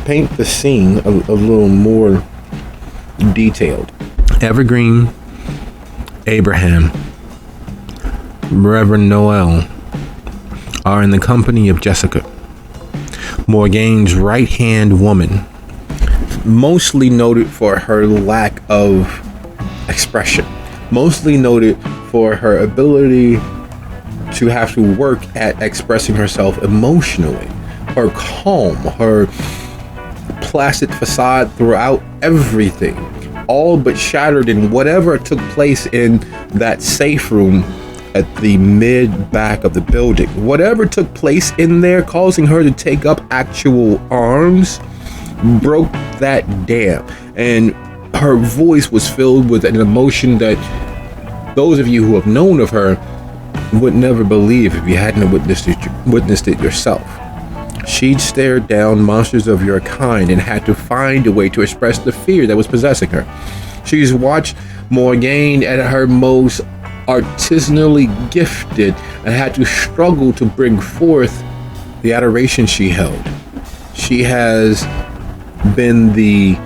paint the scene a little more detailed. Evergreen, Abraham, Reverend Noel are in the company of Jessica, Morgane's right-hand woman, mostly noted for her lack of expression, mostly noted for her ability to have to work at expressing herself emotionally. Her calm, her placid facade throughout everything, all but shattered in whatever took place in that safe room at the mid back of the building. Whatever took place in there, causing her to take up actual arms, broke that dam. And her voice was filled with an emotion that those of you who have known of her would never believe if you hadn't witnessed it yourself. She'd stared down monsters of your kind and had to find a way to express the fear that was possessing her. She's watched Morgane at her most artisanally gifted and had to struggle to bring forth the adoration she held. She has been the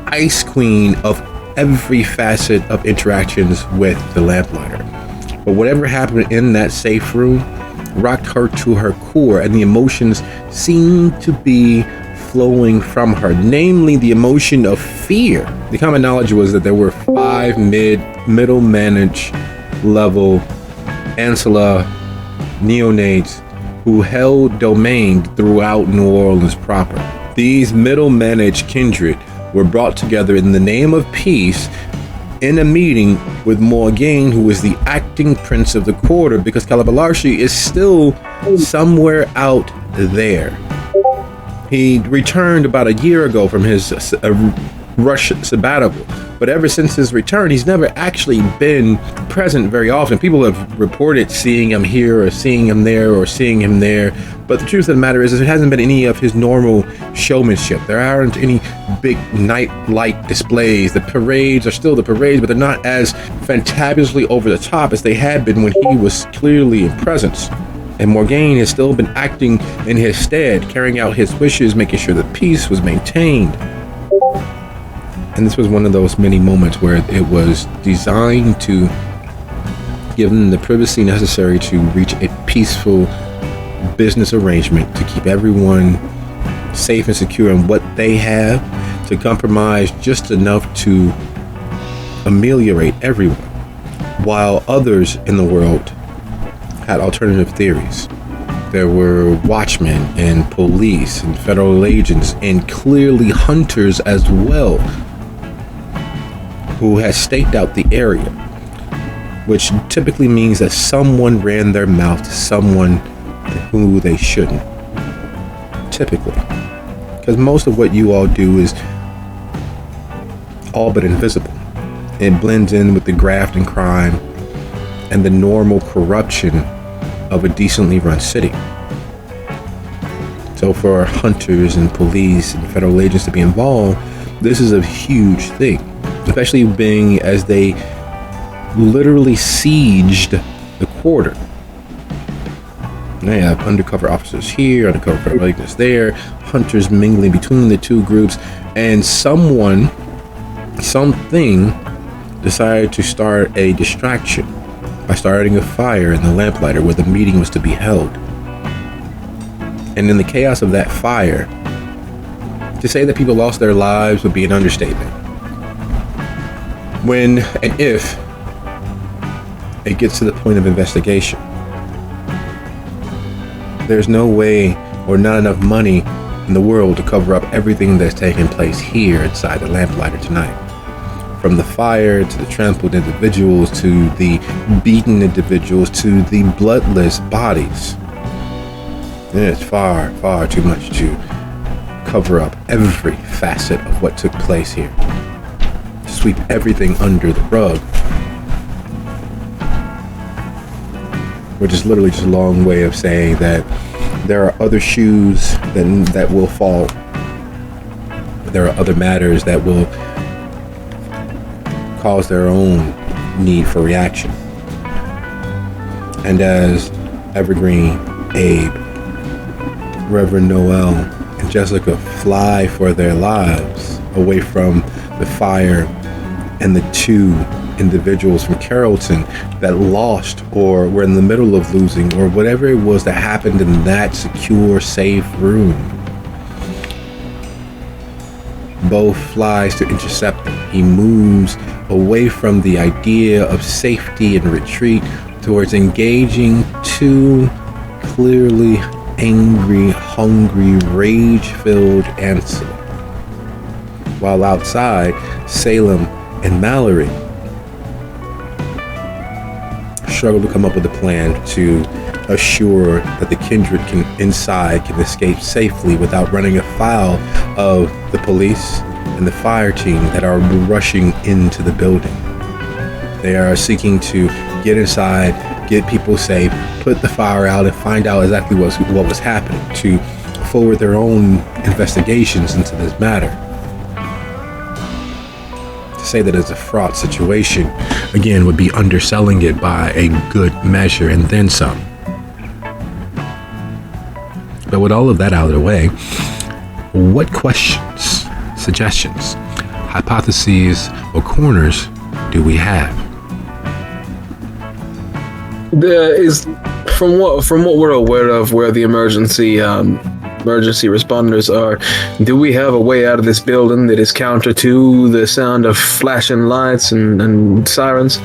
ice queen of every facet of interactions with the lamplighter. But whatever happened in that safe room rocked her to her core, and the emotions seemed to be flowing from her, namely the emotion of fear. The common knowledge was that there were 5 middle managed level Ancilla neonates who held domain throughout New Orleans proper. These middle managed kindred were brought together in the name of peace in a meeting with Morgane, who is the acting prince of the quarter, because Calabalarshi is still somewhere out there. He returned about a year ago from his rush sabbatical, but ever since his return, he's never actually been present very often. People have reported seeing him here or seeing him there or seeing him there, but the truth of the matter is it hasn't been any of his normal showmanship. There aren't any big night light displays. The parades are still the parades, but they're not as fantabulously over the top as they had been when he was clearly in presence. And Morgane has still been acting in his stead, carrying out his wishes, making sure that peace was maintained. And this was one of those many moments where it was designed to give them the privacy necessary to reach a peaceful business arrangement to keep everyone safe and secure in what they have, to compromise just enough to ameliorate everyone, while others in the world had alternative theories. There were watchmen and police and federal agents and clearly hunters as well, who had staked out the area, which typically means that someone ran their mouth to someone who they shouldn't. Typically. Because most of what you all do is all but invisible. It blends in with the graft and crime and the normal corruption of a decently run city. So for hunters and police and federal agents to be involved, this is a huge thing, especially being as they literally sieged the quarter. They have undercover officers here, undercover federal agents there, hunters mingling between the two groups, and something decided to start a distraction by starting a fire in the lamplighter where the meeting was to be held. And in the chaos of that fire, to say that people lost their lives would be an understatement. When and if it gets to the point of investigation, there's no way or not enough money in the world to cover up everything that's taking place here inside the lamplighter tonight. From the fire to the trampled individuals to the beaten individuals to the bloodless bodies. And it's far, far too much to cover up every facet of what took place here. Sweep everything under the rug. Which is literally just a long way of saying that there are other shoes that will fall. There are other matters that will cause their own need for reaction. And as Evergreen, Abe, Reverend Noel, and Jessica fly for their lives away from the fire and the two individuals from Carrollton that lost or were in the middle of losing or whatever it was that happened in that secure, safe room. Bo flies to intercept him. He moves away from the idea of safety and retreat towards engaging two clearly angry, hungry, rage-filled Ansel. While outside, Salem and Mallory struggle to come up with a plan to assure that the kindred can escape safely without running afoul of the police and the fire team that are rushing into the building. They are seeking to get inside, get people safe, put the fire out, and find out exactly what was happening to forward their own investigations into this matter. To say that it's a fraught situation, again, would be underselling it by a good measure and then some. But with all of that out of the way, what questions, suggestions, hypotheses, or corners do we have? There is, from what we're aware of, where the emergency responders are, do we have a way out of this building that is counter to the sound of flashing lights and sirens?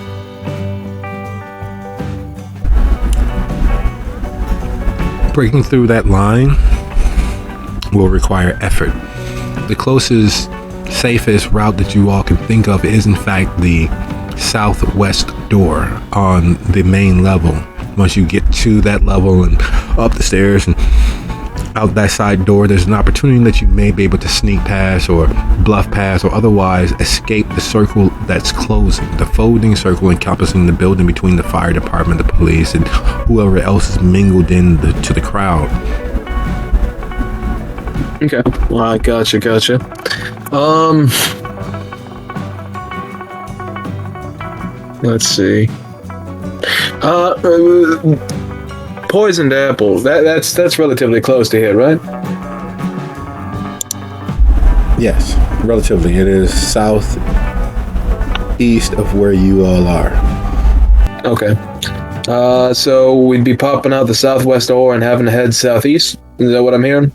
Breaking through that line will require effort. The closest, safest route that you all can think of is in fact the southwest door on the main level. Once you get to that level and up the stairs and out that side door, there's an opportunity that you may be able to sneak past or bluff past or otherwise escape the circle that's closing, the folding circle encompassing the building between the fire department, the police, and whoever else is mingled in to the crowd. Okay, well, I gotcha. Let's see. Poisoned apple. That's relatively close to here, right? Yes, relatively. It is southeast of where you all are. Okay. So we'd be popping out the southwest door and having to head southeast. Is that what I'm hearing?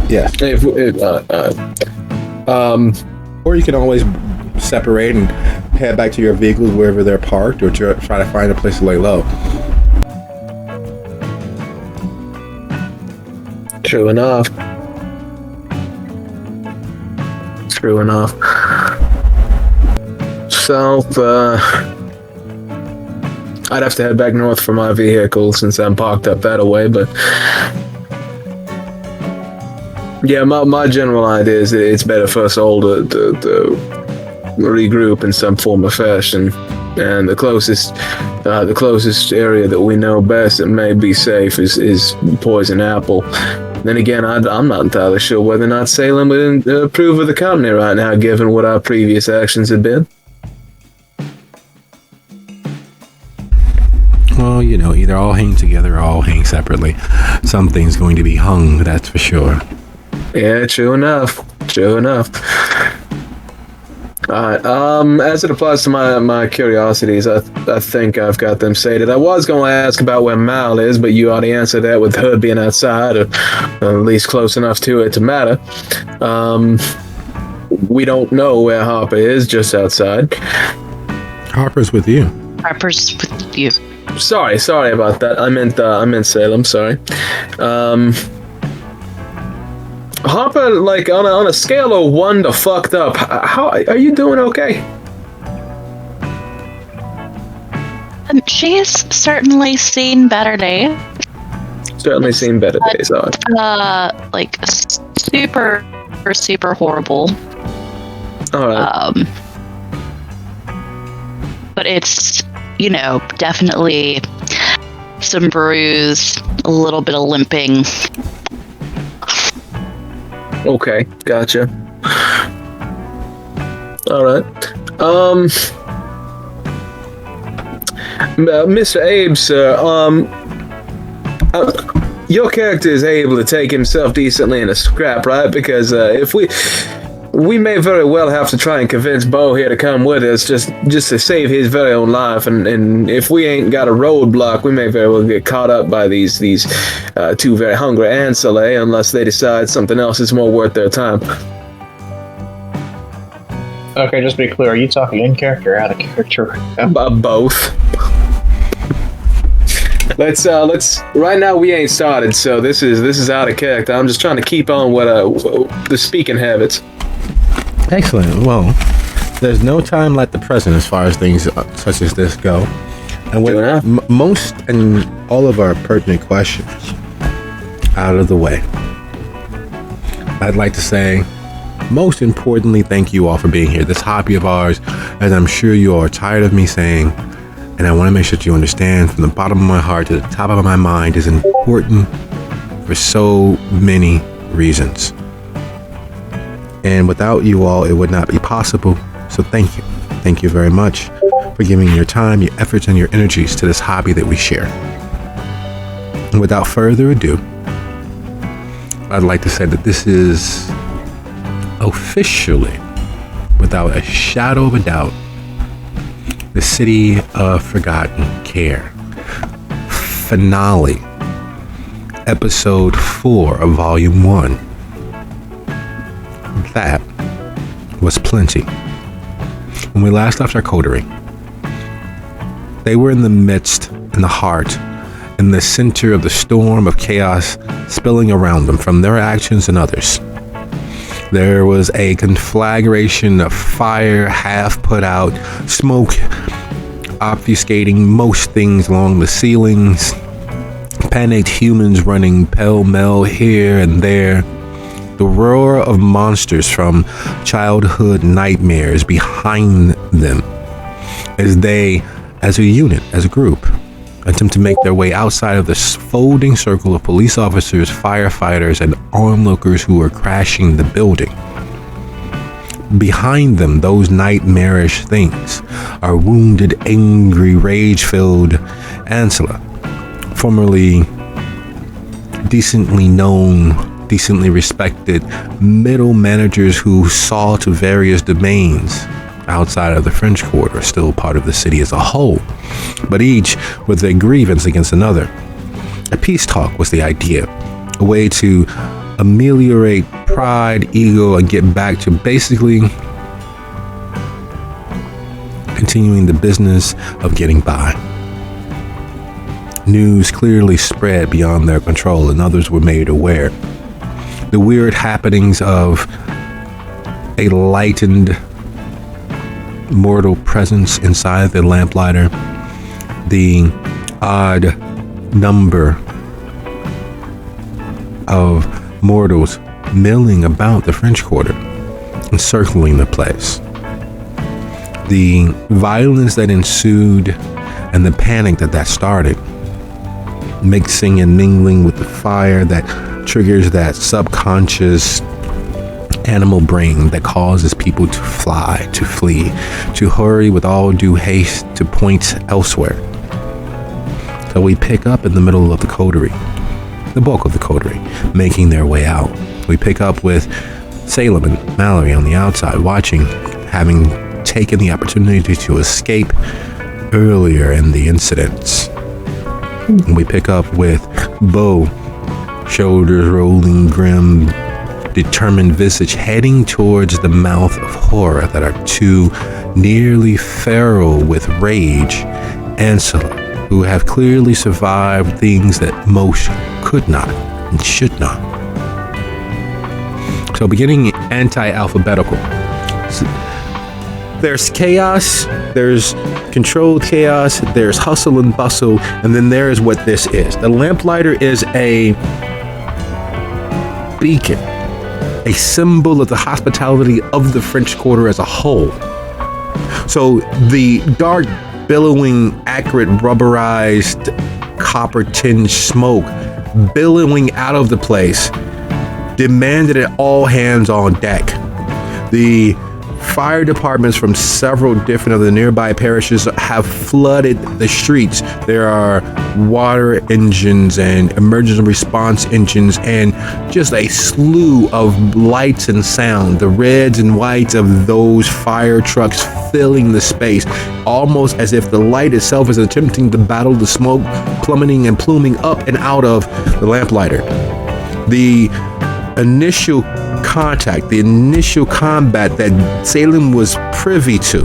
Yeah. Or you can always separate and head back to your vehicles wherever they're parked, or try to find a place to lay low. True enough. South, I'd have to head back north for my vehicle since I'm parked up that way, but yeah, my general idea is that it's better for us all to regroup in some form or fashion, and the closest area that we know best that may be safe is Poison Apple. Then again, I'm not entirely sure whether or not Salem would approve of the company right now, given what our previous actions had been. Well, either all hang together or all hang separately. Something's going to be hung, that's for sure. Yeah, true enough. Alright, as it applies to my curiosities, I think I've got them sated. I was going to ask about where Mal is, but you already answered that with Hood being outside, or at least close enough to it to matter. We don't know where Harper is, just outside. Harper's with you. Harper's with you. Sorry about that. I meant Salem, sorry. Harper, like on a scale of 1 to fucked up, how are you doing? Okay. She's certainly seen better days. Certainly seen better days. Like super horrible. All right. But it's definitely some bruise, a little bit of limping. Okay, gotcha. All right. Mr. Abe, sir, your character is able to take himself decently in a scrap, right? Because if we may very well have to try and convince Bo here to come with us just to save his very own life, and if we ain't got a roadblock, we may very well get caught up by these two very hungry ancillae unless they decide something else is more worth their time. Okay, just be clear. Are you talking in character or out of character? Both. Let's right now we ain't started, so this is out of character. I'm just trying to keep on what the speaking habits. Excellent. Well, there's no time like the present as far as things such as this go. And with most and all of our pertinent questions out of the way, I'd like to say, most importantly, thank you all for being here. This hobby of ours, as I'm sure you are tired of me saying, and I want to make sure that you understand from the bottom of my heart to the top of my mind, is important for so many reasons. And without you all, it would not be possible. So thank you. Thank you very much for giving your time, your efforts, and your energies to this hobby that we share. And without further ado, I'd like to say that this is officially, without a shadow of a doubt, the City of Forgotten Care finale, episode 4 of volume 1. That was plenty. When we last left our coterie, they were in the midst, in the heart, in the center of the storm of chaos spilling around them from their actions and others. There was a conflagration of fire half put out, smoke obfuscating most things along the ceilings, panicked humans running pell-mell here and there, the roar of monsters from childhood nightmares behind them as they, as a unit, as a group, attempt to make their way outside of this folding circle of police officers, firefighters, and onlookers who are crashing the building. Behind them, those nightmarish things, are wounded, angry, rage-filled Ansela, formerly decently known, decently respected middle managers who saw to various domains outside of the French Quarter, still part of the city as a whole, but each with a grievance against another. A peace talk was the idea, a way to ameliorate pride, ego, and get back to basically continuing the business of getting by. News clearly spread beyond their control, and others were made aware. The weird happenings of a lightened mortal presence inside the lamplighter, the odd number of mortals milling about the French Quarter, encircling the place. The violence that ensued and the panic that started, mixing and mingling with the fire that triggers that subconscious animal brain that causes people to fly, to flee, to hurry with all due haste to points elsewhere. So we pick up in the middle of the coterie, the bulk of the coterie, making their way out. We pick up with Salem and Mallory on the outside, watching, having taken the opportunity to escape earlier in the incidents. And we pick up with Bo, shoulders rolling, grim, determined visage, heading towards the mouth of horror that are two nearly feral with rage Ansela, who have clearly survived things that most could not and should not. So beginning anti-alphabetical. There's chaos, there's controlled chaos, there's hustle and bustle, and then there is what this is. The lamplighter is a beacon, a symbol of the hospitality of the French Quarter as a whole. So the dark, billowing, acrid, rubberized, copper-tinged smoke billowing out of the place demanded an all hands on deck. The Fire departments from several different of the nearby parishes have flooded the streets. There are water engines and emergency response engines and just a slew of lights and sound. The reds and whites of those fire trucks filling the space, almost as if the light itself is attempting to battle the smoke plummeting and pluming up and out of the lamplighter. The initial contact, the initial combat that Salem was privy to,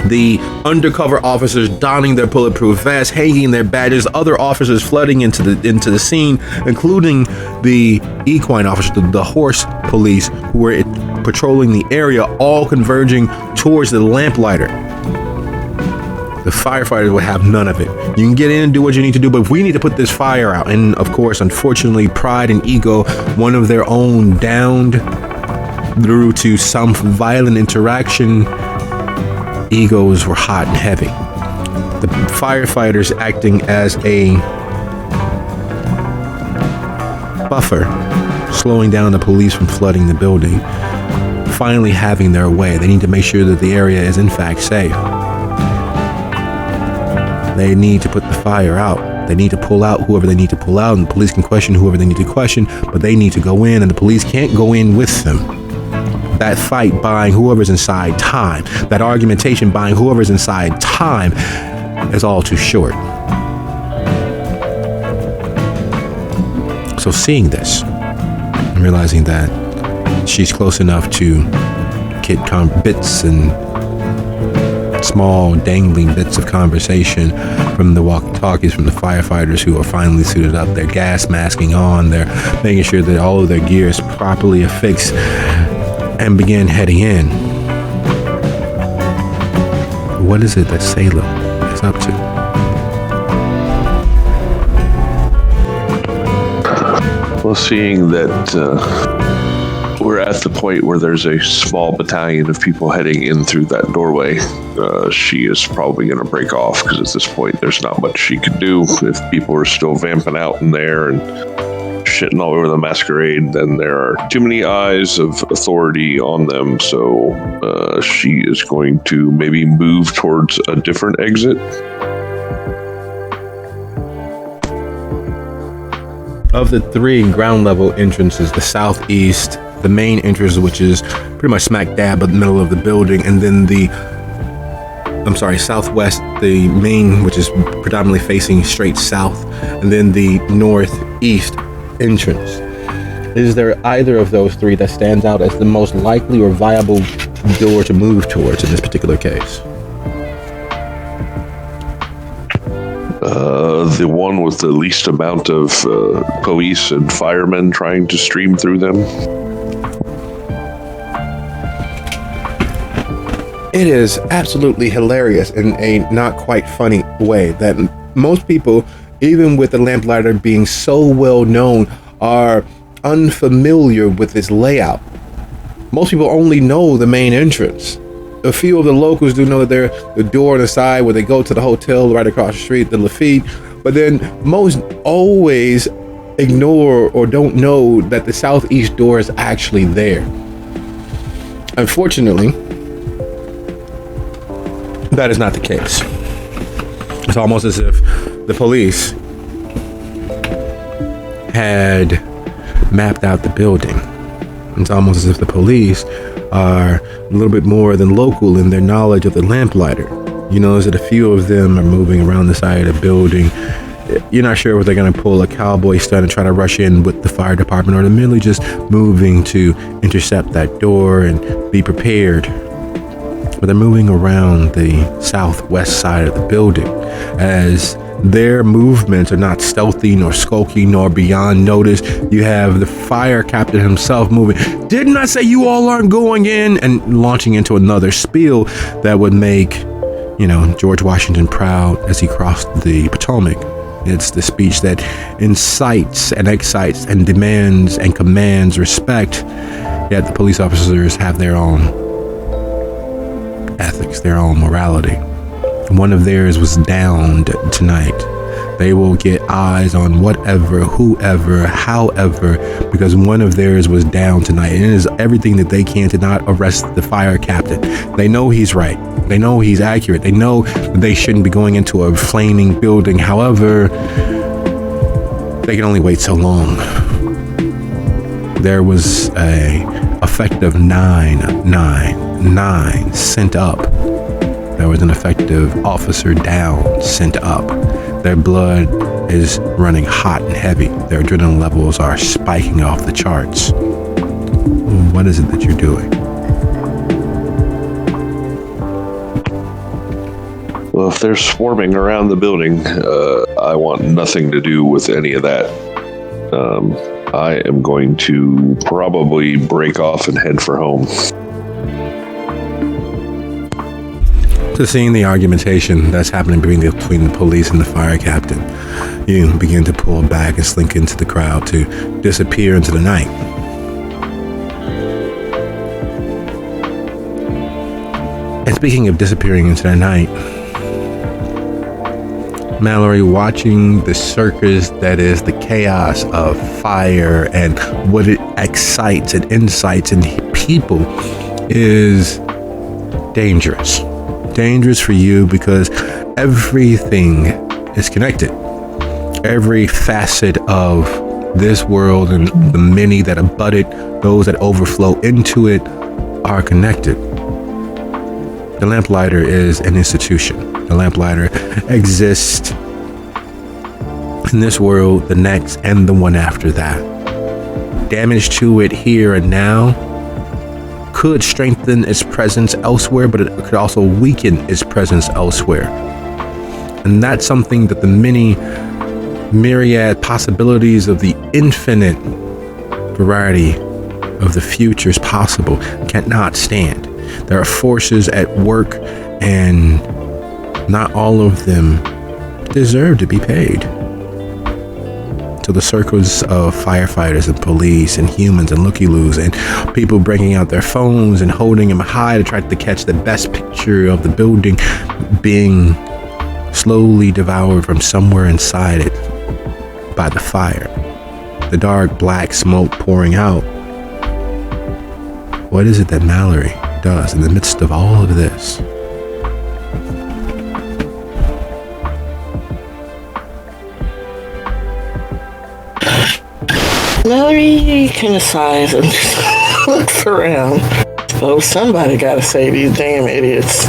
the undercover officers donning their bulletproof vests, hanging their badges, other officers flooding into the scene, including the equine officers, the horse police who were patrolling the area, all converging towards the lamplighter. The firefighters would have none of it. You can get in and do what you need to do, but we need to put this fire out. And of course, unfortunately, pride and ego, one of their own, downed through to some violent interaction. Egos were hot and heavy. The firefighters acting as a buffer, slowing down the police from flooding the building, finally having their way. They need to make sure that the area is in fact safe. They need to put the fire out. They need to pull out whoever they need to pull out, and the police can question whoever they need to question, but they need to go in, and the police can't go in with them. That fight buying whoever's inside time, that argumentation buying whoever's inside time is all too short. So seeing this and realizing that she's close enough to get bits and small dangling bits of conversation from the walkie-talkies from the firefighters who are finally suited up, their gas masking on, they're making sure that all of their gear is properly affixed, and begin heading in. What is it that Salem is up to? Well, seeing that we're at the point where there's a small battalion of people heading in through that doorway, she is probably going to break off, because at this point there's not much she could do. If people are still vamping out in there and shitting all over the masquerade, then there are too many eyes of authority on them, so she is going to maybe move towards a different exit. Of the three ground level entrances, the southeast, the main entrance, which is pretty much smack dab in the middle of the building, and then the southwest, the main, which is predominantly facing straight south, and then the northeast entrance. Is there either of those three that stands out as the most likely or viable door to move towards in this particular case? The one with the least amount of police and firemen trying to stream through them. It is absolutely hilarious in a not quite funny way that most people, even with the lamplighter being so well known, are unfamiliar with its layout. Most people only know the main entrance. A few of the locals do know that there's the door on the side where they go to the hotel right across the street, the Lafitte, but then most always ignore or don't know that the southeast door is actually there. Unfortunately, that is not the case. It's almost as if the police had mapped out the building. It's almost as if the police are a little bit more than local in their knowledge of the lamplighter. You notice that a few of them are moving around the side of the building. You're not sure if they're going to pull a cowboy stunt and try to rush in with the fire department, or they're merely just moving to intercept that door and be prepared. But they're moving around the southwest side of the building, as their movements are not stealthy nor skulking nor beyond notice. You have the fire captain himself moving. Didn't I say you all aren't going in? And launching into another spiel that would make, George Washington proud as he crossed the Potomac. It's the speech that incites and excites and demands and commands respect, yet the police officers have their own ethics, their own morality. One of theirs was downed tonight. They will get eyes on whatever, whoever, however, because one of theirs was down tonight. And it is everything that they can to not arrest the fire captain. They know he's right. They know he's accurate. They know that they shouldn't be going into a flaming building. However, they can only wait so long. There was a effective 999 sent up. There was an effective officer down sent up. Their blood is running hot and heavy. Their adrenaline levels are spiking off the charts. What is it that you're doing? Well, if they're swarming around the building, I want nothing to do with any of that. I am going to probably break off and head for home. So seeing the argumentation that's happening between the police and the fire captain, you begin to pull back and slink into the crowd to disappear into the night. And speaking of disappearing into the night, Mallory, watching the circus that is the chaos of fire and what it excites and incites in people is dangerous. Dangerous for you because everything is connected. Every facet of this world and the many that abut it, those that overflow into it, are connected. The Lamplighter is an institution. The Lamplighter exists in this world, the next, and the one after that. Damage to it here and now could strengthen its presence elsewhere, but it could also weaken its presence elsewhere. And that's something that the many myriad possibilities of the infinite variety of the futures possible cannot stand. There are forces at work, and not all of them deserve to be paid. So the circles of firefighters and police and humans and looky-loos and people breaking out their phones and holding them high to try to catch the best picture of the building being slowly devoured from somewhere inside it by the fire. The dark black smoke pouring out. What is it that Mallory does in the midst of all of this? Mallory kind of sighs and just looks around. Suppose somebody gotta say these damn idiots.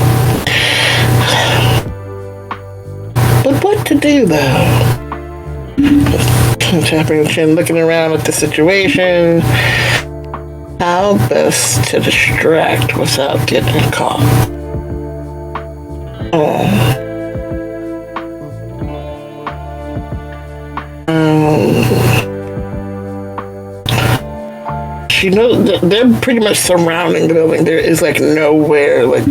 But what to do though? Tapping the chin, looking around at the situation. How best to distract without getting caught? She knows that they're pretty much surrounding the building. There is like nowhere, like,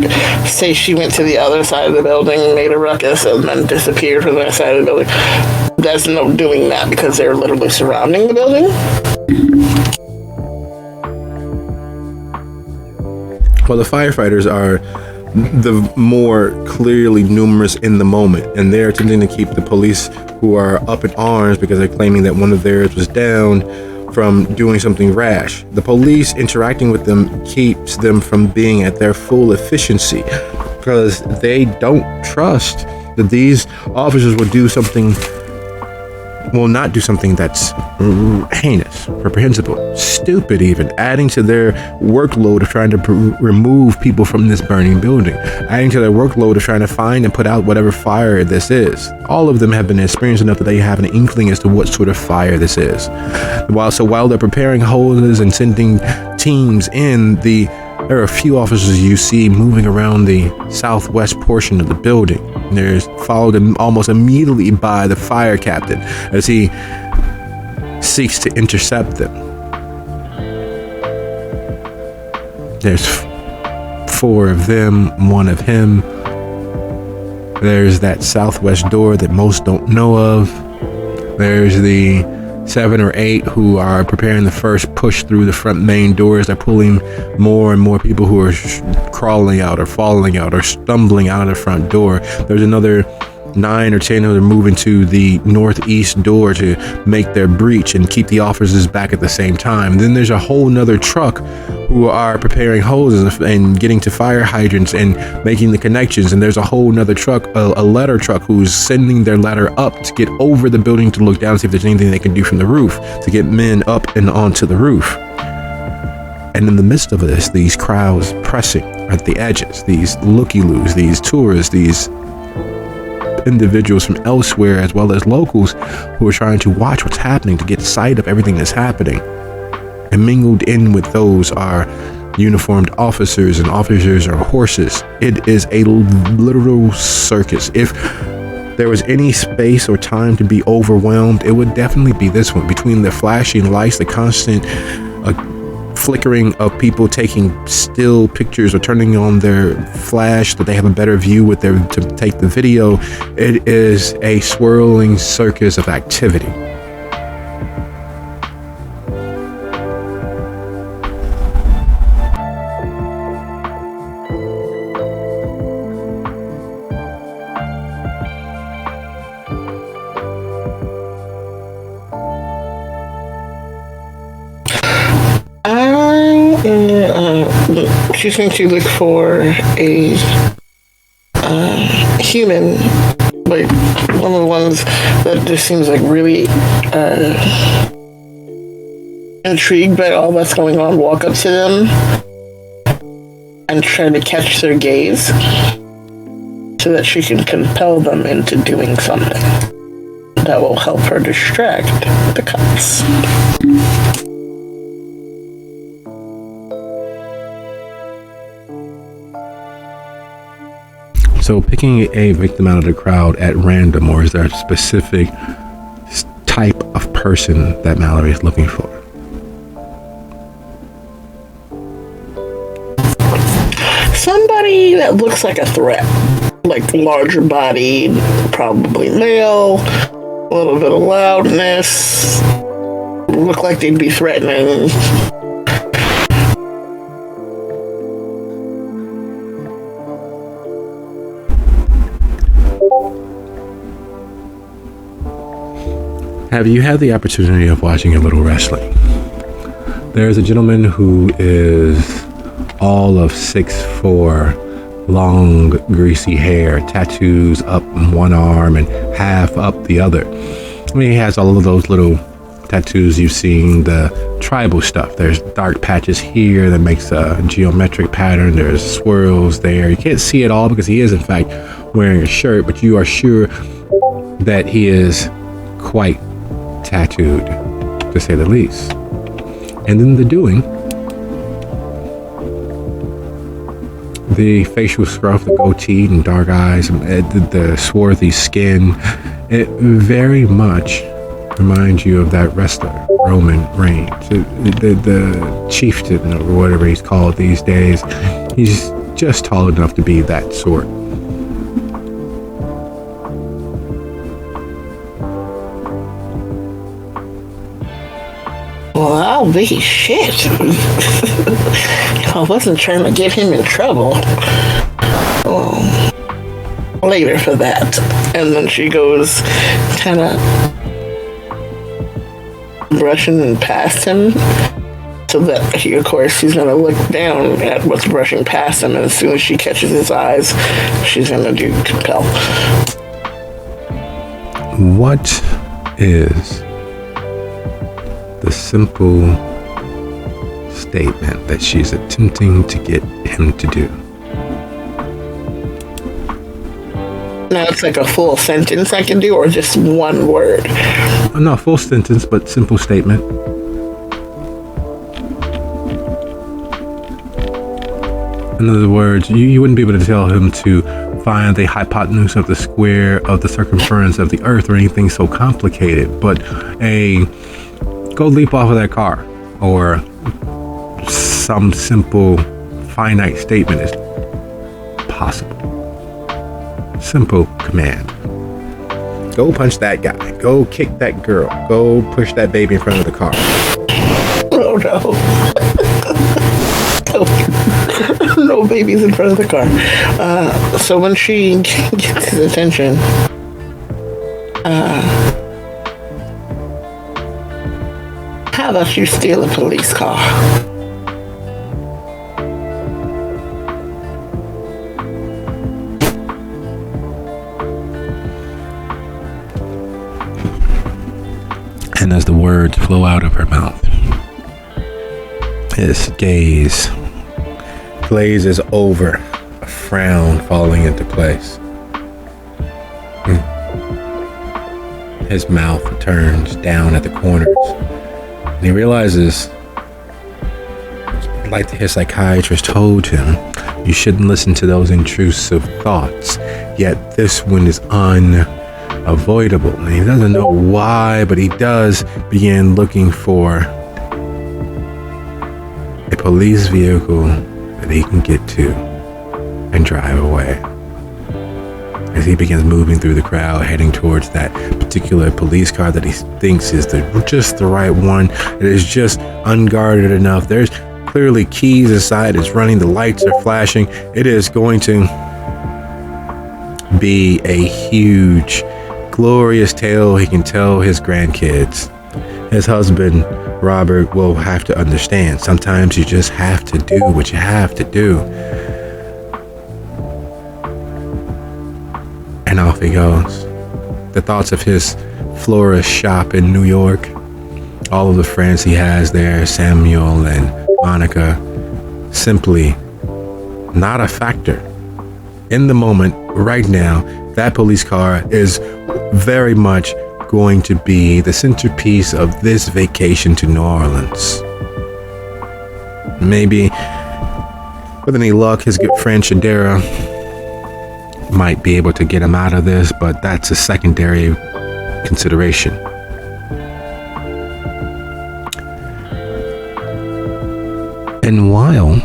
say she went to the other side of the building, made a ruckus, and then disappeared from that side of the building. There's no doing that because they're literally surrounding the building. Well, the firefighters are the more clearly numerous in the moment, and they're attempting to keep the police who are up in arms because they're claiming that one of theirs was down from doing something rash. The police interacting with them keeps them from being at their full efficiency because they don't trust that these officers will not do something that's heinous, reprehensible, stupid even, adding to their workload of trying to remove people from this burning building, adding to their workload of trying to find and put out whatever fire this is. All of them have been experienced enough that they have an inkling as to what sort of fire this is. While they're preparing hoses and sending teams in, there are a few officers you see moving around the southwest portion of the building. They're followed almost immediately by the fire captain as he seeks to intercept them. There's 4 of them, 1 of him. There's that southwest door that most don't know of. There's the 7 or 8 who are preparing the first push through the front main doors. They're pulling more and more people who are crawling out or falling out or stumbling out of the front door. There's another 9 or 10 of them moving to the northeast door to make their breach and keep the officers back at the same time. Then there's a whole nother truck who are preparing hoses and getting to fire hydrants and making the connections. And there's a whole nother truck, a ladder truck, who's sending their ladder up to get over the building to look down, see if there's anything they can do from the roof to get men up and onto the roof. And in the midst of this, these crowds pressing at the edges, these looky-loos, these tourists, these individuals from elsewhere as well as locals who are trying to watch what's happening to get sight of everything that's happening. And mingled in with those are uniformed officers, and officers are horses. It is a literal circus. If there was any space or time to be overwhelmed, it would definitely be this one. Between the flashing lights, the constant flickering of people taking still pictures or turning on their flash so they have a better view with their to take the video, it is a swirling circus of activity. She's going to look for a human, like one of the ones that just seems like really intrigued by all that's going on. Walk up to them and try to catch their gaze so that she can compel them into doing something that will help her distract the cops. So picking a victim out of the crowd at random, or is there a specific type of person that Mallory is looking for? Somebody that looks like a threat, like larger bodied, probably male, a little bit of loudness, look like they'd be threatening. Have you had the opportunity of watching a little wrestling? There's a gentleman who is all of 6'4", long, greasy hair, tattoos up one arm and half up the other. I mean, he has all of those little tattoos you've seen, the tribal stuff. There's dark patches here that makes a geometric pattern. There's swirls there. You can't see it all because he is, in fact, wearing a shirt, but you are sure that he is quite tattooed, to say the least. And in the doing, the facial scruff, the goatee and dark eyes, the swarthy skin, it very much reminds you of that wrestler, Roman Reigns, the chieftain or whatever he's called these days. He's just tall enough to be that sort. Well, I'll be shit. I wasn't trying to get him in trouble. Later for that. And then she goes kind of brushing past him so that he, of course, she's going to look down at what's brushing past him, and as soon as she catches his eyes, she's going to do compel. What is the simple statement that she's attempting to get him to do? Now it's like a full sentence I can do, or just one word? No, full sentence, but simple statement. In other words, you wouldn't be able to tell him to find the hypotenuse of the square of the circumference of the earth or anything so complicated, but go leap off of that car, or some simple finite statement is possible. Simple command. Go punch that guy. Go kick that girl. Go push that baby in front of the car. Oh no. No babies in front of the car. So when she gets his attention, How about you steal a police car? And as the words flow out of her mouth, his gaze glazes over, a frown falling into place. His mouth turns down at the corners, and he realizes, like his psychiatrist told him, you shouldn't listen to those intrusive thoughts, yet this one is unavoidable. And he doesn't know why, but he does begin looking for a police vehicle that he can get to and drive away. As he begins moving through the crowd, heading towards that particular police car that he thinks is just the right one. It is just unguarded enough. There's clearly keys inside. It's running. The lights are flashing. It is going to be a huge, glorious tale he can tell his grandkids. His husband, Robert, will have to understand. Sometimes you just have to do what you have to do. And off he goes. The thoughts of his florist shop in New York, all of the friends he has there, Samuel and Monica, simply not a factor. In the moment, right now, that police car is very much going to be the centerpiece of this vacation to New Orleans. Maybe, with any luck, his good friend Shadera might be able to get him out of this, but that's a secondary consideration. And while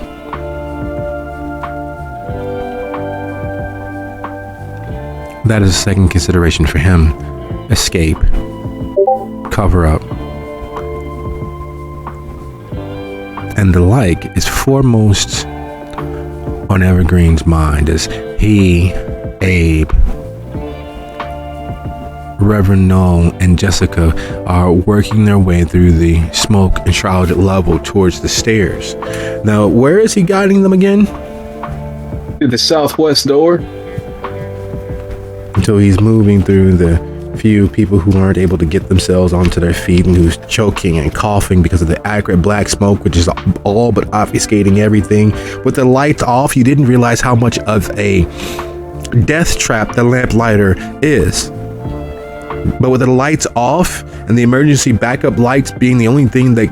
that is a second consideration for him, escape, cover up, and the like is foremost on Evergreen's mind as he, Abe, Reverend Noel, and Jessica are working their way through the smoke enshrouded level towards the stairs. Now, where is he guiding them again? To the southwest door. So he's moving through the few people who aren't able to get themselves onto their feet and who's choking and coughing because of the acrid black smoke, which is all but obfuscating everything. With the lights off, you didn't realize how much of a death trap the lamplighter is. But with the lights off and the emergency backup lights being the only thing that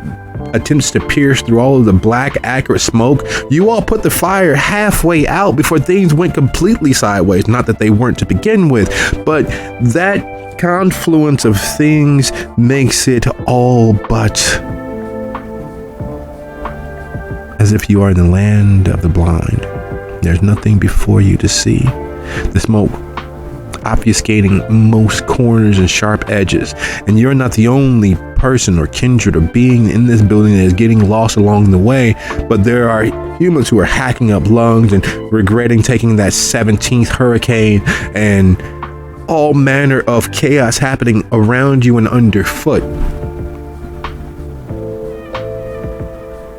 attempts to pierce through all of the black acrid smoke, you all put the fire halfway out before things went completely sideways. Not that they weren't to begin with, but that confluence of things makes it all but as if you are in the land of the blind. There's nothing before you to see. The smoke obfuscating most corners and sharp edges, and you're not the only person or kindred or being in this building that is getting lost along the way, but there are humans who are hacking up lungs and regretting taking that 17th hurricane, and all manner of chaos happening around you and underfoot.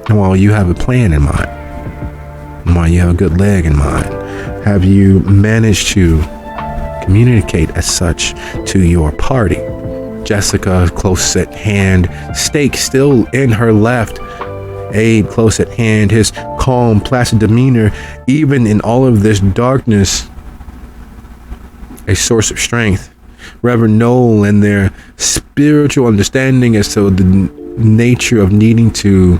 And while you have a plan in mind, and while you have a good leg in mind, have you managed to communicate as such to your party? Jessica, close at hand, stake still in her left. Abe, close at hand, his calm, placid demeanor, even in all of this darkness, a source of strength. Reverend Noel and their spiritual understanding as to the nature of needing to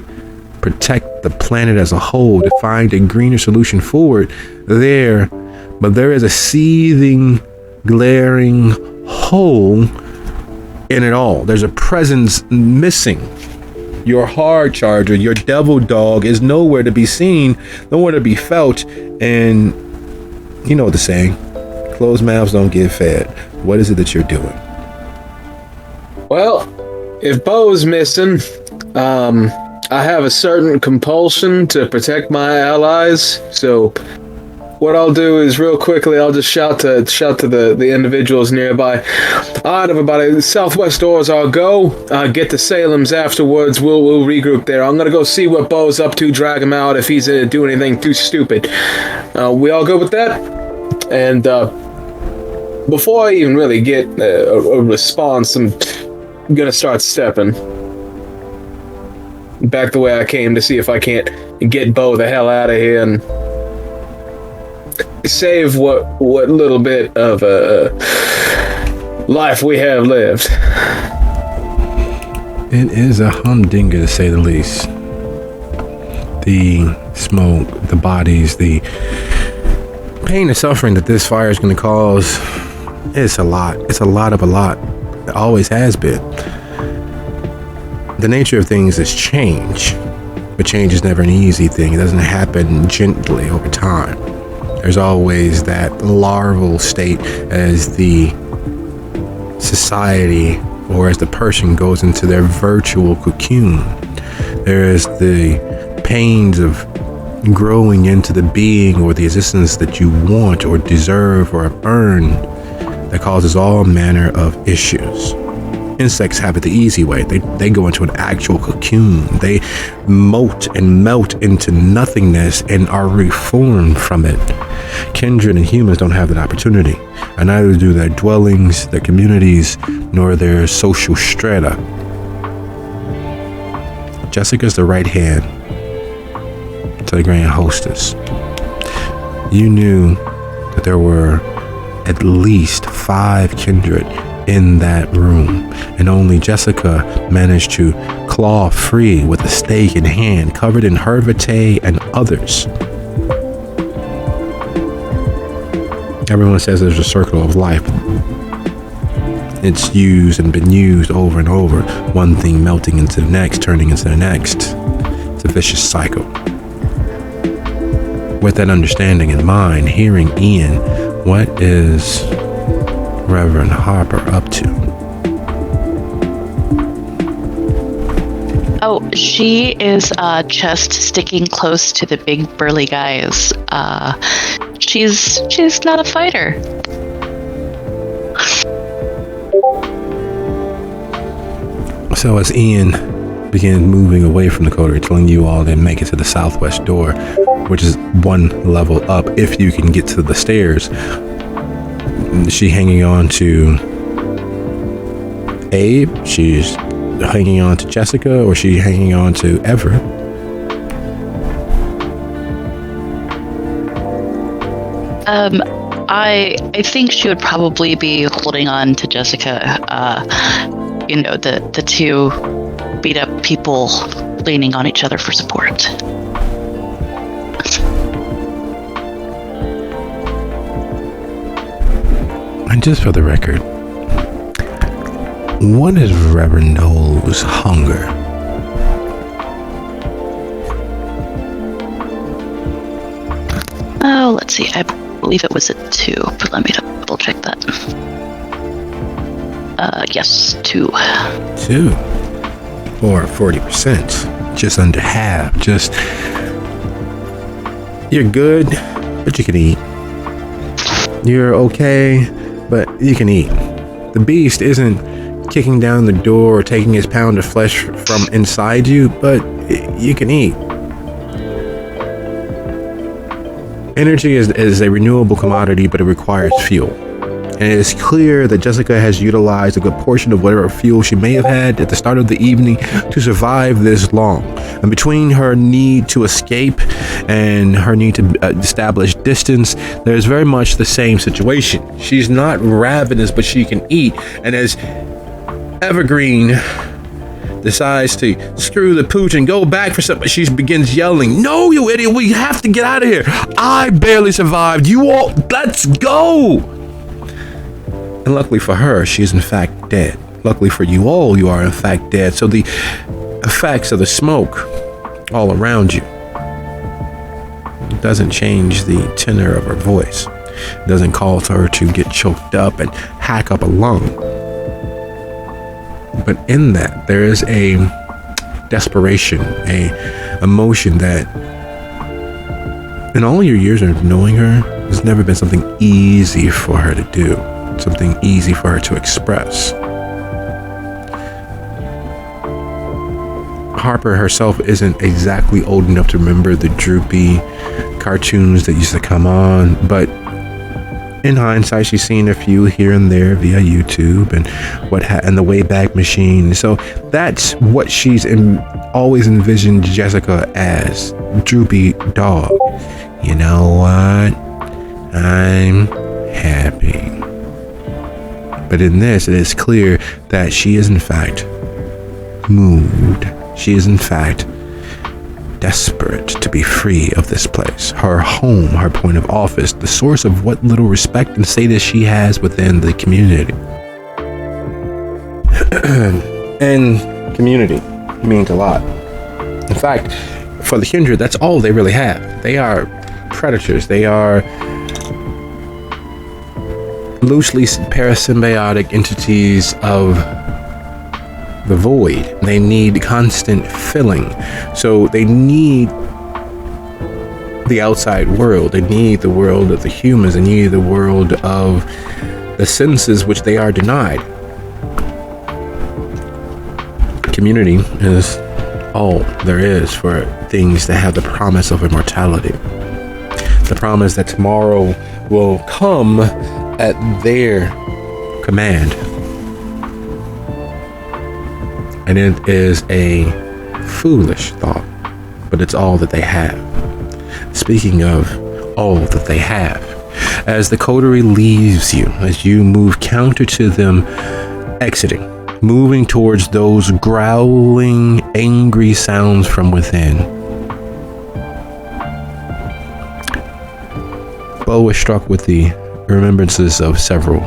protect the planet as a whole, to find a greener solution forward there. But there is a seething, glaring hole in it all. There's a presence missing. Your hard charger, your devil dog is nowhere to be seen, nowhere to be felt. And you know the saying, closed mouths don't get fed. What is it that you're doing? Well, if Bo's missing, I have a certain compulsion to protect my allies, so what I'll do is real quickly, I'll just shout to the individuals nearby. All right, everybody, southwest doors, I'll go. Get to Salem's afterwards. We'll regroup there. I'm gonna go see what Bo's up to, drag him out if he's doing anything too stupid. We all good with that? And before I even really get a response, I'm gonna start stepping back the way I came to see if I can't get Bo the hell out of here and save what little bit of life we have lived. It is a humdinger, to say the least. The smoke, the bodies, the pain and suffering that this fire is going to cause, it's a lot. It's a lot of a lot. It always has been. The nature of things is change, but change is never an easy thing. It doesn't happen gently over time. There's always that larval state as the society or as the person goes into their virtual cocoon. There is the pains of growing into the being or the existence that you want or deserve or earn that causes all manner of issues. Insects have it the easy way. They go into an actual cocoon. They molt and melt into nothingness and are reformed from it. Kindred and humans don't have that opportunity, and neither do their dwellings, their communities, nor their social strata. Jessica's the right hand to the Grand Hostess. You knew that there were at least 5 kindred in that room, and only Jessica managed to claw free with a stake in hand, covered in her vitae and others. Everyone says there's a circle of life. It's used and been used over and over, one thing melting into the next, turning into the next. It's a vicious cycle. With that understanding in mind, hearing Ian, what is Reverend Harper up to? Oh, she is just sticking close to the big burly guys. She's not a fighter. So as Ian begins moving away from the coterie, telling you all to make it to the southwest door, which is one level up if you can get to the stairs, is she hanging on to Abe? She's hanging on to Jessica, or is she hanging on to Everett? I think she would probably be holding on to Jessica. The two beat up people leaning on each other for support. And just for the record, what is Reverend Knowles' hunger? Oh, let's see. I believe it was a 2, but let me double check that. Yes, 2. 2. Or 40%. Just under half. Just, you're good, but you can eat. You're okay, but you can eat. The beast isn't kicking down the door or taking his pound of flesh from inside you, but you can eat. Energy is a renewable commodity, but it requires fuel. And it is clear that Jessica has utilized a good portion of whatever fuel she may have had at the start of the evening to survive this long. And between her need to escape and her need to establish distance, there's very much the same situation. She's not ravenous, but she can eat. And as Evergreen decides to screw the pooch and go back for something, she begins yelling, "No, you idiot, we have to get out of here. I barely survived. You all, let's go." And luckily for her, she is in fact dead. Luckily for you all, you are in fact dead. So the effects of the smoke all around you doesn't change the tenor of her voice. It doesn't cause her to get choked up and hack up a lung. But in that, there is a desperation, a emotion that in all your years of knowing her, it's never been something easy for her to do, something easy for her to express. Harper herself isn't exactly old enough to remember the droopy cartoons that used to come on, but in hindsight, she's seen a few here and there via YouTube and the Wayback Machine. So that's what she's always envisioned Jessica as, droopy dog. You know what? I'm happy. But in this, it is clear that she is in fact moved. She is in fact desperate to be free of this place, her home, her point of office, the source of what little respect and status she has within the community. And community means a lot. In fact, for the Kindred, that's all they really have. They are predators. They are loosely parasymbiotic entities of the void. They need constant filling. So they need the outside world. They need the world of the humans. They need the world of the senses, which they are denied. Community is all there is for things that have the promise of immortality. The promise that tomorrow will come at their command. And it is a foolish thought, but it's all that they have. Speaking of all that they have, as the coterie leaves you, as you move counter to them exiting, moving towards those growling, angry sounds from within, Bo was struck with the remembrances of several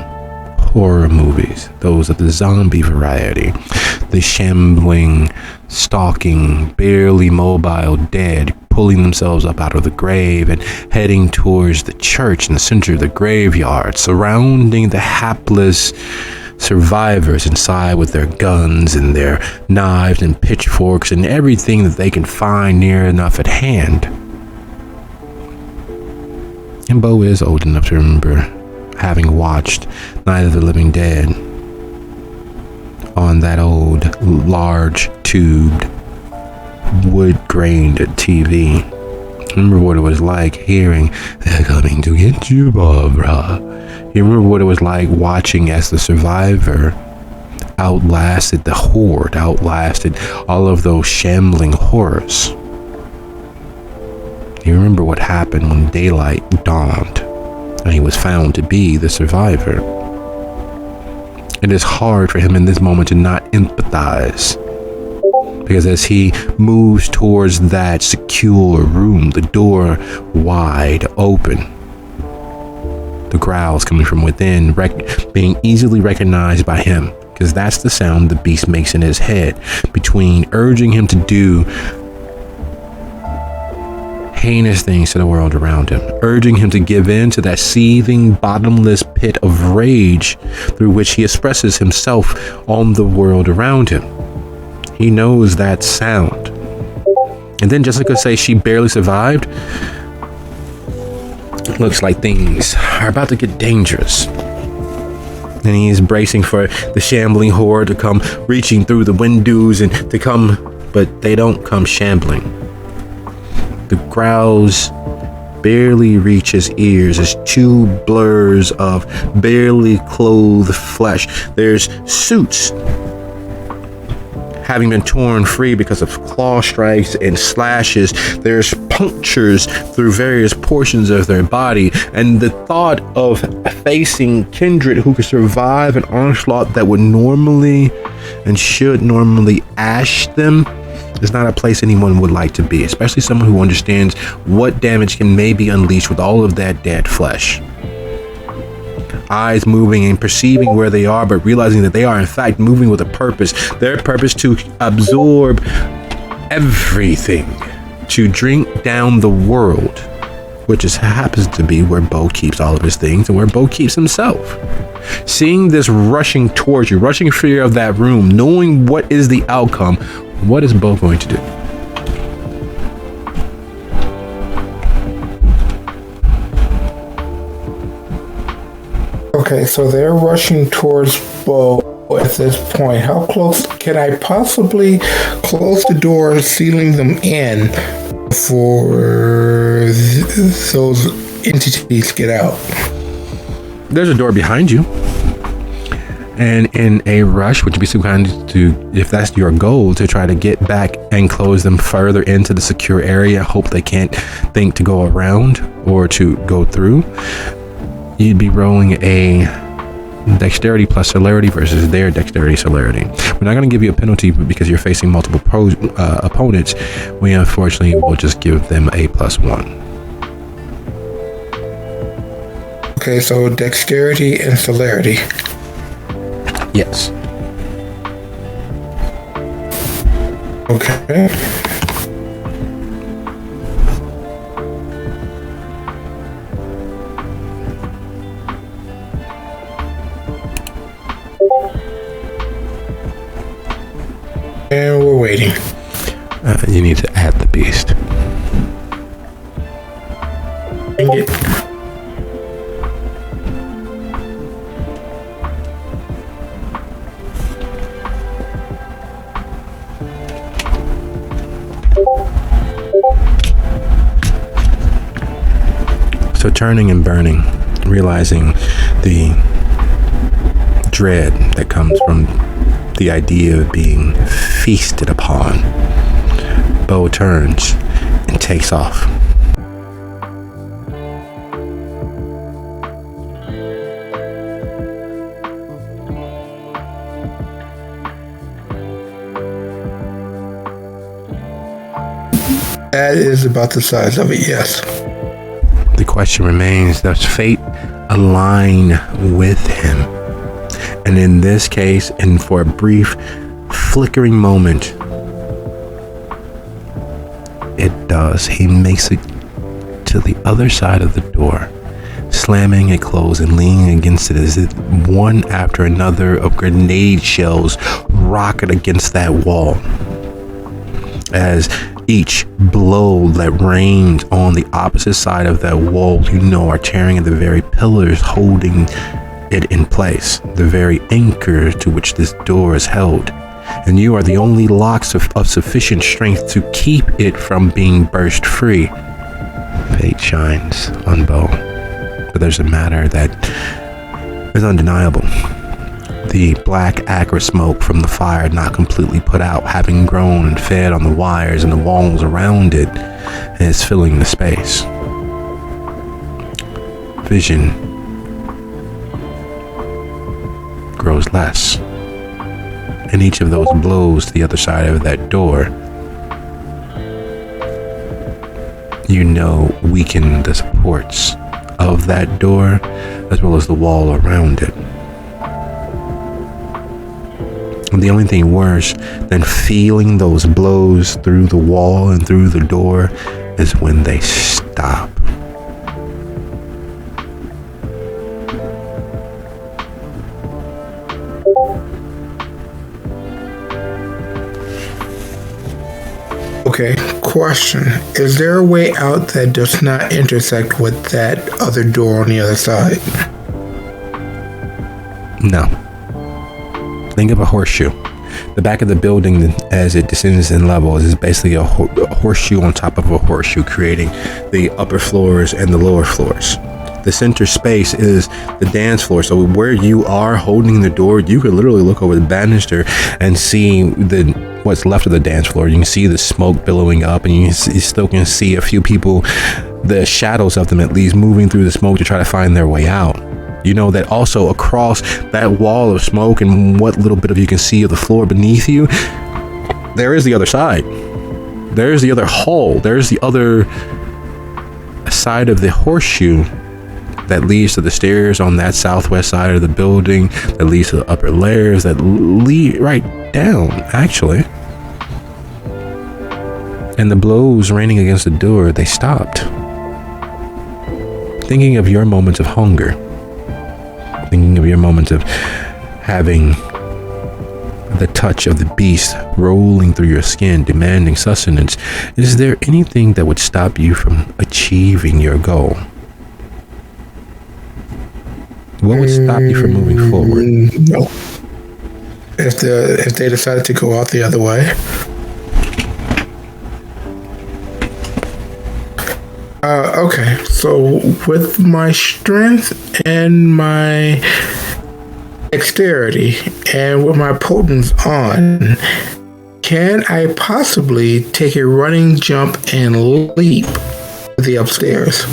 horror movies, those of the zombie variety, the shambling, stalking, barely mobile dead, pulling themselves up out of the grave and heading towards the church in the center of the graveyard, surrounding the hapless survivors inside with their guns and their knives and pitchforks and everything that they can find near enough at hand. And Bo is old enough to remember having watched Night of the Living Dead on that old, large, tubed, wood-grained TV. Remember what it was like hearing, "They're coming to get you, Barbara." You remember what it was like watching as the survivor outlasted the horde, outlasted all of those shambling horrors. You remember what happened when daylight dawned and he was found to be the survivor. It is hard for him in this moment to not empathize, because as he moves towards that secure room, the door wide open, the growls coming from within being easily recognized by him, because that's the sound the beast makes in his head, between urging him to do heinous things to the world around him, urging him to give in to that seething, bottomless pit of rage through which he expresses himself on the world around him. He knows that sound. And then Jessica says she barely survived. Looks like things are about to get dangerous. And he's bracing for the shambling horde to come reaching through the windows and to come, but they don't come shambling. The growls barely reach his ears as two blurs of barely clothed flesh. There's suits having been torn free because of claw strikes and slashes. There's punctures through various portions of their body. And the thought of facing Kindred who could survive an onslaught that would normally and should normally ash them is not a place anyone would like to be, especially someone who understands what damage can maybe unleash with all of that dead flesh. Eyes moving and perceiving where they are, but realizing that they are in fact moving with a purpose. Their purpose to absorb everything, to drink down the world, which just happens to be where Bo keeps all of his things and where Bo keeps himself. Seeing this rushing towards you, rushing fear of that room, knowing what is the outcome, what is Bo going to do? Okay, so they're rushing towards Bo at this point. How close can I possibly close the door, sealing them in before those entities get out? There's a door behind you. And in a rush, would you be so kind to, if that's your goal, to try to get back and close them further into the secure area, hope they can't think to go around or to go through? You'd be rolling a dexterity plus celerity versus their dexterity celerity. We're not going to give you a penalty because you're facing multiple opponents. We unfortunately will just give them a +1. Okay, so dexterity and celerity. Yes. Okay. And we're waiting. You need to add the beast. Dang it. So turning and burning, realizing the dread that comes from the idea of being feasted upon, Bo turns and takes off. That is about the size of it, yes. The question remains, does fate align with him? And in this case, and for a brief flickering moment, it does. He makes it to the other side of the door, slamming it closed and leaning against it as if one after another of grenade shells rocket against that wall. As each blow that rains on the opposite side of that wall, are tearing at the very pillars holding it in place, the very anchor to which this door is held. And you are the only locks of sufficient strength to keep it from being burst free. Fate shines on Bo. But there's a matter that is undeniable. The black acrid smoke from the fire not completely put out, having grown and fed on the wires and the walls around it, is filling the space. Vision grows less. And each of those blows to the other side of that door, weaken the supports of that door as well as the wall around it. And the only thing worse than feeling those blows through the wall and through the door is when they stop. Okay, question. Is there a way out that does not intersect with that other door on the other side? No. Think of a horseshoe. The back of the building, as it descends in levels, is basically a horseshoe on top of a horseshoe, creating the upper floors and the lower floors. The center space is the dance floor. So where you are holding the door, you could literally look over the banister and see what's left of the dance floor. You can see the smoke billowing up, and you still can see a few people, the shadows of them at least, moving through the smoke to try to find their way out. You know that also across that wall of smoke and what little bit of you can see of the floor beneath you, there is the other side. There's the other hall. There's the other side of the horseshoe that leads to the stairs on that southwest side of the building, that leads to the upper layers, that lead right down, actually. And the blows raining against the door, they stopped. Thinking of your moments of hunger, thinking of your moments of having the touch of the beast rolling through your skin, demanding sustenance, is there anything that would stop you from achieving your goal? What would stop you from moving forward? No. If they decided to go out the other way. Okay, so with my strength and my dexterity and with my potence on, can I possibly take a running jump and leap the upstairs?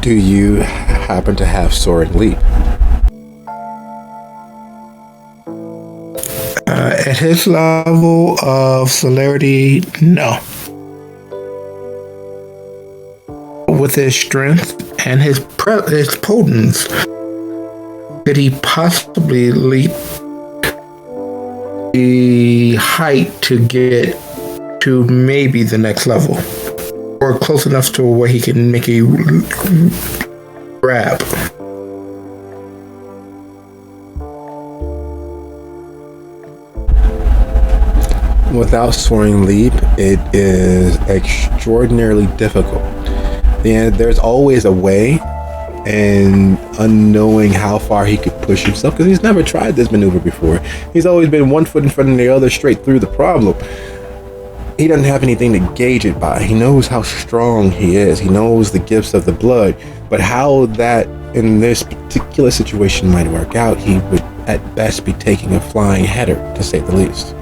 Do you happen to have soaring leap? At his level of celerity, no. With his strength and his potence, could he possibly leap the height to get to maybe the next level? Or close enough to where he can make a grab? Without soaring leap, it is extraordinarily difficult. And there's always a way, and unknowing how far he could push himself, because he's never tried this maneuver before. He's always been one foot in front of the other straight through the problem. He doesn't have anything to gauge it by. He knows how strong he is. He knows the gifts of the blood, but how that in this particular situation might work out, he would at best be taking a flying header, to say the least.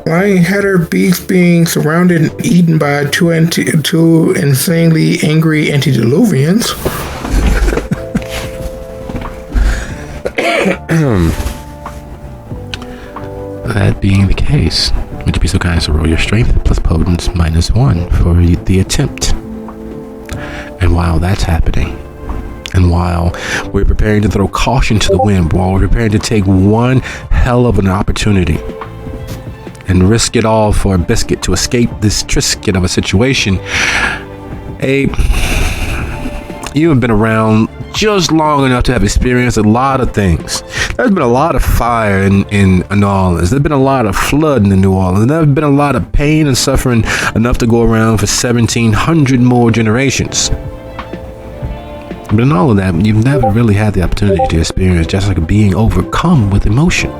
Flying header beats being surrounded and eaten by two insanely angry antediluvians. That being the case, would you be so kind as to roll your strength plus potence -1 for the attempt? And while that's happening, and while we're preparing to throw caution to the wind, while we're preparing to take one hell of an opportunity and risk it all for a biscuit to escape this trisket of a situation, Abe, you have been around just long enough to have experienced a lot of things. There's been a lot of fire in New Orleans. There's been a lot of flood in New Orleans. There's been a lot of pain and suffering enough to go around for 1,700 more generations. But in all of that, you've never really had the opportunity to experience Jessica being overcome with emotion.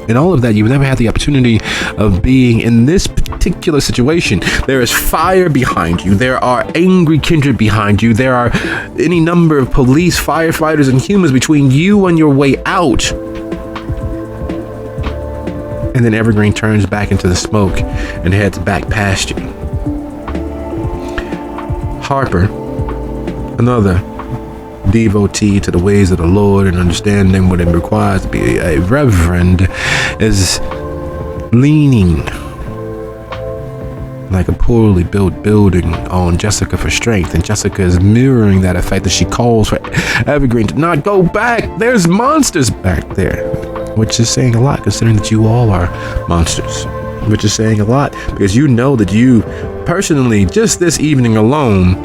In all of that, you've never had the opportunity of being in this particular situation. There is fire behind you. There are angry kindred behind you. There are any number of police, firefighters, and humans between you and your way out. And then Evergreen turns back into the smoke and heads back past you. Harper, another devotee to the ways of the Lord and understanding what it requires to be a reverend, is leaning like a poorly built building on Jessica for strength, and Jessica is mirroring that effect as she calls for Evergreen to not go back. There's monsters back there, which is saying a lot considering that you all are monsters, which is saying a lot because you know that you personally, just this evening alone,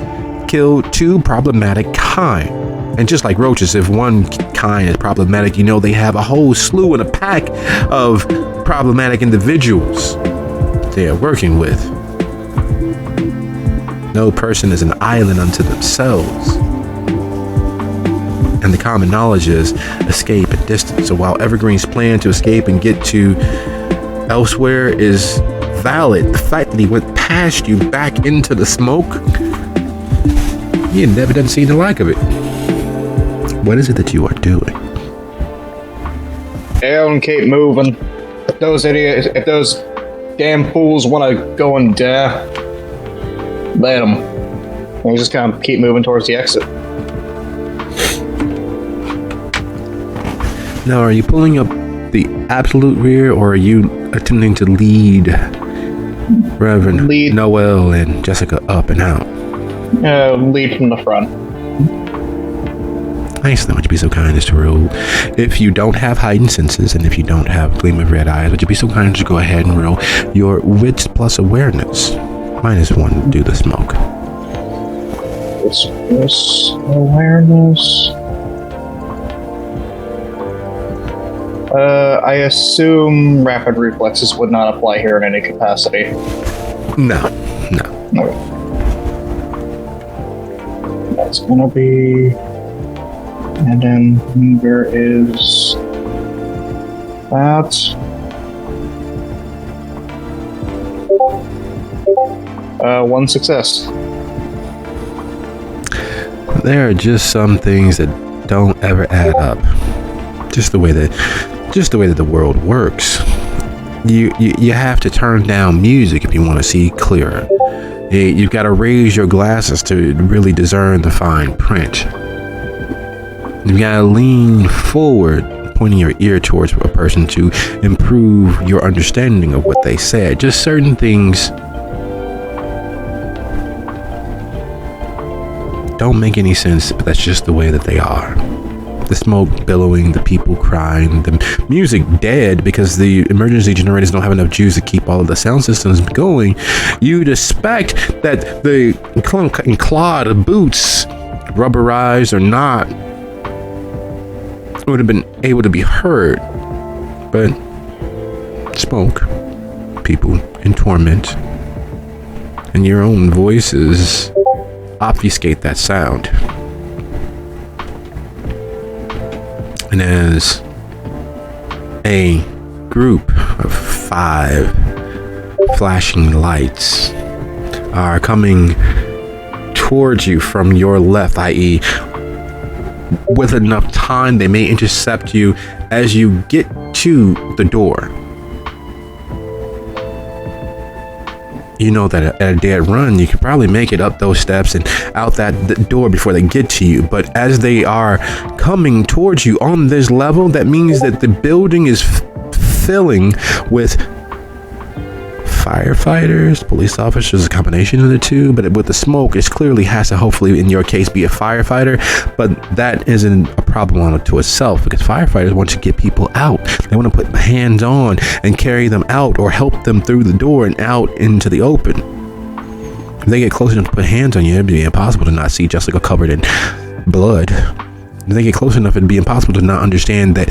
killed 2 problematic kind. And just like roaches, if one kind is problematic, you know they have a whole slew and a pack of problematic individuals they are working with. No person is an island unto themselves. And the common knowledge is escape and distance. So while Evergreen's plan to escape and get to elsewhere is valid, the fact that he went past you back into the smoke, you never done seen the like of it. What is it that you are doing? And keep moving. If those idiots, if those damn fools want to go and die, let them. And we just kind of keep moving towards the exit. Now, are you pulling up the absolute rear, or are you attempting to lead Reverend Noel and Jessica up and out? Lead from the front. Excellent. Would you be so kind as to roll? If you don't have heightened senses, and if you don't have gleam of red eyes, would you be so kind as to go ahead and roll your wits plus awareness -1 to do the smoke? Wits plus awareness. I assume rapid reflexes would not apply here in any capacity. No. Okay. gonna be, and then there is that. One success. There are just some things that don't ever add up. Just the way that the world works. You have to turn down music if you want to see clearer. You've got to raise your glasses to really discern the fine print. You've got to lean forward, pointing your ear towards a person to improve your understanding of what they said. Just certain things don't make any sense, but that's just the way that they are. The smoke billowing, the people crying, the music dead because the emergency generators don't have enough juice to keep all of the sound systems going. You'd expect that the clunk and clawed boots, rubberized or not, would have been able to be heard. But smoke, people in torment, and your own voices obfuscate that sound. And as a group of 5 flashing lights are coming towards you from your left, i.e., with enough time, they may intercept you as you get to the door. You know that at a dead run, you could probably make it up those steps and out that door before they get to you. But as they are coming towards you on this level, that means that the building is filling with firefighters, police officers, a combination of the two. But with the smoke, it clearly has to, hopefully in your case, be a firefighter. But that isn't a problem unto itself, because firefighters want to get people out. They want to put hands on and carry them out, or help them through the door and out into the open. If they get close enough to put hands on you, it'd be impossible to not see Jessica covered in blood. If they get close enough, it'd be impossible to not understand that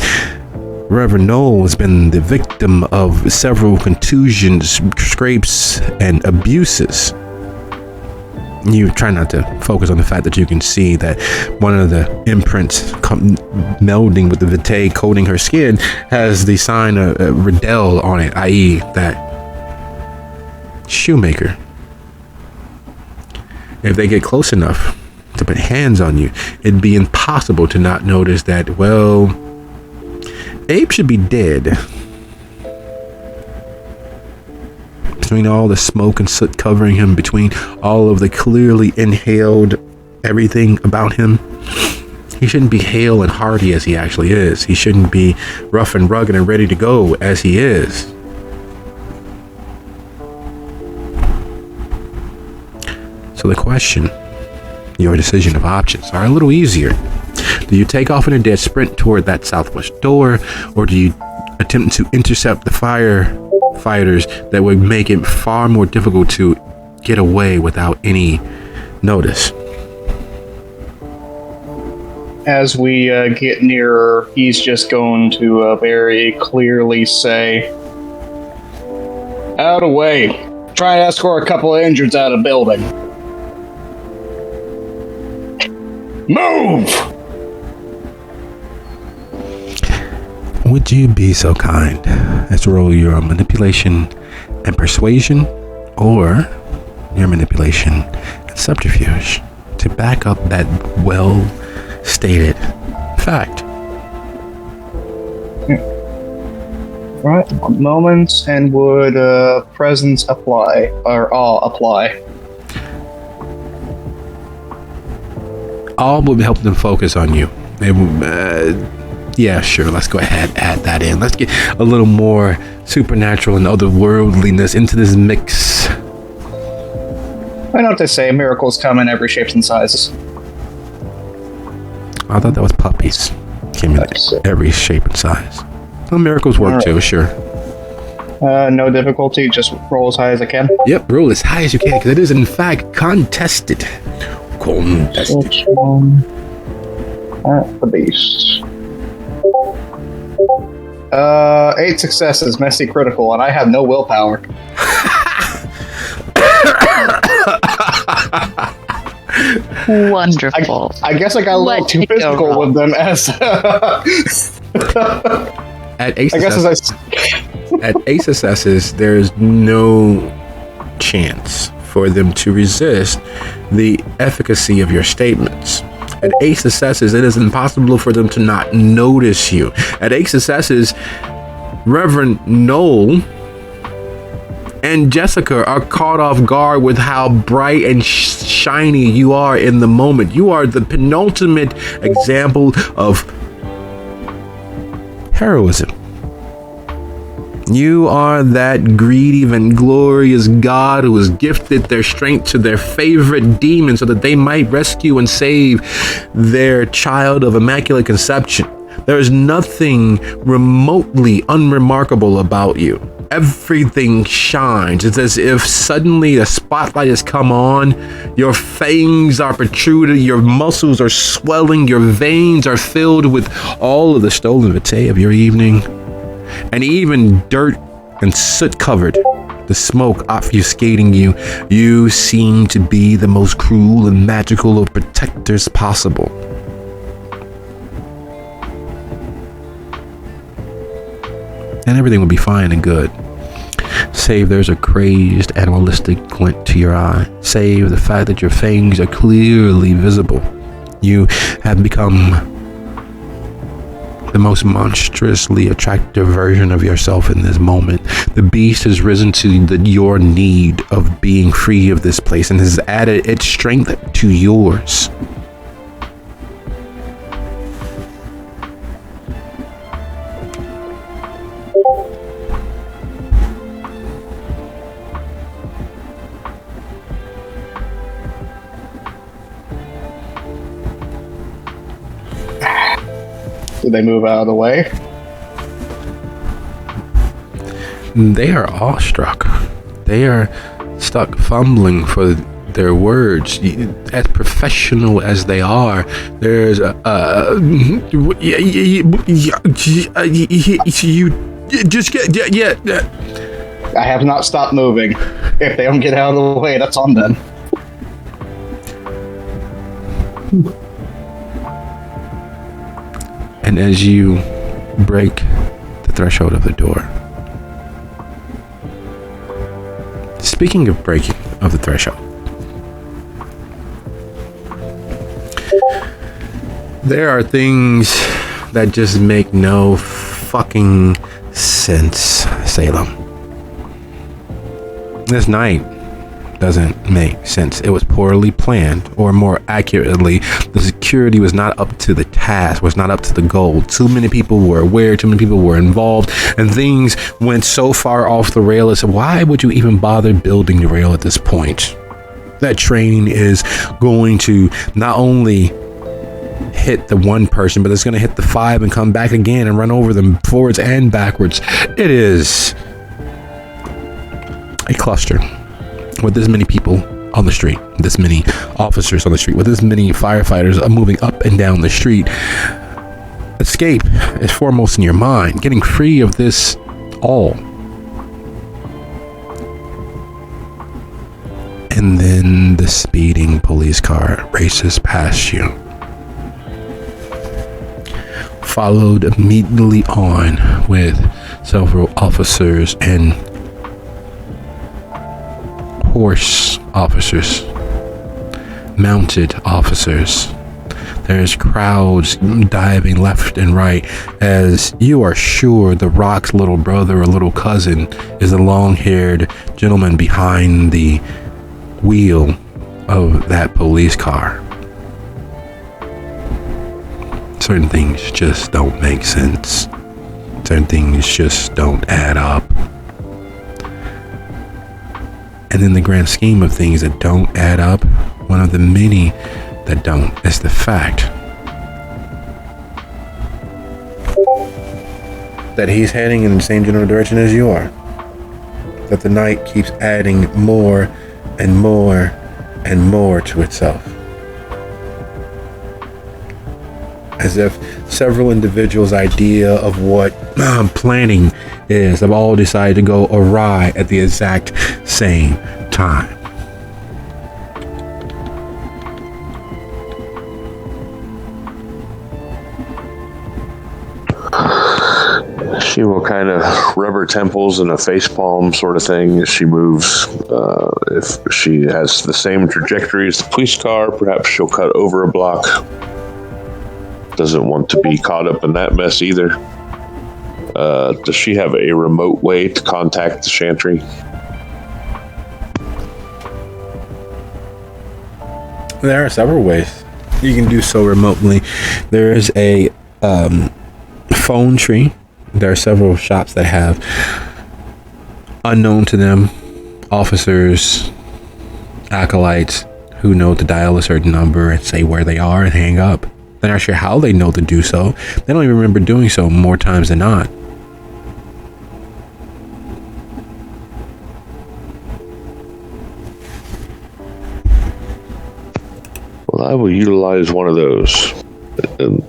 Reverend Noel has been the victim of several contusions, scrapes, and abuses. You try not to focus on the fact that you can see that one of the imprints melding with the vitae coating her skin has the sign of Riddell on it, i.e. that shoemaker. If they get close enough to put hands on you, it'd be impossible to not notice that, well, Abe should be dead. Between all the smoke and soot covering him, between all of the clearly inhaled everything about him, he shouldn't be hale and hearty as he actually is. He shouldn't be rough and rugged and ready to go as he is. So the question, your decision of options are a little easier. Do you take off in a dead sprint toward that southwest door, or do you attempt to intercept the firefighters that would make it far more difficult to get away without any notice? As we get nearer, he's just going to very clearly say, "Out of the way. Try and escort a couple of injured out of the building. Move!" Would you be so kind as to roll your manipulation and persuasion, or your manipulation and subterfuge, to back up that well-stated fact? Right, moments, and would presence apply, or all apply? All would help them focus on you. Yeah, sure. Let's go ahead and add that in. Let's get a little more supernatural and otherworldliness into this mix. I know what they say, miracles come in every shape and sizes. I thought that was puppies. Came in every shape and size. Well, miracles work too, sure. No difficulty, just roll as high as I can. Yep, roll as high as you can, because it is in fact contested. Which one? At the beast. 8 successes, messy critical, and I have no willpower. Wonderful. I guess I got a little What too could go physical wrong? with them as. At ace I guess successes, at ace successes, there's no chance for them to resist the efficacy of your statements. At ace successes, it is impossible for them to not notice you. At ace successes, Reverend Noel and Jessica are caught off guard with how bright and shiny you are in the moment. You are the penultimate example of heroism. You are that greedy, vainglorious god who has gifted their strength to their favorite demon so that they might rescue and save their child of immaculate conception. There is nothing remotely unremarkable about you. Everything shines. It's as if suddenly the spotlight has come on. Your fangs are protruded, your muscles are swelling, your veins are filled with all of the stolen vitae of your evening. And even dirt and soot covered, the smoke obfuscating you, you seem to be the most cruel and magical of protectors possible. And everything will be fine and good. Save there's a crazed animalistic glint to your eye. Save the fact that your fangs are clearly visible. You have become the most monstrously attractive version of yourself in this moment. The beast has risen to your need of being free of this place and has added its strength to yours. Did they move out of the way? They are awestruck. They are stuck fumbling for their words. As professional as they are, there's you just get yeah. I have not stopped moving. If they don't get out of the way, that's on them. And as you break the threshold of the door, speaking of breaking of the threshold, there are things that just make no fucking sense, Salem. This night doesn't make sense. It was poorly planned, or more accurately, the security was not up to the task, was not up to the goal. Too many people were aware, too many people were involved, and things went so far off the rail as why would you even bother building the rail at this point? That train is going to not only hit the one person, but it's going to hit the five and come back again and run over them forwards and backwards. It is a cluster with this many people on the street, this many officers on the street, with this many firefighters moving up and down the street. Escape is foremost in your mind. Getting free of this all. And then the speeding police car races past you, followed immediately on with several officers and horse officers, mounted officers. There's crowds diving left and right as you are sure the Rock's little brother or little cousin is the long-haired gentleman behind the wheel of that police car. Certain things just don't make sense. Certain things just don't add up. And in the grand scheme of things that don't add up, one of the many that don't is the fact that he's heading in the same general direction as you are. That the night keeps adding more and more and more to itself. As if several individuals' idea of what planning is have all decided to go awry at the exact same time. She will kind of rub her temples in a face palm sort of thing as she moves. If she has the same trajectory as the police car, perhaps she'll cut over a block. Doesn't want to be caught up in that mess either. Does she have a remote way to contact the Chantry? There are several ways you can do so remotely. There is a phone tree. There are several shops that have, unknown to them, officers, acolytes who know to dial a certain number and say where they are and hang up. They're not sure how they know to do so. They don't even remember doing so more times than not. Well, I will utilize one of those. And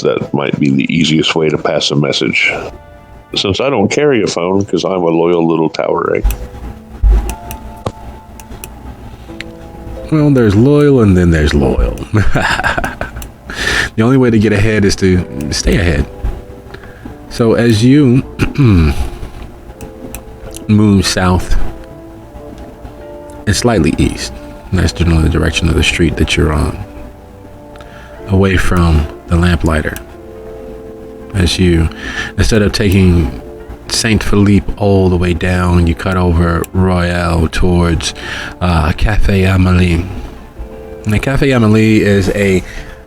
that might be the easiest way to pass a message. Since I don't carry a phone because I'm a loyal little tower egg. Well, there's loyal and then there's loyal. The only way to get ahead is to stay ahead. So as you move south and slightly east, and that's generally the direction of the street that you're on, away from the lamplighter, as you, instead of taking Saint Philippe all the way down, you cut over Royale towards Cafe Amélie. And the Cafe Amélie is a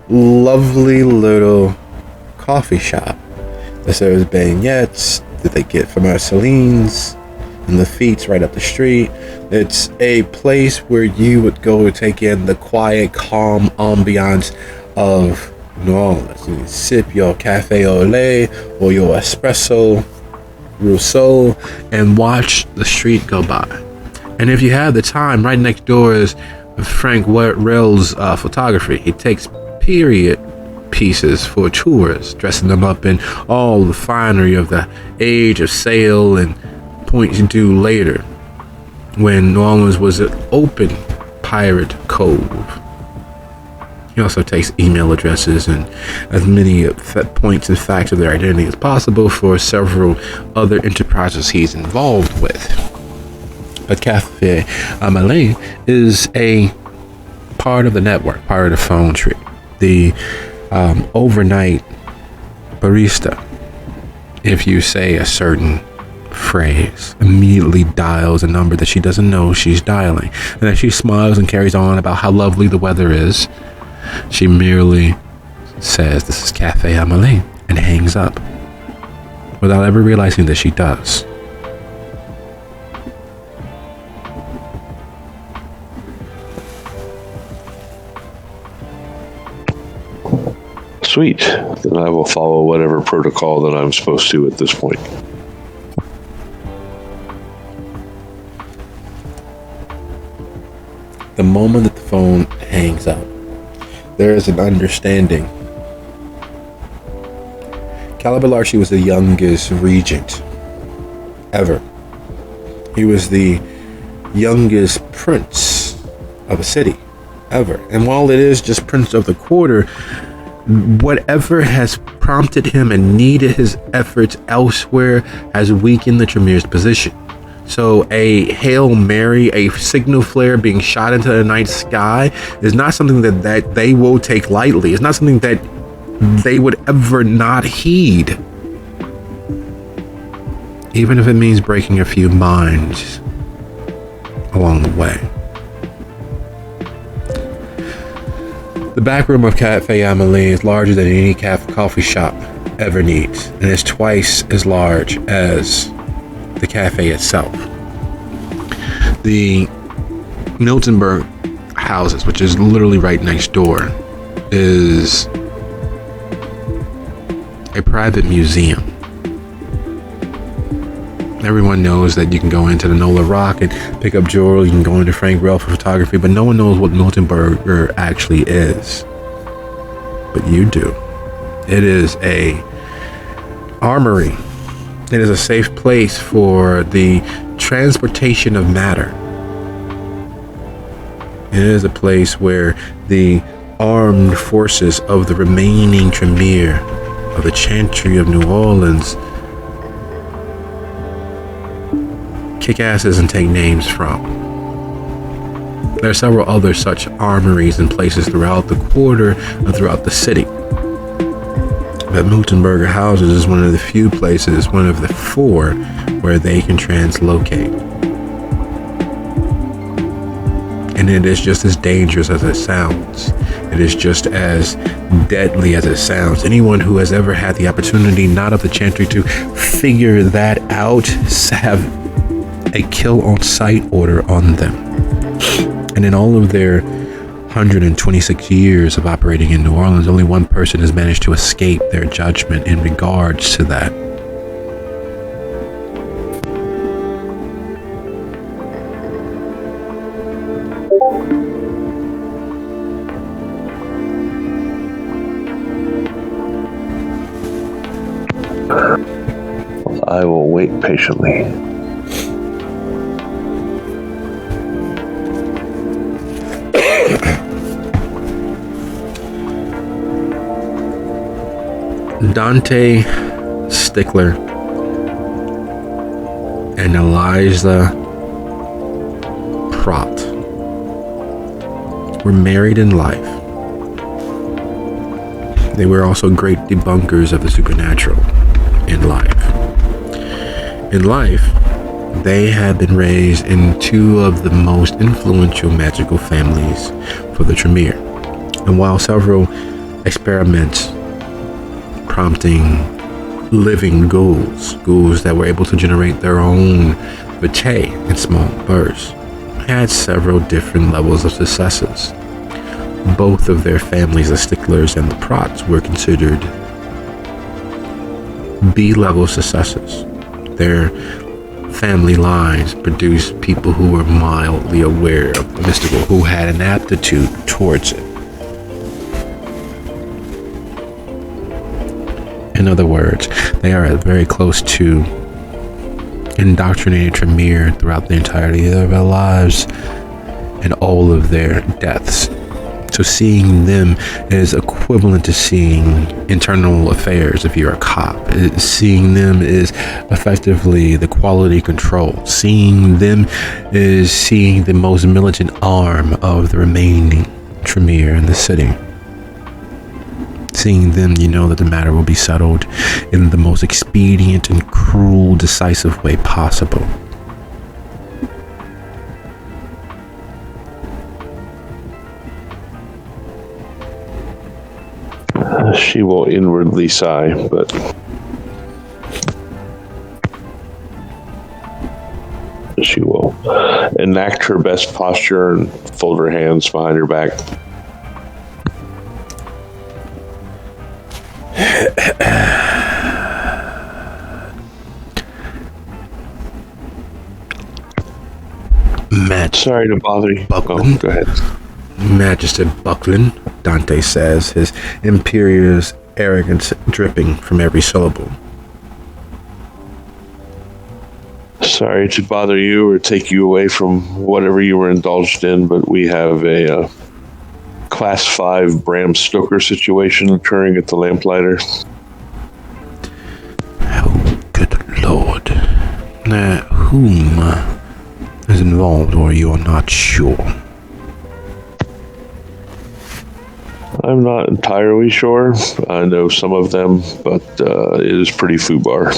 lovely little coffee shop that serves beignets that they get from Ursuline's and Lafitte's right up the street. It's a place where you would go to take in the quiet, calm ambiance of New Orleans. You can sip your cafe au lait or your espresso Rousseau and watch the street go by. And if you have the time, right next door is Frank Rell's photography. He takes period pieces for tours, dressing them up in all the finery of the age of sail and points due later, when New Orleans was an open pirate cove. He also takes email addresses and as many points and facts of their identity as possible for several other enterprises he's involved with. But Cafe Amélie is a part of the network, part of the phone tree. The overnight barista, if you say a certain phrase, immediately dials a number that she doesn't know she's dialing. And as she smiles and carries on about how lovely the weather is, she merely says, "This is Cafe Amélie," and hangs up without ever realizing that she does. Sweet. Then I will follow whatever protocol that I'm supposed to at this point. The moment that the phone hangs up, there is an understanding. Calabar was the youngest regent ever. He was the youngest prince of a city ever. And while it is just prince of the quarter, whatever has prompted him and needed his efforts elsewhere has weakened the Tremere's position. So a Hail Mary, a signal flare being shot into the night sky is not something that they will take lightly. It's not something that they would ever not heed. Even if it means breaking a few minds along the way. The back room of Cafe Amélie is larger than any coffee shop ever needs, and is twice as large as the cafe itself. The Miltenberg houses, which is literally right next door, is a private museum. Everyone knows that you can go into the Nola Rock and pick up jewelry. You can go into Frank Rell for photography, but no one knows what Miltenberger actually is. But you do. It is a armory. It is a safe place for the transportation of matter. It is a place where the armed forces of the remaining Tremere of the Chantry of New Orleans kick asses and take names from. There are several other such armories and places throughout the quarter and throughout the city. But Miltenberger Houses is one of the few places, one of the 4, where they can translocate. And it is just as dangerous as it sounds. It is just as deadly as it sounds. Anyone who has ever had the opportunity, not of the Chantry, to figure that out, have a kill on sight order on them. And in all of their 126 years of operating in New Orleans, only one person has managed to escape their judgment in regards to that. I will wait patiently. Dante Stickler and Eliza Pratt were married in life. They were also great debunkers of the supernatural in life. In life, they had been raised in 2 of the most influential magical families for the Tremere. And while several experiments prompting living ghouls that were able to generate their own vitae in small bursts, had several different levels of successes. Both of their families, the Sticklers and the Pratts, were considered B-level successes. Their family lines produced people who were mildly aware of the mystical, who had an aptitude towards it. In other words, they are very close to indoctrinated Tremere throughout the entirety of their lives and all of their deaths. So seeing them is equivalent to seeing internal affairs if you're a cop. Seeing them is effectively the quality control. Seeing them is seeing the most militant arm of the remaining Tremere in the city. Seeing them, you know that the matter will be settled in the most expedient and cruel, decisive way possible. She will inwardly sigh, but she will enact her best posture and fold her hands behind her back. Sorry to bother you. Buckland. Oh, go ahead. Magister Buckland, Dante says, his imperious arrogance dripping from every syllable. Sorry to bother you or take you away from whatever you were indulged in, but we have a Class 5 Bram Stoker situation occurring at the Lamplighter. Oh, good lord. Whom is involved, or you are not sure? I'm not entirely sure. I know some of them, but it is pretty foobar.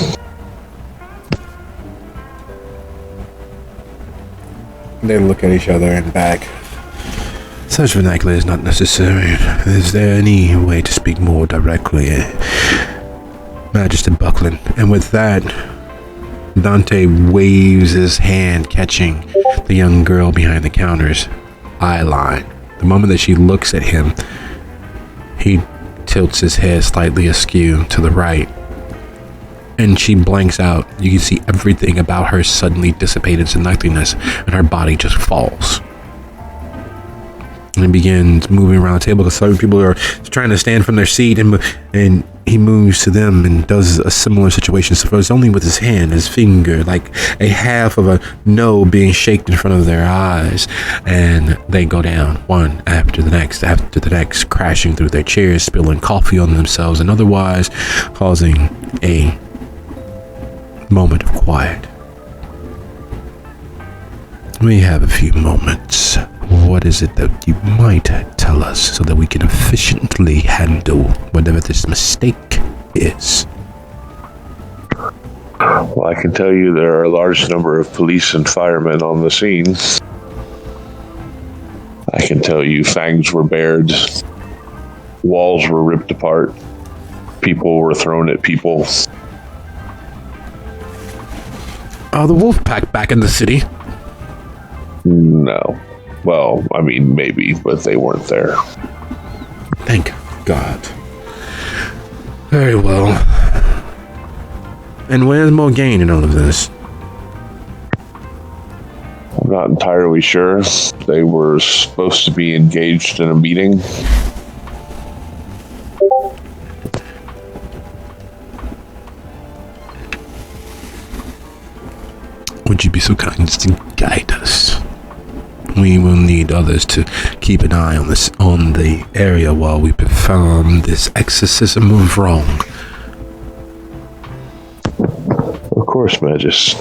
They look at each other and back. Such vernacular is not necessary. Is there any way to speak more directly, Magister Buckland? And with that, Dante waves his hand, catching the young girl behind the counter's eye line. The moment that she looks at him, he tilts his head slightly askew to the right, and she blanks out. You can see everything about her suddenly dissipate into nothingness, and her body just falls. And begins moving around the table because some people are trying to stand from their seat, and he moves to them and does a similar situation. So it's only with his hand, his finger, like a half of a no being shaken in front of their eyes, and they go down one after the next, crashing through their chairs, spilling coffee on themselves, and otherwise causing a moment of quiet. We have a few moments. What is it that you might tell us so that we can efficiently handle whatever this mistake is? Well, I can tell you there are a large number of police and firemen on the scene. I can tell you fangs were bared, walls were ripped apart, people were thrown at people. Are the wolf pack back in the city? No. Well, I mean, maybe, but they weren't there. Thank God. Very well. And where's Morgaine in all of this? I'm not entirely sure. They were supposed to be engaged in a meeting. Would you be so kind as to guide us? We will need others to keep an eye on the area while we perform this exorcism of wrong. Of course, Magus.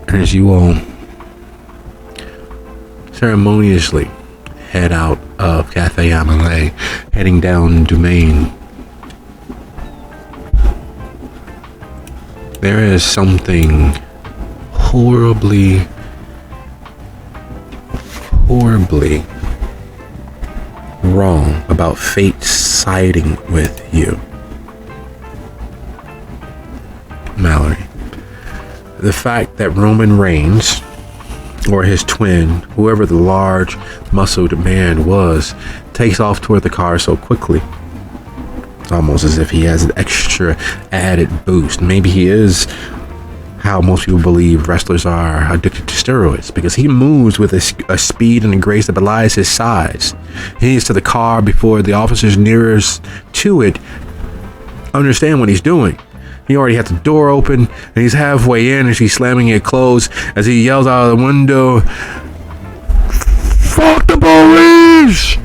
As you all ceremoniously head out of Cafe Amelie, heading down Domain, there is something horribly wrong about fate siding with you, Mallory. The fact that Roman Reigns, or his twin, whoever the large muscled man was, takes off toward the car so quickly, it's almost as if he has an extra added boost. Maybe he is how most people believe wrestlers are addicted to steroids, because he moves with a speed and a grace that belies his size. He is to the car before the officers nearest to it understand what he's doing. He already has the door open, and he's halfway in as he's slamming it closed as he yells out of the window, "Fuck the police!"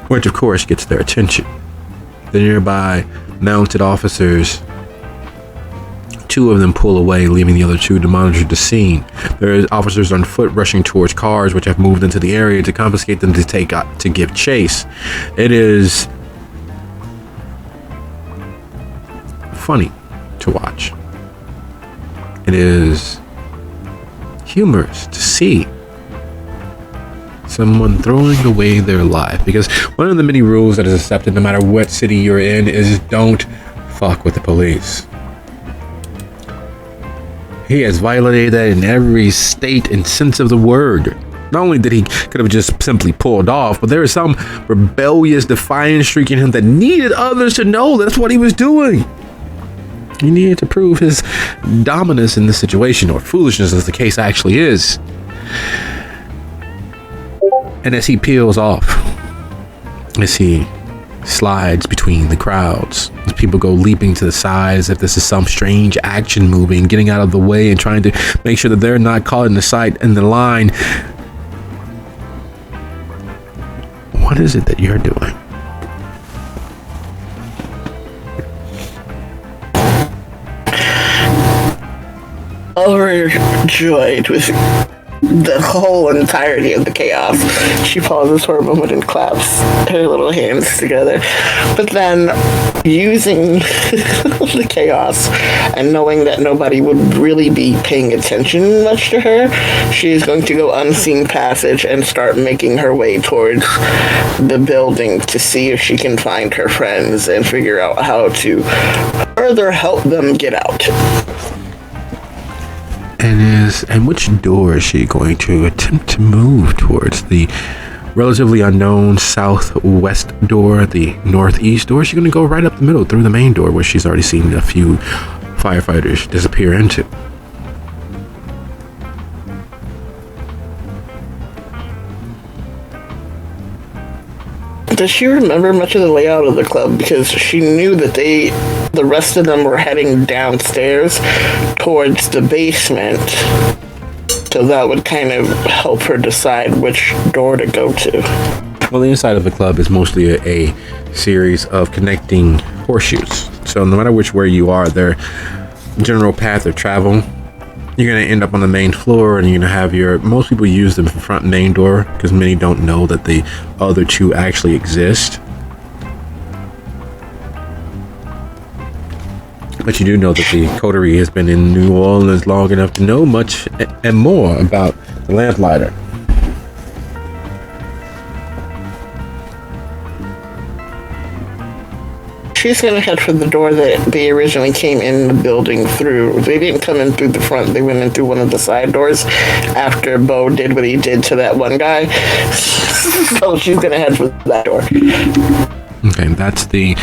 Which, of course, gets their attention. The nearby mounted officers, two of them pull away, leaving the other two to monitor the scene. There are officers on foot rushing towards cars which have moved into the area to confiscate them to give chase. It is funny to watch. It is humorous to see someone throwing away their life, because one of the many rules that is accepted no matter what city you're in is don't fuck with the police. He has violated that in every state and sense of the word. Not only did he could have just simply pulled off, but there is some rebellious defiant streak in him that needed others to know that's what he was doing. He needed to prove his dominance in the situation, or foolishness as the case actually is. And as he peels off, as he slides between the crowds, as people go leaping to the side as if this is some strange action movie, and getting out of the way and trying to make sure that they're not caught in the sight and the line. What is it that you're doing? Overjoyed with the whole entirety of the chaos, she pauses for a moment and claps her little hands together. But then, using the chaos and knowing that nobody would really be paying attention much to her, she is going to go unseen passage and start making her way towards the building to see if she can find her friends and figure out how to further help them get out. And which door is she going to attempt to move towards? The relatively unknown southwest door, the northeast door? Is she going to go right up the middle through the main door where she's already seen a few firefighters disappear into? Does she remember much of the layout of the club? Because she knew that the rest of them were heading downstairs towards the basement. So that would kind of help her decide which door to go to. Well, the inside of the club is mostly a series of connecting horseshoes. So no matter which way you are, their general path of travel, you're going to end up on the main floor, and you're going to have most people use the front main door because many don't know that the other two actually exist. But you do know that the coterie has been in New Orleans long enough to know much and more about the lamplighter. She's gonna head for the door that they originally came in the building through. They didn't come in through the front, they went in through one of the side doors after Bo did what he did to that one guy. So she's gonna head for that door. Okay, that's the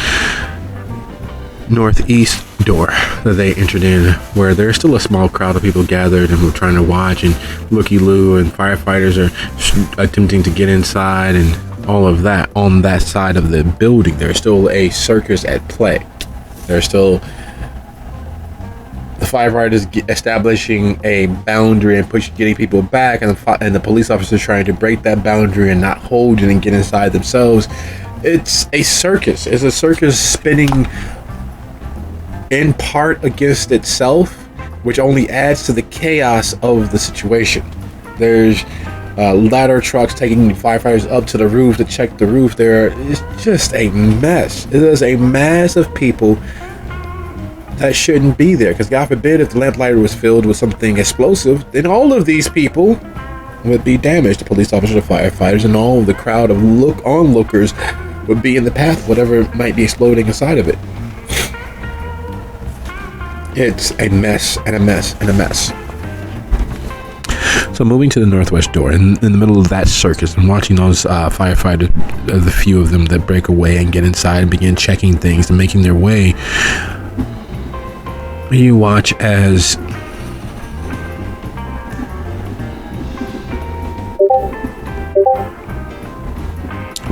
northeast door that they entered in, where there's still a small crowd of people gathered and who are trying to watch, and looky-loo, and firefighters are attempting to get inside and all of that. On that side of the building, there's still a circus at play. There's still the firefighters establishing a boundary and getting people back, and the police officers trying to break that boundary and not hold it and get inside themselves. It's a circus. It's a circus spinning in part against itself, which only adds to the chaos of the situation. There's ladder trucks taking firefighters up to the roof to check the roof. It's just a mess. It is a mass of people that shouldn't be there, because God forbid if the lamplighter was filled with something explosive, then all of these people would be damaged. The police officers, the firefighters, and all of the crowd of onlookers would be in the path of whatever might be exploding inside of it. It's a mess and a mess and a mess. So moving to the northwest door, in the middle of that circus, and watching those firefighters, the few of them that break away and get inside and begin checking things and making their way, you watch as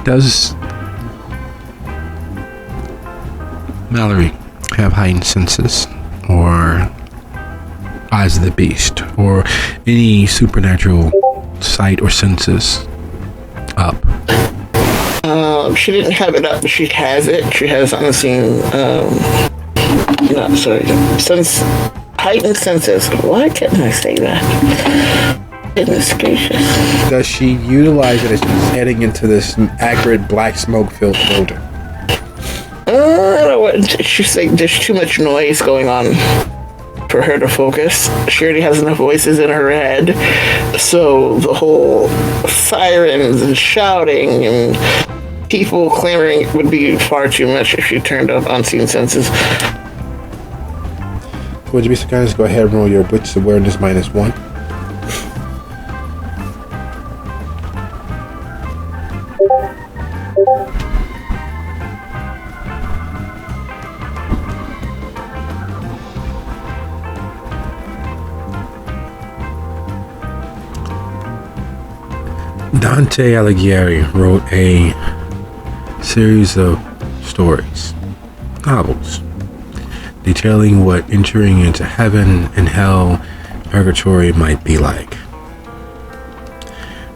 does Mallory have heightened senses, or eyes of the beast, or any supernatural sight or senses up? She didn't have it up, but she has it. She has unseen, heightened senses. Why couldn't I say that? Goodness gracious. Does she utilize it as she's heading into this acrid black smoke-filled building? I don't know what. She's like, there's too much noise going on for her to focus. She already has enough voices in her head, so the whole sirens and shouting and people clamoring would be far too much if she turned up unseen senses. Would you be so kind as to go ahead and roll your wits awareness -1? Dante Alighieri wrote a series of stories, novels, detailing what entering into heaven and hell, purgatory might be like.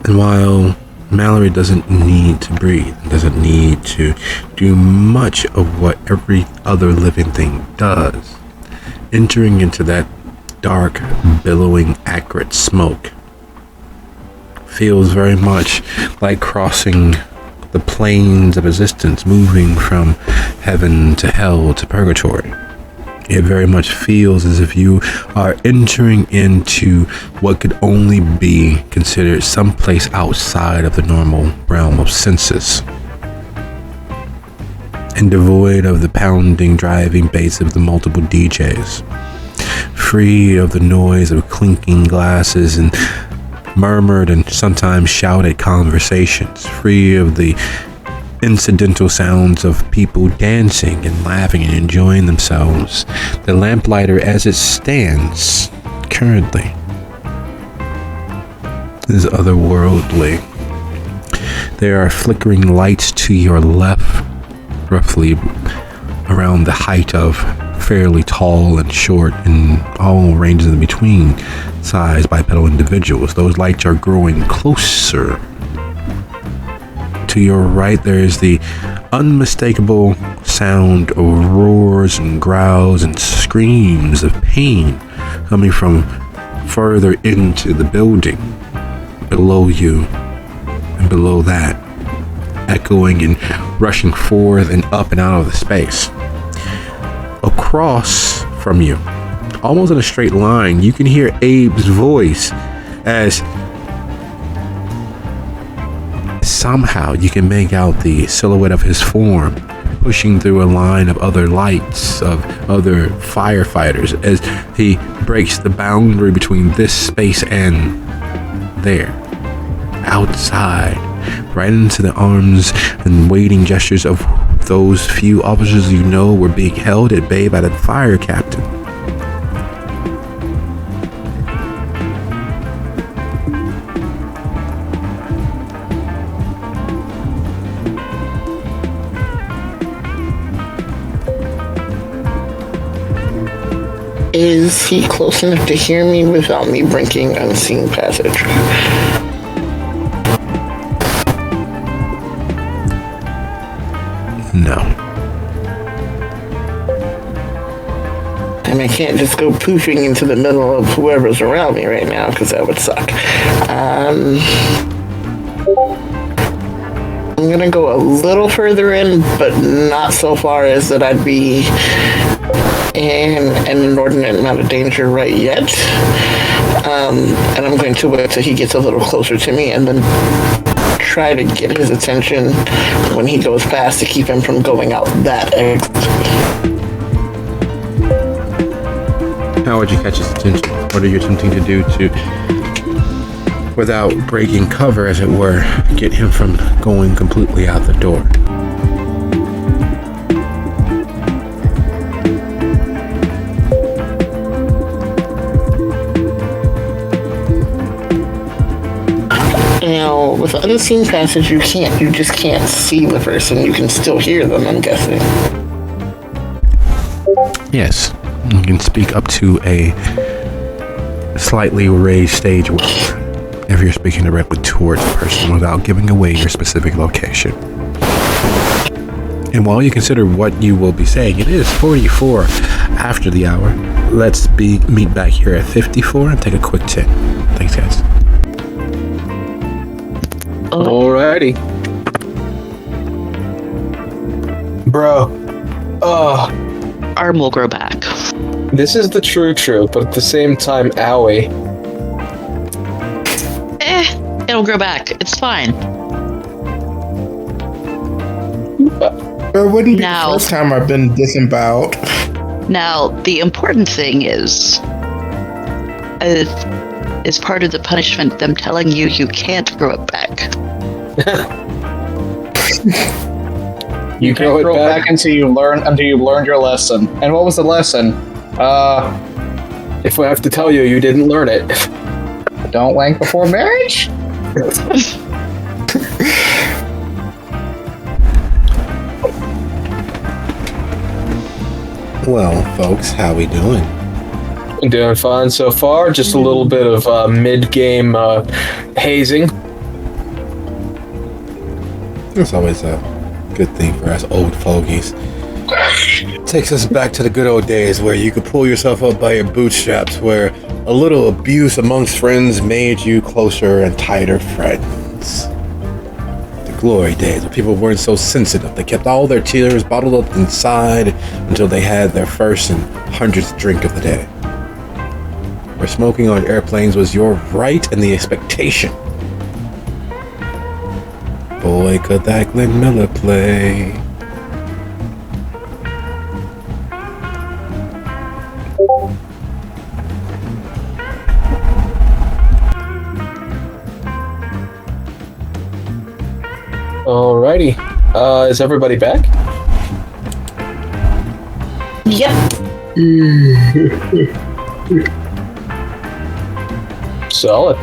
And while Mallory doesn't need to breathe, doesn't need to do much of what every other living thing does, entering into that dark, billowing, acrid smoke feels very much like crossing the planes of existence, moving from heaven to hell to purgatory. It very much feels as if you are entering into what could only be considered someplace outside of the normal realm of senses, and devoid of the pounding, driving bass of the multiple DJs, free of the noise of clinking glasses and murmured and sometimes shouted conversations, free of the incidental sounds of people dancing and laughing and enjoying themselves. The lamplighter as it stands currently is otherworldly. There are flickering lights to your left, roughly around the height of fairly tall and short and all ranges in between size bipedal individuals. Those lights are growing closer to to your right, there is the unmistakable sound of roars and growls and screams of pain coming from further into the building. Below you and below that, echoing and rushing forth and up and out of the space. Across from you, almost in a straight line, you can hear Abe's voice as somehow you can make out the silhouette of his form pushing through a line of other lights, of other firefighters, as he breaks the boundary between this space and there, outside, right into the arms and waiting gestures of those few officers you know were being held at bay by the fire captain. Is he close enough to hear me without me breaking unseen passage? No. And I can't just go poofing into the middle of whoever's around me right now, because that would suck. I'm gonna go a little further in, but not so far as that I'd be in an inordinate amount of danger right yet. And I'm going to wait till he gets a little closer to me and then try to get his attention when he goes past to keep him from going out that exit. How would you catch his attention? What are you attempting to do to, without breaking cover, as it were, get him from going completely out the door? Now, with unseen passage, you just can't see the person. You can still hear them, I'm guessing. Yes, you can speak up to a slightly raised stage if you're speaking directly towards the person without giving away your specific location. And while you consider what you will be saying, it is 44 after the hour. Let's meet back here at 54 and take a quick 10. Thanks, guys. Alrighty. Bro. Arm will grow back. This is the true, but at the same time, owie. It'll grow back. It's fine. It wouldn't be the first time I've been disemboweled. Now, the important thing is part of the punishment them telling you can't grow it back. You can't grow back until you've learned your lesson. And what was the lesson? If I have to tell you, you didn't learn it. Don't wank before marriage? Well, folks, how we doing? Doing fine so far. Just a little bit of mid-game hazing. It's always a good thing for us old fogies. Takes us back to the good old days where you could pull yourself up by your bootstraps, where a little abuse amongst friends made you closer and tighter friends. The glory days where people weren't so sensitive. They kept all their tears bottled up inside until they had their first and 100th drink of the day. Where smoking on airplanes was your right and the expectation. Boy, could that Glenn Miller play. Alrighty. Is everybody back? Yep. Solid.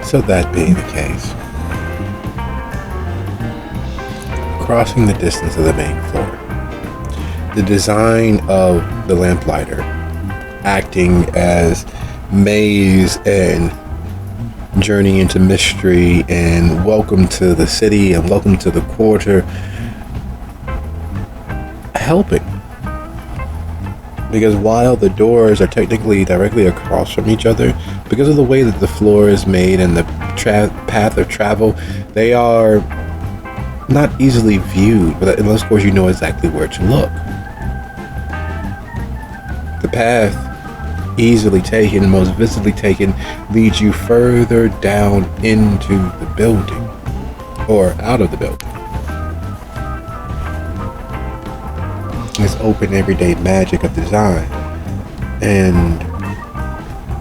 So that being the case, crossing the distance of the main floor, the design of the lamplighter acting as maze and journey into mystery and welcome to the city and welcome to the quarter helping. Because while the doors are technically directly across from each other, because of the way that the floor is made and the path of travel, they are not easily viewed, but unless of course you know exactly where to look. The path easily taken, most visibly taken, leads you further down into the building or out of the building. It's open everyday magic of design, and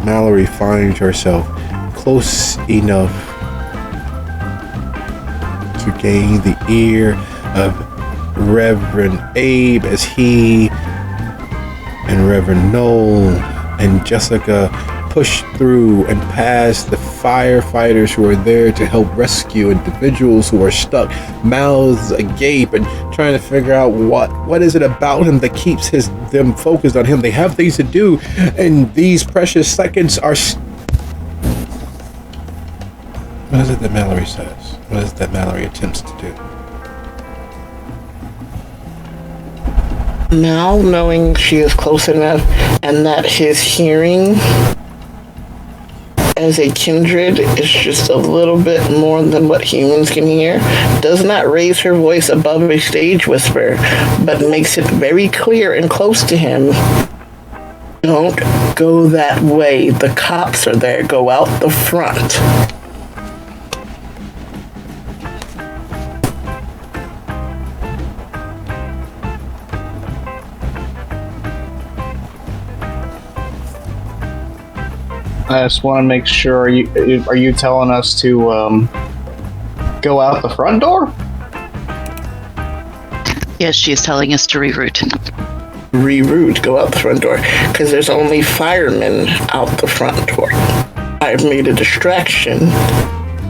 Mallory finds herself close enough to gain the ear of Reverend Abe as he and Reverend Noel and Jessica push through and past the firefighters who are there to help rescue individuals who are stuck, mouths agape, and trying to figure out what is it about him that keeps them focused on him. They have things to do, and these precious seconds are. What is it that Mallory says? What is it that Mallory attempts to do? Now, knowing she is close enough and that his hearing as a kindred is just a little bit more than what humans can hear, does not raise her voice above a stage whisper, but makes it very clear and close to him. Don't go that way. The cops are there. Go out the front. I just want to make sure, are you telling us to go out the front door? Yes, she is telling us to reroute. Reroute, go out the front door, because there's only firemen out the front door. I've made a distraction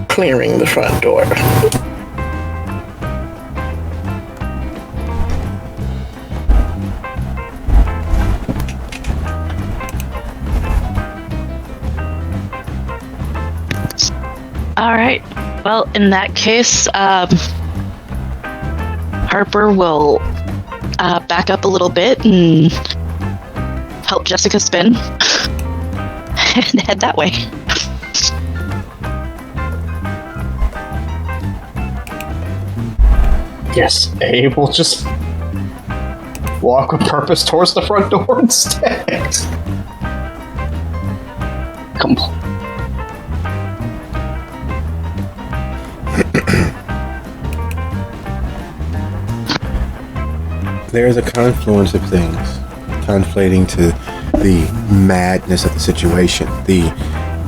clearing the front door. All right. Well, in that case, Harper will back up a little bit and help Jessica spin and head that way. Yes, Abe will just walk with purpose towards the front door instead. There's a confluence of things conflating to the madness of the situation, the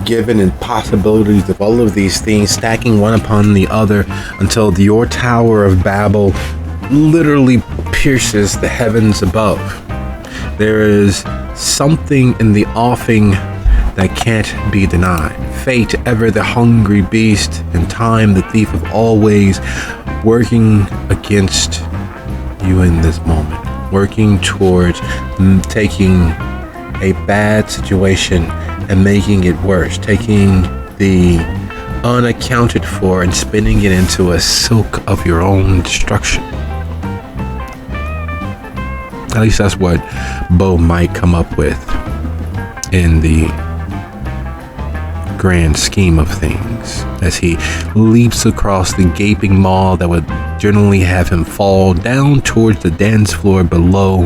given and possibilities of all of these things stacking one upon the other until your Tower of Babel literally pierces the heavens above. There is something in the offing that can't be denied. Fate, ever the hungry beast, and time, the thief of always, working against you in this moment, working towards taking a bad situation and making it worse, taking the unaccounted for and spinning it into a silk of your own destruction. At least that's what Bo might come up with in the grand scheme of things, as he leaps across the gaping maw that would generally have him fall down towards the dance floor below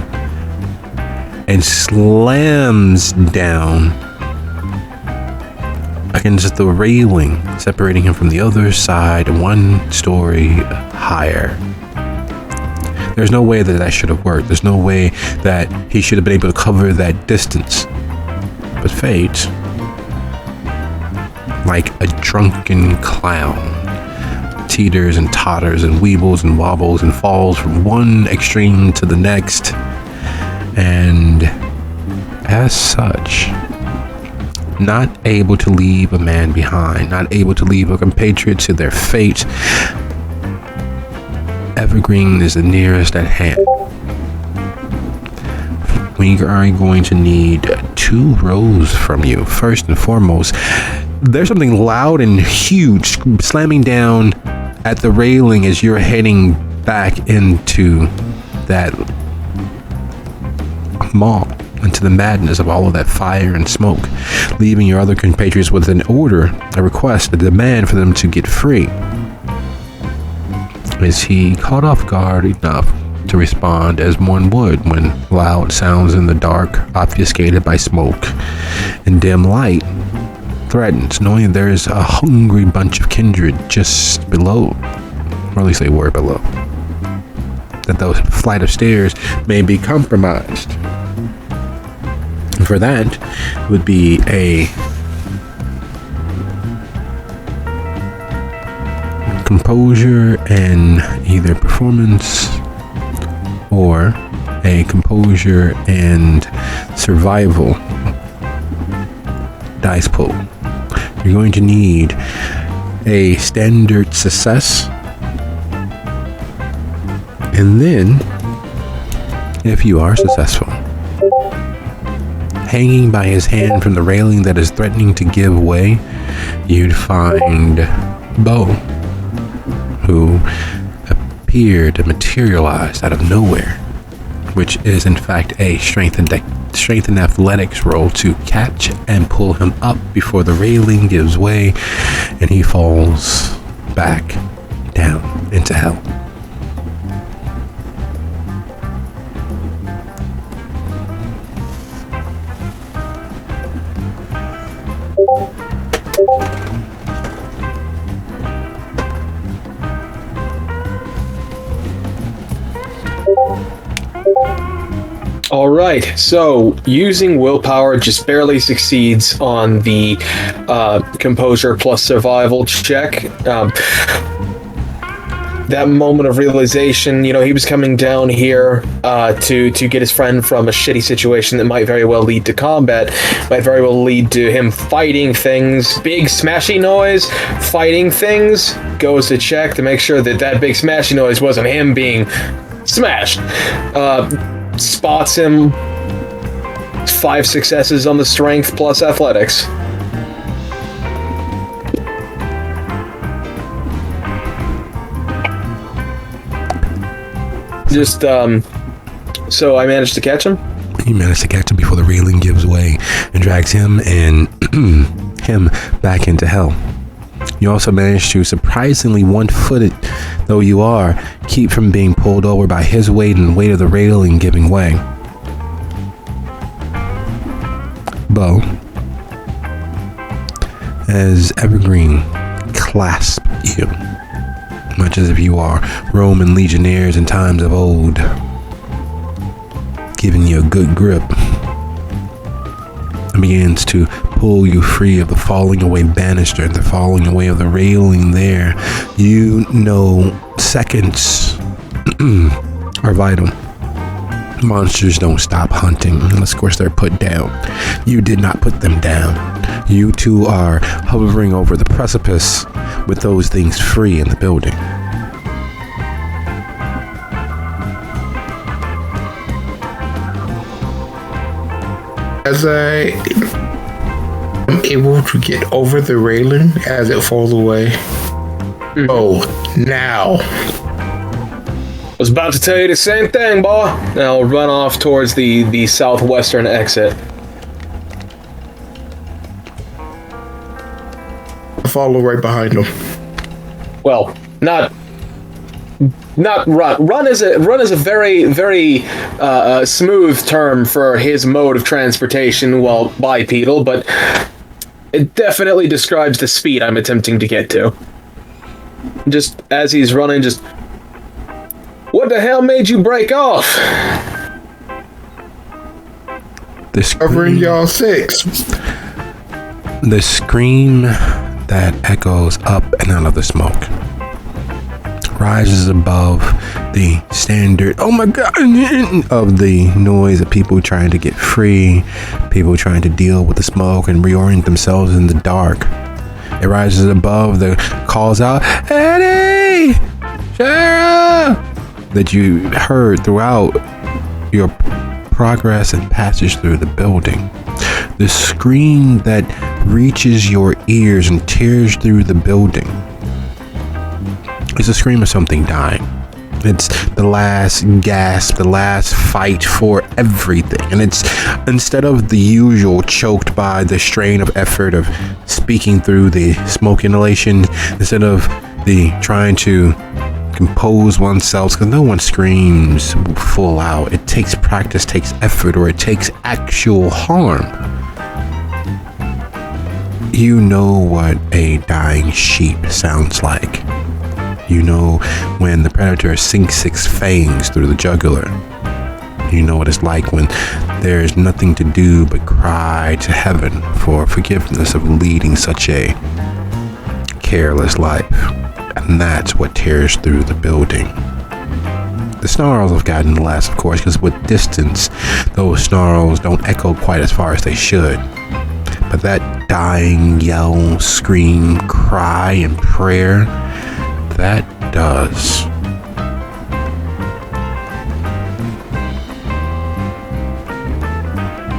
and slams down against the railing separating him from the other side 1 story higher. There's no way that should have worked. There's no way that he should have been able to cover that distance. But fate, like a drunken clown, teeters and totters and weebles and wobbles and falls from one extreme to the next, and as such, not able to leave a man behind, not able to leave a compatriot to their fate. Evergreen is the nearest at hand. we are going to need 2 rolls from you. First and foremost, there's something loud and huge slamming down at the railing as you're heading back into that mall, into the madness of all of that fire and smoke, leaving your other compatriots with an order, a request, a demand for them to get free. Is he caught off guard enough to respond as one would when loud sounds in the dark, obfuscated by smoke and dim light, threatens, knowing there is a hungry bunch of kindred just below, or at least they were below, that those flight of stairs may be compromised. And for that would be a composure and either performance or a composure and survival dice pull. You're going to need a standard success, and then if you are successful, hanging by his hand from the railing that is threatening to give way, you'd find Bo, who appeared to materialize out of nowhere, which is in fact a strength and athletics roll to catch and pull him up before the railing gives way and he falls back down into hell. All right, so using willpower just barely succeeds on the composure plus survival check. That moment of realization, he was coming down here to get his friend from a shitty situation that might very well lead to combat, might very well lead to him fighting things. Big smashy noise, fighting things, goes to check to make sure that big smashy noise wasn't him being smashed. Spots him. 5 successes on the strength plus athletics. So I managed to catch him? You managed to catch him before the railing gives way and drags him and him back into hell. You also managed to, surprisingly one-footed though you are, keep from being pulled over by his weight and the weight of the railing giving way. Bo, as Evergreen clasp you, much as if you are Roman legionnaires in times of old, giving you a good grip, and begins to pull you free of the falling away banister and the falling away of the railing there. Seconds are vital. Monsters don't stop hunting unless, of course, they're put down. You did not put them down. You two are hovering over the precipice with those things free in the building. As I am able to get over the railing as it falls away. Oh, now. I was about to tell you the same thing, boy. And I'll run off towards the southwestern exit. I follow right behind him. Well, not run. Run is a very, very smooth term for his mode of transportation while bipedal, but it definitely describes the speed I'm attempting to get to. Just as he's running, just... What the hell made you break off? Covering y'all 6. The scream that echoes up and out of the smoke rises above the standard, oh my god, of the noise of people trying to get free, people trying to deal with the smoke and reorient themselves in the dark. It rises above the calls out, Eddie! Sarah! That you heard throughout your progress and passage through the building. The scream that reaches your ears and tears through the building is a scream of something dying. It's the last gasp, the last fight for everything. And it's, instead of the usual choked by the strain of effort of speaking through the smoke inhalation, instead of the trying to compose oneself, because no one screams full out. It takes practice, takes effort, or it takes actual harm. You know what a dying sheep sounds like. You know when the predator sinks its fangs through the jugular. You know what it's like when there's nothing to do but cry to heaven for forgiveness of leading such a careless life. And that's what tears through the building. The snarls have gotten less, of course, because with distance, those snarls don't echo quite as far as they should. But that dying yell, scream, cry, and prayer, that does.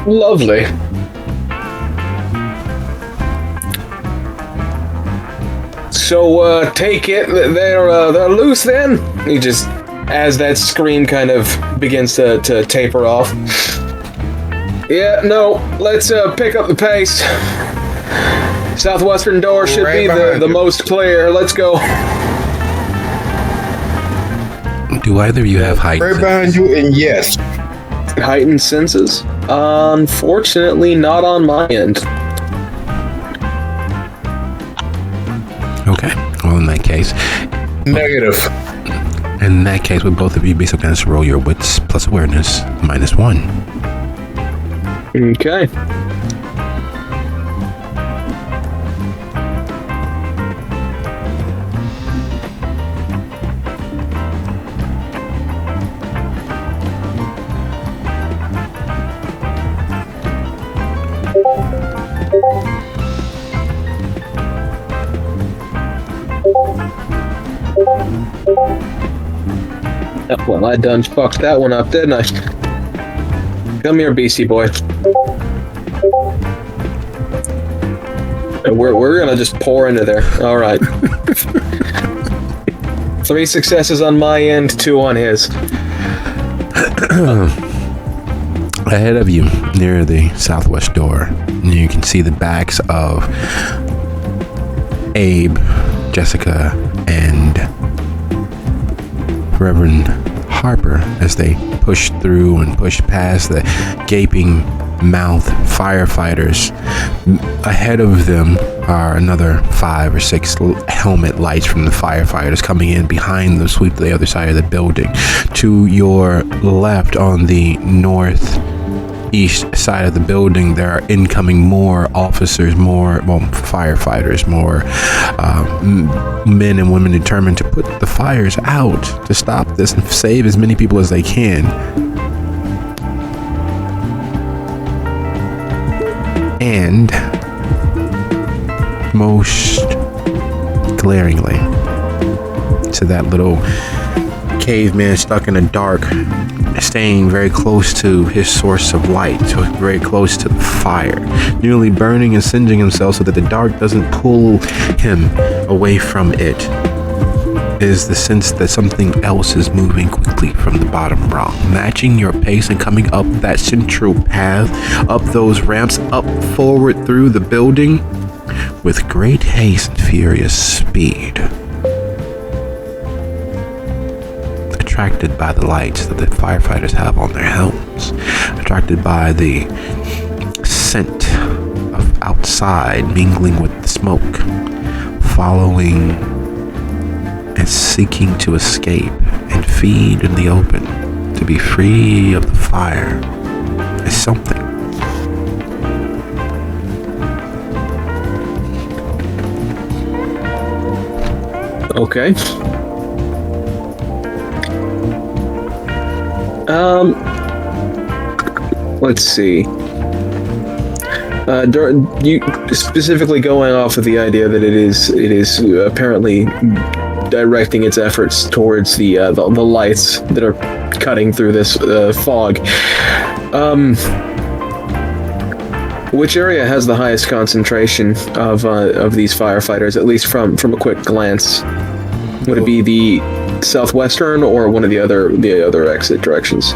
Lovely. So, take it. They're loose then? He just, as that scream kind of begins to taper off. Yeah, no, let's pick up the pace. Southwestern door should be the most clear. Let's go. Do either of you have heightened Right behind you, and yes. Heightened senses? Unfortunately, not on my end. Okay, well, in that case, Negative. in that case, would both of you be so kind as to roll your wits plus awareness -1? Okay. Well, I done fucked that one up, didn't I? Come here, beastie boy. We're gonna just pour into there. All right. 3 successes on my end, 2 on his. Ahead of you, near the southwest door, you can see the backs of Abe, Jessica, and Reverend Harper as they push through and push past the gaping mouth firefighters. Ahead of them are another 5 or 6 helmet lights from the firefighters coming in behind them, sweep to the other side of the building. To your left, on the northeast side of the building, there are incoming more officers, firefighters, more men and women determined to put the fires out, to stop this and save as many people as they can. And most glaringly, to that little caveman stuck in the dark, staying very close to his source of light, so very close to the fire, nearly burning and singeing himself so that the dark doesn't pull him away from it, is the sense that something else is moving quickly from the bottom rung, matching your pace and coming up that central path, up those ramps, up forward through the building with great haste and furious speed. Attracted by the lights that the firefighters have on their helms, attracted by the scent of outside mingling with the smoke, following and seeking to escape and feed in the open, to be free of the fire, is something. Okay. Let's see. You specifically going off of the idea that it is apparently directing its efforts towards the lights that are cutting through this fog. Which area has the highest concentration of these firefighters, at least from a quick glance? Would it be the southwestern or one of the other exit directions?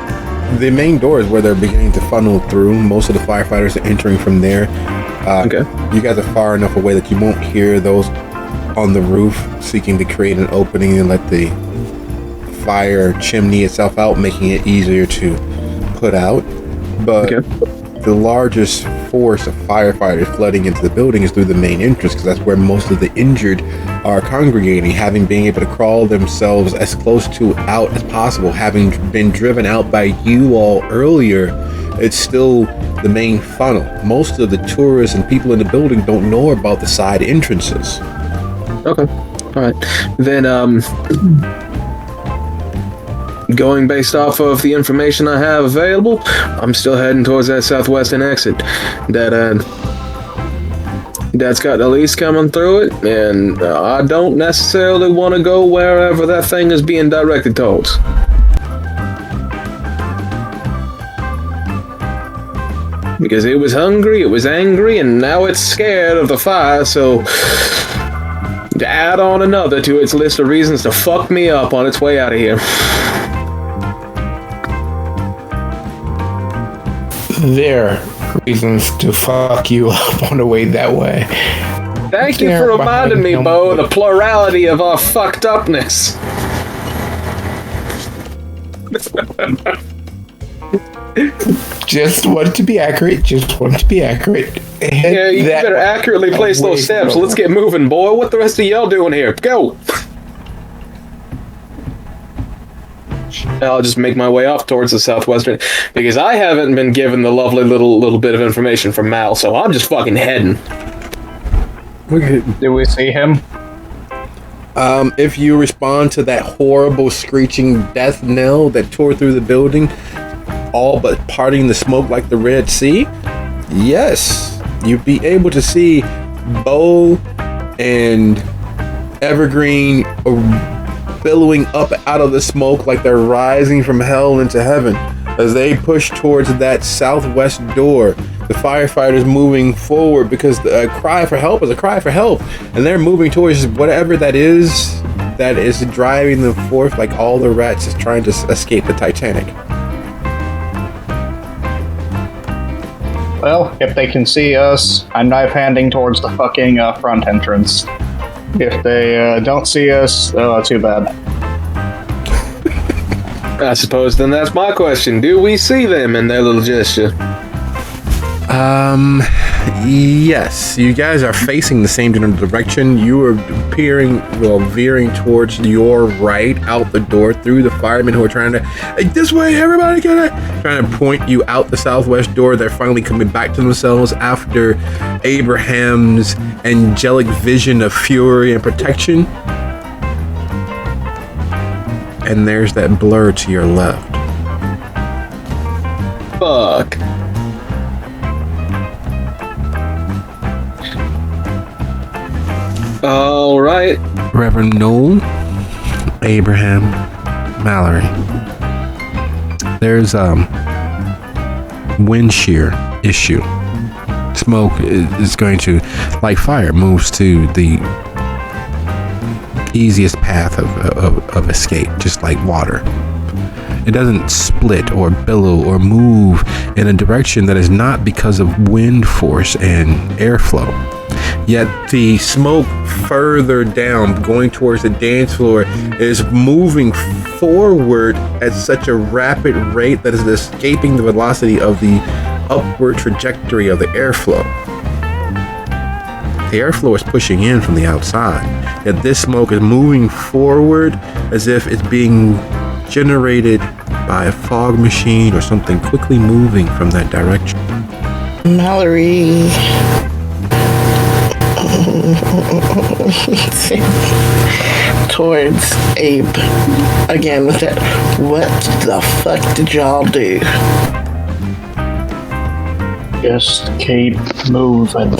The main door is where they're beginning to funnel through. Most of the firefighters are entering from there. Okay. You guys are far enough away that you won't hear those on the roof seeking to create an opening and let the fire chimney itself out, making it easier to put out. But the largest force of firefighters flooding into the building is through the main entrance, because that's where most of the injured are congregating, having been able to crawl themselves as close to out as possible, having been driven out by you all earlier. It's still the main funnel. Most of the tourists and people in the building don't know about the side entrances. Okay. All right. Then, going based off of the information I have available, I'm still heading towards that southwestern exit. That's got the least coming through it, and I don't necessarily want to go wherever that thing is being directed towards. Because it was hungry, it was angry, and now it's scared of the fire, so to add on another to its list of reasons to fuck me up on its way out of here. There are reasons to fuck you up on the way that way. Thank you for reminding me, Bo, the plurality of our fucked upness. Just wanted to be accurate. Yeah, you better accurately place those steps. Let's get moving, boy. What the rest of y'all doing here? Go! I'll just make my way off towards the southwestern, because I haven't been given the lovely little bit of information from Mal, so I'm just fucking heading. Do we see him? If you respond to that horrible screeching death knell that tore through the building, all but parting the smoke like the Red Sea, yes, you'd be able to see Bo and Evergreen billowing up out of the smoke like they're rising from hell into heaven as they push towards that southwest door. The firefighters moving forward, because a cry for help is a cry for help, and they're moving towards whatever that is driving them forth like all the rats is trying to escape the Titanic. Well, if they can see us, I'm knife handing towards the fucking front entrance. If they don't see us, too bad. I suppose then that's my question. Do we see them in their little gesture? Yes. You guys are facing the same general direction. You are veering towards your right out the door through the firemen who are trying to, like, this way, everybody trying to point you out the southwest door. They're finally coming back to themselves after Abraham's angelic vision of fury and protection. And there's that blur to your left. Fuck. All right. Reverend Noel, Abraham, Mallory. There's wind shear issue. Smoke is going to, like fire, moves to the easiest path of escape, just like water. It doesn't split or billow or move in a direction that is not because of wind force and airflow. Yet the smoke further down, going towards the dance floor, is moving forward at such a rapid rate that is escaping the velocity of the upward trajectory of the airflow. The airflow is pushing in from the outside, yet this smoke is moving forward as if it's being generated by a fog machine or something quickly moving from that direction. Mallory. Towards Abe. Again with that, what the fuck did y'all do? Just keep moving.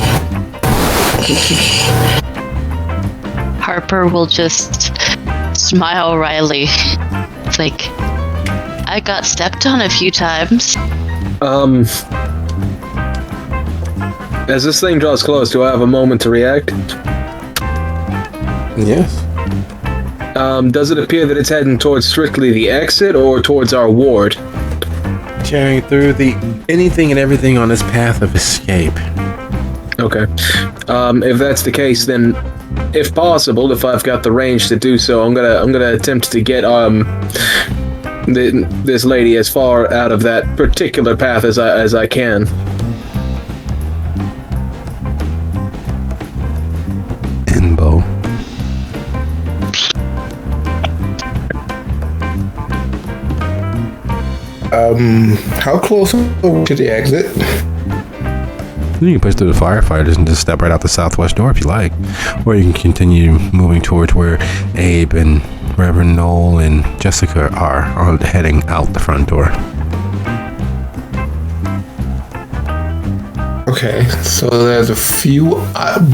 Harper will just smile wryly. It's like, I I got stepped on a few times. As this thing draws close, do I have a moment to react? Yes. Does it appear that it's heading towards strictly the exit or towards our ward? Tearing through anything and everything on this path of escape. Okay. If that's the case, then, if possible, if I've got the range to do so, I'm gonna attempt to get this lady as far out of that particular path as I can. Inbo. How close are we to the exit? You can push through the firefighters and just step right out the southwest door if you like. Or you can continue moving towards where Abe and Reverend Noel and Jessica are heading out the front door. Okay, so there's a few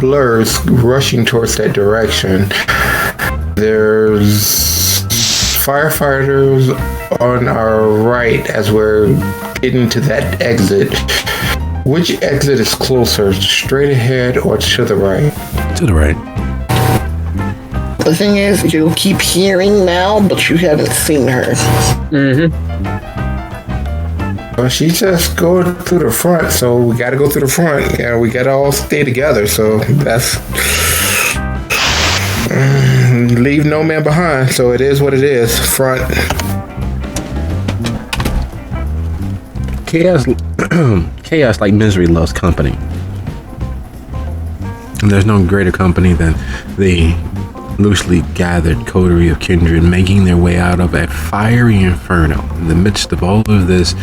blurs rushing towards that direction. There's firefighters on our right as we're getting to that exit. Which exit is closer, straight ahead or to the right? To the right. The thing is, you'll keep hearing now, but you haven't seen her. Mm-hmm. Well, she's just going through the front, so we gotta go through the front. Yeah, we gotta all stay together, so that's... leave no man behind, so it is what it is. Front. Chaos like misery loves company. And there's no greater company than the loosely gathered coterie of kindred making their way out of a fiery inferno in the midst of all of this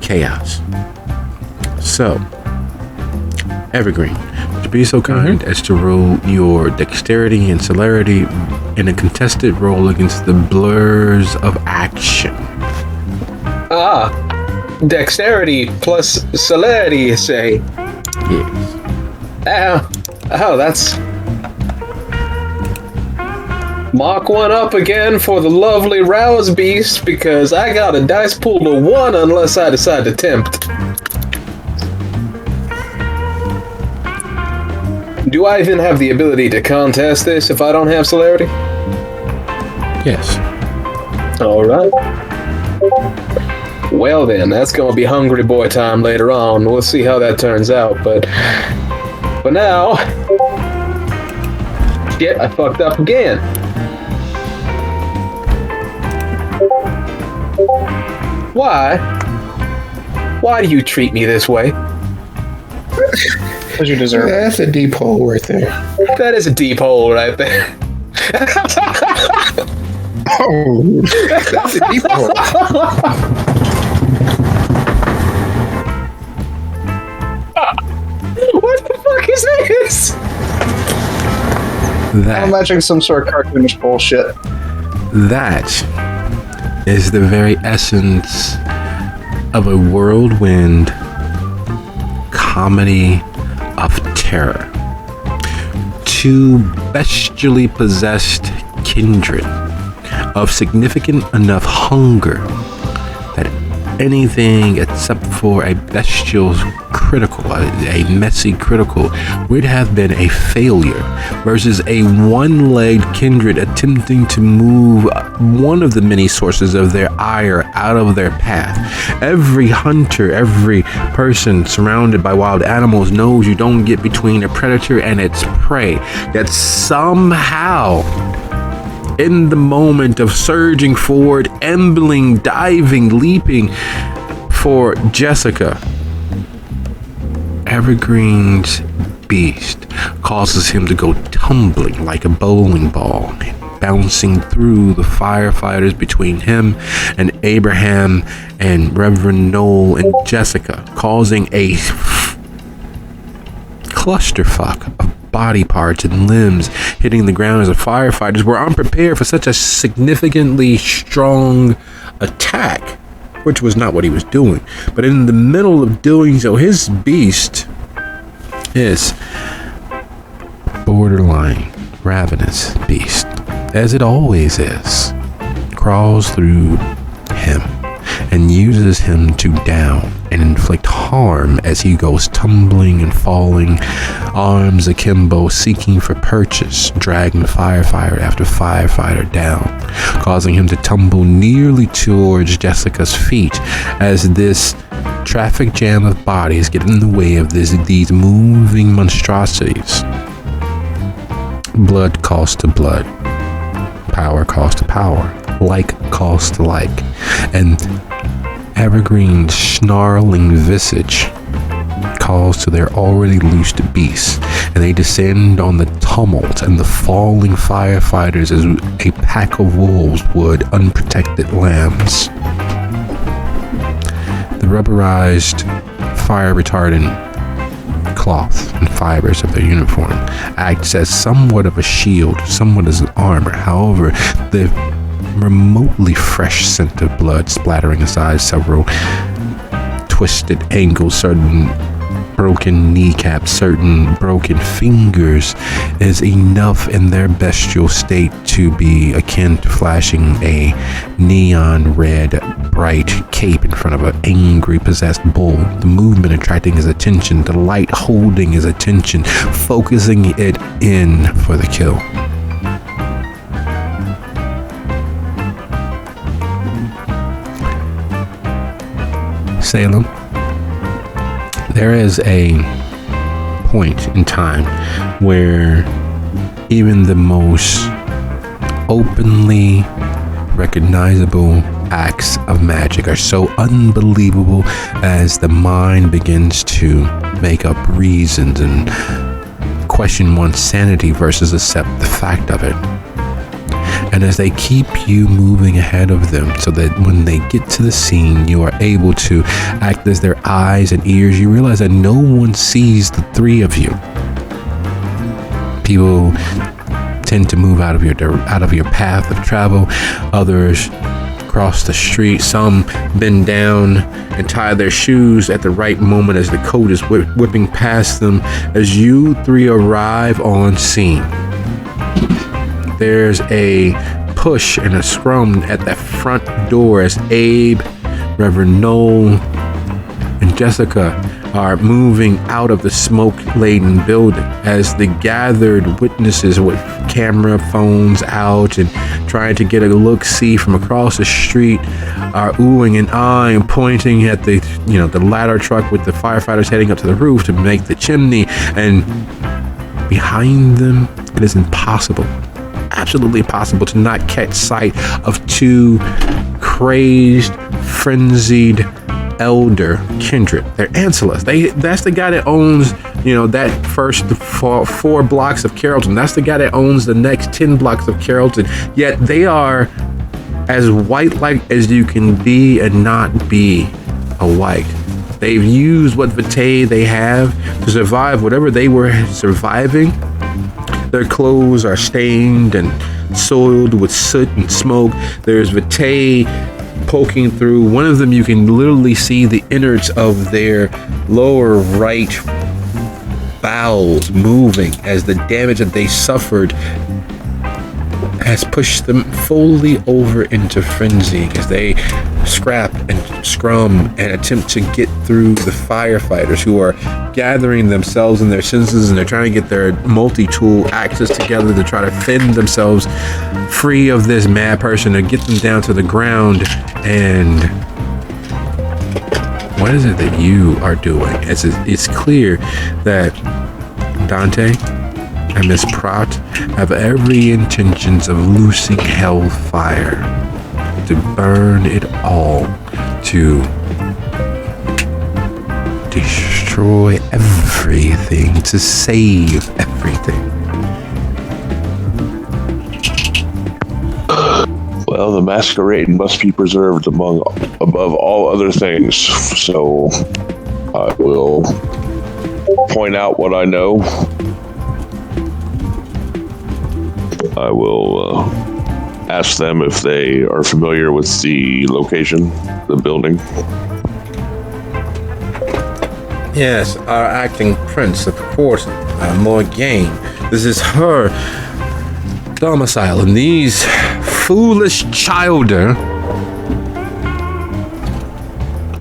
chaos. So, Evergreen, would you be so kind as to roll your dexterity and celerity in a contested roll against the blurs of action? Dexterity plus celerity, you say? Yes. Oh, that's... Mark one up again for the lovely Rouse Beast, because I got a dice pool of 1 unless I decide to tempt. Do I even have the ability to contest this if I don't have celerity? Yes. Alright. Well then, that's gonna be hungry boy time later on. We'll see how that turns out, but... For now... Shit, I fucked up again. Why? Why do you treat me this way? As you deserve. That's a deep hole right there. That is a deep hole right there. Oh, that's a deep hole. What the fuck is this? I'm That imagining some sort of cartoonish bullshit. is the very essence of a whirlwind comedy of terror. Two bestially possessed kindred of significant enough hunger that anything except for a bestial critical, a messy critical, would have been a failure, versus a one-legged kindred attempting to move one of the many sources of their ire out of their path. Every hunter, every person surrounded by wild animals knows you don't get between a predator and its prey. That somehow, in the moment of surging forward, ambling, diving, leaping for Jessica, Evergreen's beast causes him to go tumbling like a bowling ball, bouncing through the firefighters between him and Abraham and Reverend Noel and Jessica, causing a clusterfuck of body parts and limbs hitting the ground as the firefighters were unprepared for such a significantly strong attack, which was not what he was doing. But in the middle of doing so, his beast, his borderline ravenous beast, as it always is, crawls through him. and uses him to down and inflict harm as he goes tumbling and falling, arms akimbo, seeking for purchase, dragging firefighter after firefighter down, causing him to tumble nearly towards Jessica's feet as this traffic jam of bodies get in the way of these moving monstrosities. Blood calls to blood. Power calls to power. Like calls to like. And Evergreen's snarling visage calls to their already loosed beasts, and they descend on the tumult and the falling firefighters as a pack of wolves would unprotected lambs. The rubberized, fire retardant cloth and fibers of their uniform acts as somewhat of a shield, somewhat as an armor. However, the remotely fresh scent of blood splattering aside several twisted ankles, certain broken kneecaps, certain broken fingers is enough in their bestial state to be akin to flashing a neon red bright cape in front of an angry possessed bull, the movement attracting his attention, the light holding his attention, focusing it in for the kill. Salem, there is a point in time where even the most openly recognizable acts of magic are so unbelievable as the mind begins to make up reasons and question one's sanity versus accept the fact of it. And as they keep you moving ahead of them so that when they get to the scene, you are able to act as their eyes and ears, you realize that no one sees the three of you. People tend to move out of your path of travel. Others cross the street. Some bend down and tie their shoes at the right moment as the coat is whipping past them. As you three arrive on scene, there's a push and a scrum at the front door as Abe, Reverend Noel, and Jessica are moving out of the smoke-laden building as the gathered witnesses with camera phones out and trying to get a look-see from across the street are oohing and ahhing and pointing at the ladder truck with the firefighters heading up to the roof to make the chimney, and behind them it is impossible, absolutely impossible to not catch sight of two crazed, frenzied elder kindred. They're ancillars. That's the guy that owns, that first four blocks of Carrollton. That's the guy that owns the next 10 blocks of Carrollton. Yet they are as white-like as you can be and not be a white. They've used what vitae they have to survive whatever they were surviving. Their clothes are stained and soiled with soot and smoke. There's vitae poking through. One of them, you can literally see the innards of their lower right bowels moving as the damage that they suffered has pushed them fully over into frenzy as they scrap and scrum and attempt to get through the firefighters who are gathering themselves and their senses, and they're trying to get their multi-tool axes together to try to fend themselves free of this mad person and get them down to the ground. And what is it that you are doing? It's clear that Dante and Miss Pratt have every intentions of loosing hellfire to burn it all, to destroy everything, to save everything. Well, the masquerade must be preserved above all other things, so I will point out what I know. I will ask them if they are familiar with the location, the building. Yes, our acting prince, of course, Morgaine. This is her domicile, and these foolish childer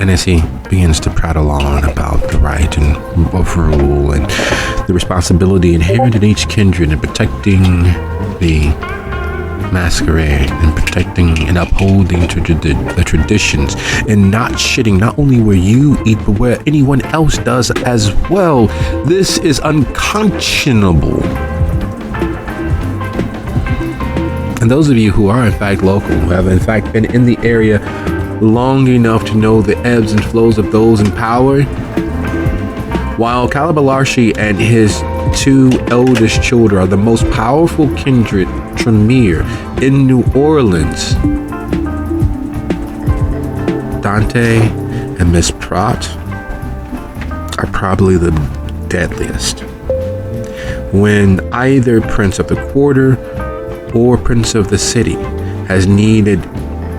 And as he begins to prattle on about the right and of rule and the responsibility inherent in each kindred in protecting the masquerade and protecting and upholding the traditions and not shitting not only where you eat but where anyone else does as well. This is unconscionable. And those of you who are in fact local, who have in fact been in the area long enough to know the ebbs and flows of those in power, while Calabalarshi and his two eldest children are the most powerful kindred Tremere in New Orleans, Dante and Miss Pratt are probably the deadliest. When either Prince of the Quarter or Prince of the City has needed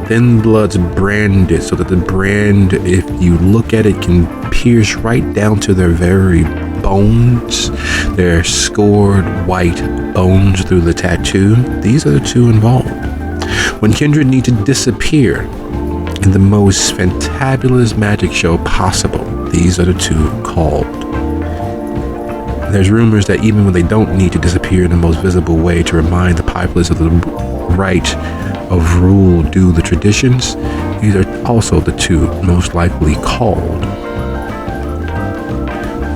thin bloods branded so that the brand, if you look at it, can pierce right down to their very bones, their scored white bones through the tattoo, these are the two involved. When kindred need to disappear in the most fantabulous magic show possible, these are the two called. There's rumors that even when they don't need to disappear in the most visible way to remind the populace of the right of rule due the traditions, these are also the two most likely called.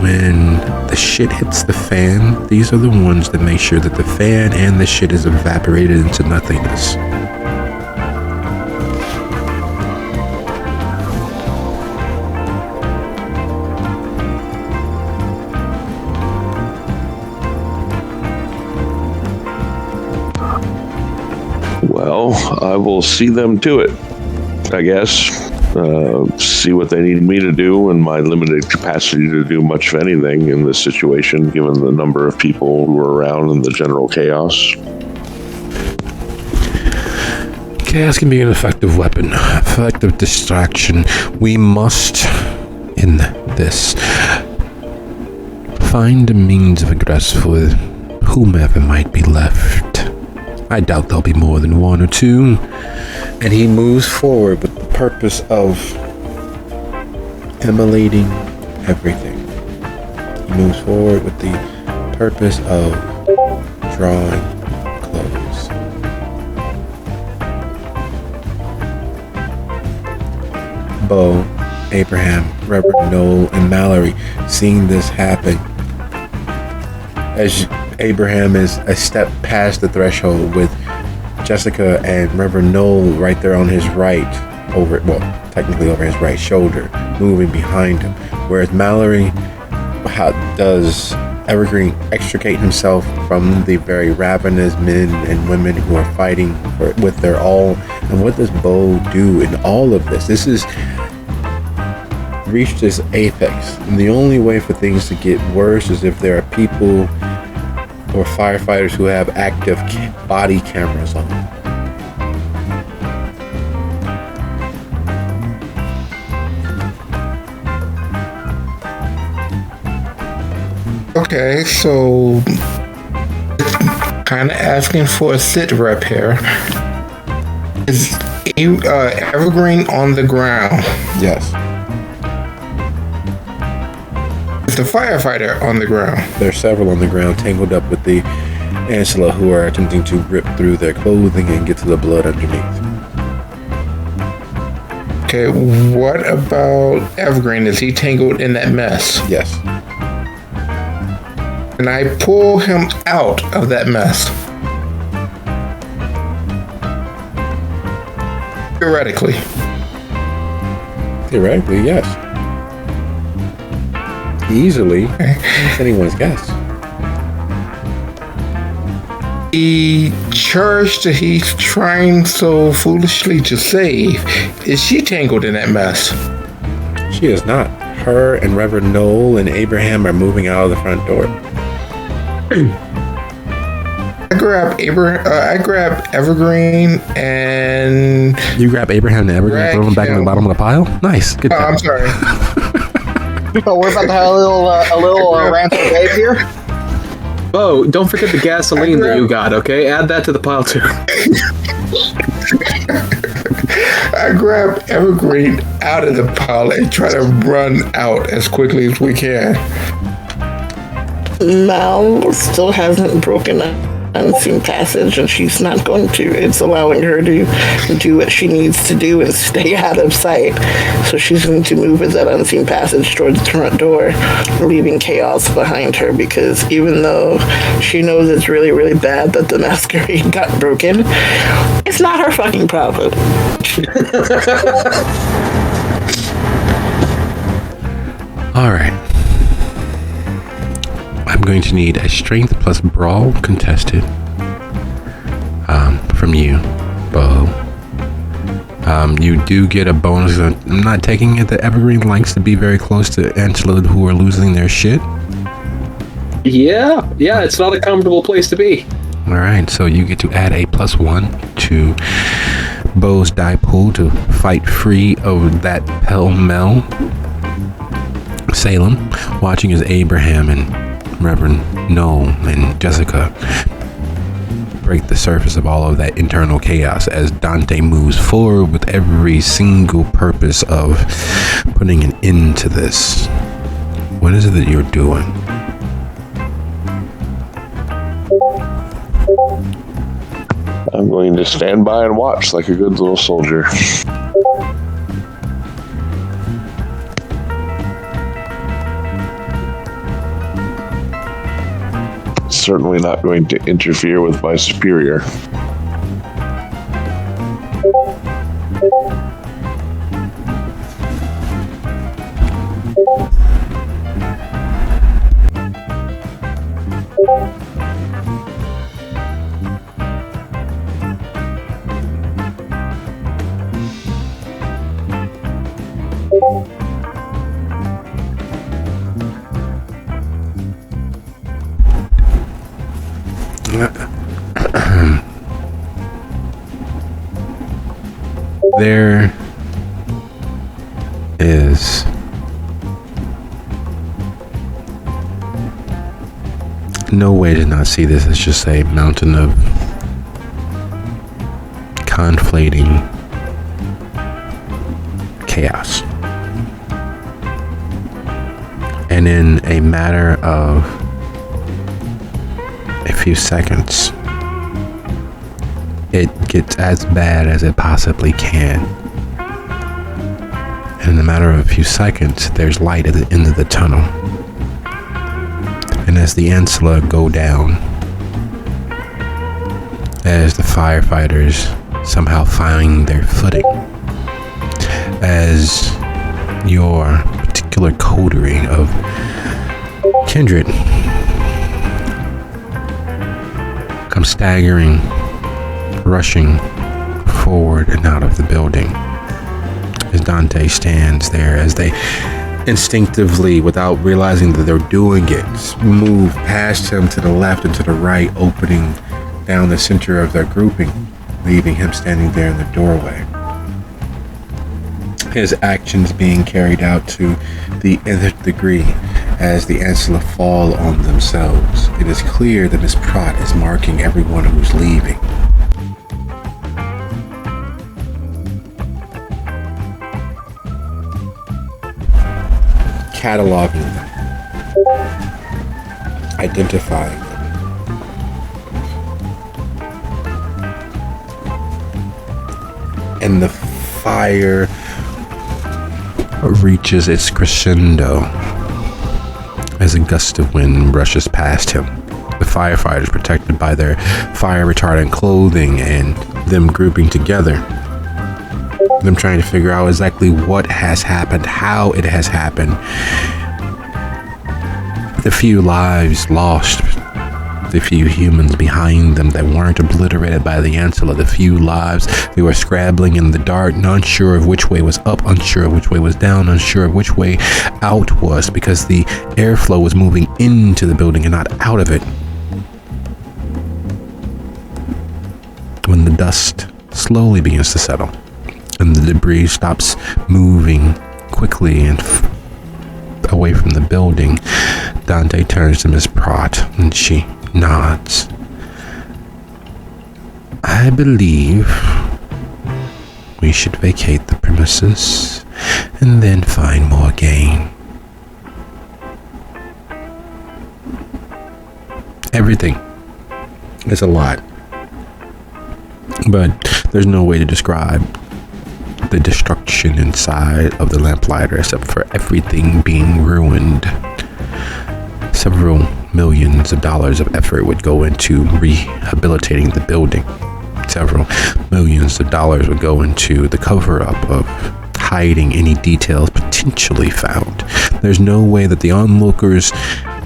When the shit hits the fan, these are the ones that make sure that the fan and the shit is evaporated into nothingness. Well, I will see them to it, I guess. See what they need me to do and my limited capacity to do much of anything in this situation, given the number of people who are around and the general chaos. Chaos can be an effective weapon, effective distraction. We must, in this, find a means of egress for whomever might be left. I doubt there'll be more than one or two. And he moves forward with the purpose of emulating everything. He moves forward with the purpose of drawing close. Bo, Abraham, Reverend Noel, and Mallory seeing this happen as Abraham is a step past the threshold with Jessica and Reverend Noel right there on his right, technically over his right shoulder, moving behind him. Whereas Mallory, how does Evergreen extricate himself from the very ravenous men and women who are fighting with their all? And what does Bo do in all of this? This is reached its apex. And the only way for things to get worse is if there are people or firefighters who have active body cameras on. Okay, so kind of asking for a sit rep here. Is Evergreen on the ground? Yes. Is the firefighter on the ground? There's several on the ground tangled up with the Ancilla who are attempting to rip through their clothing and get to the blood underneath. Okay, what about Evergreen? Is he tangled in that mess? Yes. Can I pull him out of that mess? Theoretically. Theoretically, yes. Easily. It's anyone's guess. The church that he's trying so foolishly to save, is she tangled in that mess? She is not. Her and Reverend Noel and Abraham are moving out of the front door. I grab Evergreen and... You grab Abraham and Evergreen and throw them back in the bottom of the pile? Nice. Good job. I'm sorry. So we're about to have a little rant for Dave here. Oh, don't forget the gasoline that you got, okay? Add that to the pile too. I grab Evergreen out of the pile and try to run out as quickly as we can. Mal still hasn't broken an unseen passage, and she's not going to. It's allowing her to do what she needs to do and stay out of sight. So she's going to move with that unseen passage towards the front door, leaving chaos behind her, because even though she knows it's really, really bad that the masquerade got broken, it's not her fucking problem. All right. I'm going to need a strength plus brawl contested from you, Bo. You do get a bonus. I'm not taking it that Evergreen likes to be very close to Angela, who are losing their shit. Yeah, it's not a comfortable place to be. All right, so you get to add a +1 to Bo's die pool to fight free of that pell-mell. Salem, watching as Abraham and Reverend Noel and Jessica break the surface of all of that internal chaos as Dante moves forward with every single purpose of putting an end to this. What is it that you're doing? I'm going to stand by and watch like a good little soldier. Certainly not going to interfere with my superior. There is no way to not see this as just a mountain of conflating chaos. And in a matter of a few seconds, it gets as bad as it possibly can. And in a matter of a few seconds, there's light at the end of the tunnel. And as the Ancilla go down, as the firefighters somehow find their footing, as your particular coterie of kindred come staggering, rushing forward and out of the building, as Dante stands there, as they instinctively, without realizing that they're doing it, move past him to the left and to the right, opening down the center of their grouping, leaving him standing there in the doorway. His actions being carried out to the nth degree as the Ancilla fall on themselves. It is clear that Miss Pratt is marking everyone who's leaving. Cataloging them, identifying them, and the fire reaches its crescendo as a gust of wind brushes past him. The firefighters, protected by their fire retardant clothing and them grouping together, them trying to figure out exactly what has happened, how it has happened. The few lives lost, the few humans behind them that weren't obliterated by the Ancilla, the few lives they were scrabbling in the dark, unsure of which way was up, unsure of which way was down, unsure of which way out was, because the airflow was moving into the building and not out of it. When the dust slowly begins to settle and the debris stops moving quickly and away from the building, Dante turns to Miss Pratt and she nods. I believe we should vacate the premises and then find more gain. Everything is a lot, but there's no way to describe the destruction inside of the lamplighter except for everything being ruined. Several millions of dollars of effort would go into rehabilitating the building. Several millions of dollars would go into the cover-up of hiding any details potentially found. There's no way that the onlookers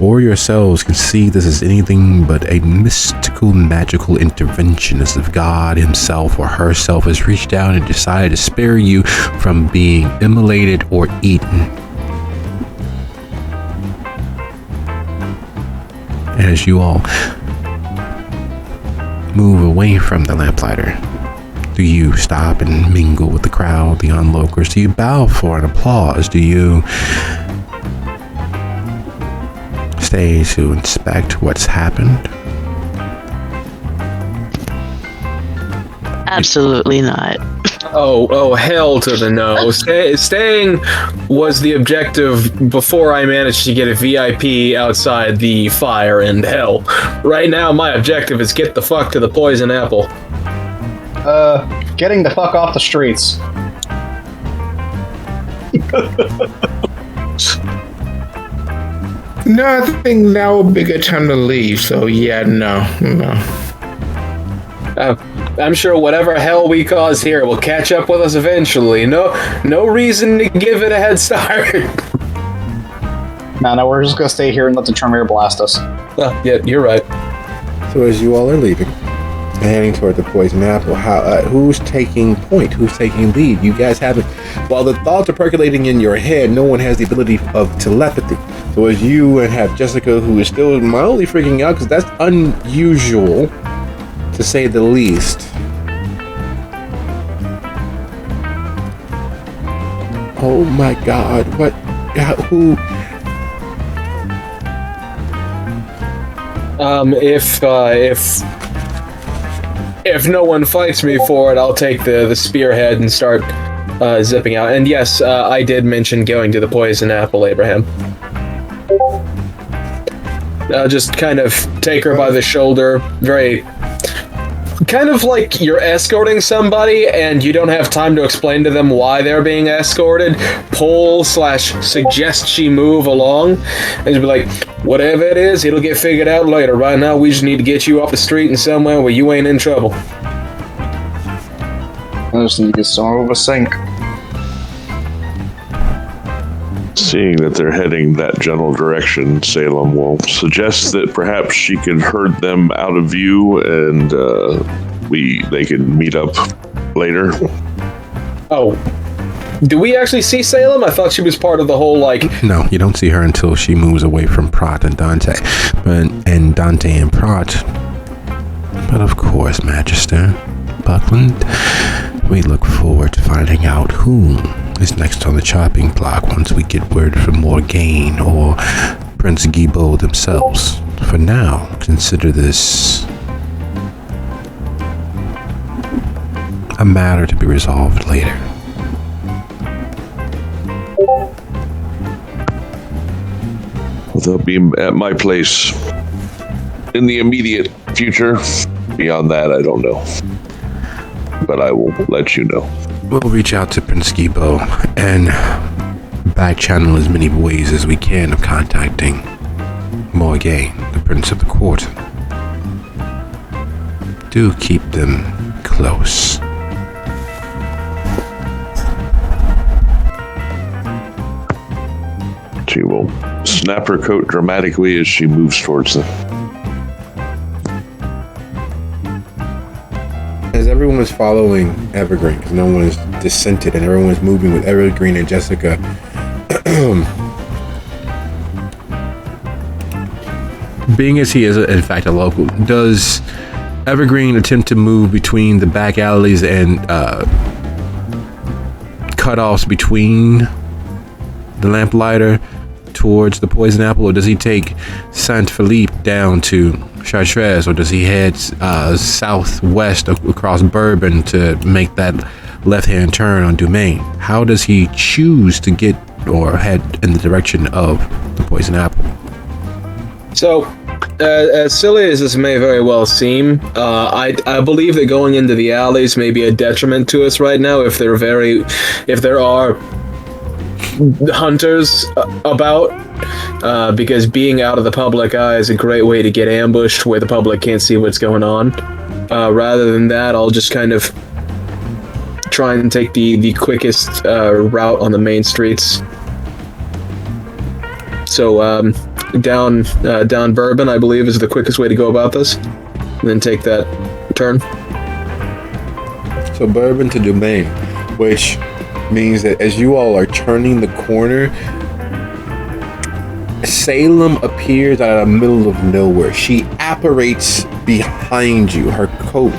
or yourselves can see this as anything but a mystical, magical intervention, as if God himself or herself has reached down and decided to spare you from being immolated or eaten. As you all move away from the lamplighter, do you stop and mingle with the crowd, the onlookers? Do you bow for an applause? Do you stay to inspect what's happened? Absolutely not. Oh, hell to the no. Staying was the objective before I managed to get a VIP outside the fire and hell. Right now, my objective is get the fuck to the poison apple. Getting the fuck off the streets. No, I think now would be a good time to leave. So yeah, no. I'm sure whatever hell we cause here will catch up with us eventually. No reason to give it a head start. No, we're just gonna stay here and let the Tremere blast us. Oh, yeah, you're right. So as you all are leaving and heading toward the poison apple, who's taking point? Who's taking lead? You guys haven't. While the thoughts are percolating in your head, no one has the ability of telepathy. So as you and have Jessica, who is still mildly freaking out, because that's unusual, to say the least. Oh my God! What? Who? If no one fights me for it, I'll take the spearhead and start zipping out. And yes, I did mention going to the poison apple, Abraham. Just kind of take her by the shoulder, very kind of like you're escorting somebody and you don't have time to explain to them why they're being escorted. Pull/suggest she move along and just be like, whatever it is, it'll get figured out later. Right now, we just need to get you off the street and somewhere where you ain't in trouble. I just need to get some of a sink. Seeing that they're heading that general direction, Salem will suggest that perhaps she can herd them out of view and they can meet up later. Oh. Do we actually see Salem? I thought she was part of the whole, No, you don't see her until she moves away from Prat and Dante. And Dante and Prat. But of course, Magister Buckland, we look forward to finding out who is next on the chopping block once we get word from Morgaine or Prince Guibault themselves. For now, consider this a matter to be resolved later. They'll be at my place in the immediate future. Beyond that, I don't know. But I will let you know. We'll reach out to Prince Guibault and back channel as many ways as we can of contacting Morgaine, the Prince of the Court. Do keep them close. She will snap her coat dramatically as she moves towards them. As everyone was following Evergreen, because no one was dissented and everyone was moving with Evergreen and Jessica, being as he is in fact a local, does Evergreen attempt to move between the back alleys and cutoffs between the lamplighter towards the poison apple, or does he take Saint Philippe down to Chartres, or does he head southwest across Bourbon to make that left-hand turn on Domain. How does he choose to get or head in the direction of the poison apple? So, as silly as this may very well seem, I believe that going into the alleys may be a detriment to us right now if there are hunters about, because being out of the public eye is a great way to get ambushed where the public can't see what's going on. Rather than that, I'll just kind of try and take the quickest route on the main streets. So down Bourbon, I believe, is the quickest way to go about this, and then take that turn. So Bourbon to Domain, which means that as you all are turning the corner, Salem appears out of the middle of nowhere. She apparates behind you, her coat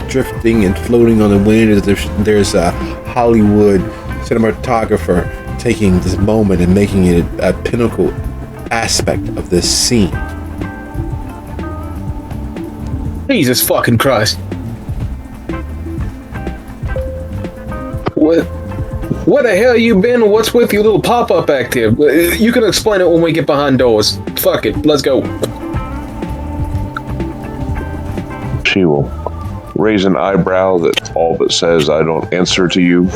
drifting and floating on the wind as if there's a Hollywood cinematographer taking this moment and making it a pinnacle aspect of this scene. Jesus fucking Christ. Where the hell you been? What's with your little pop-up act here? You can explain it when we get behind doors. Fuck it, let's go. She will raise an eyebrow that all but says, I don't answer to you.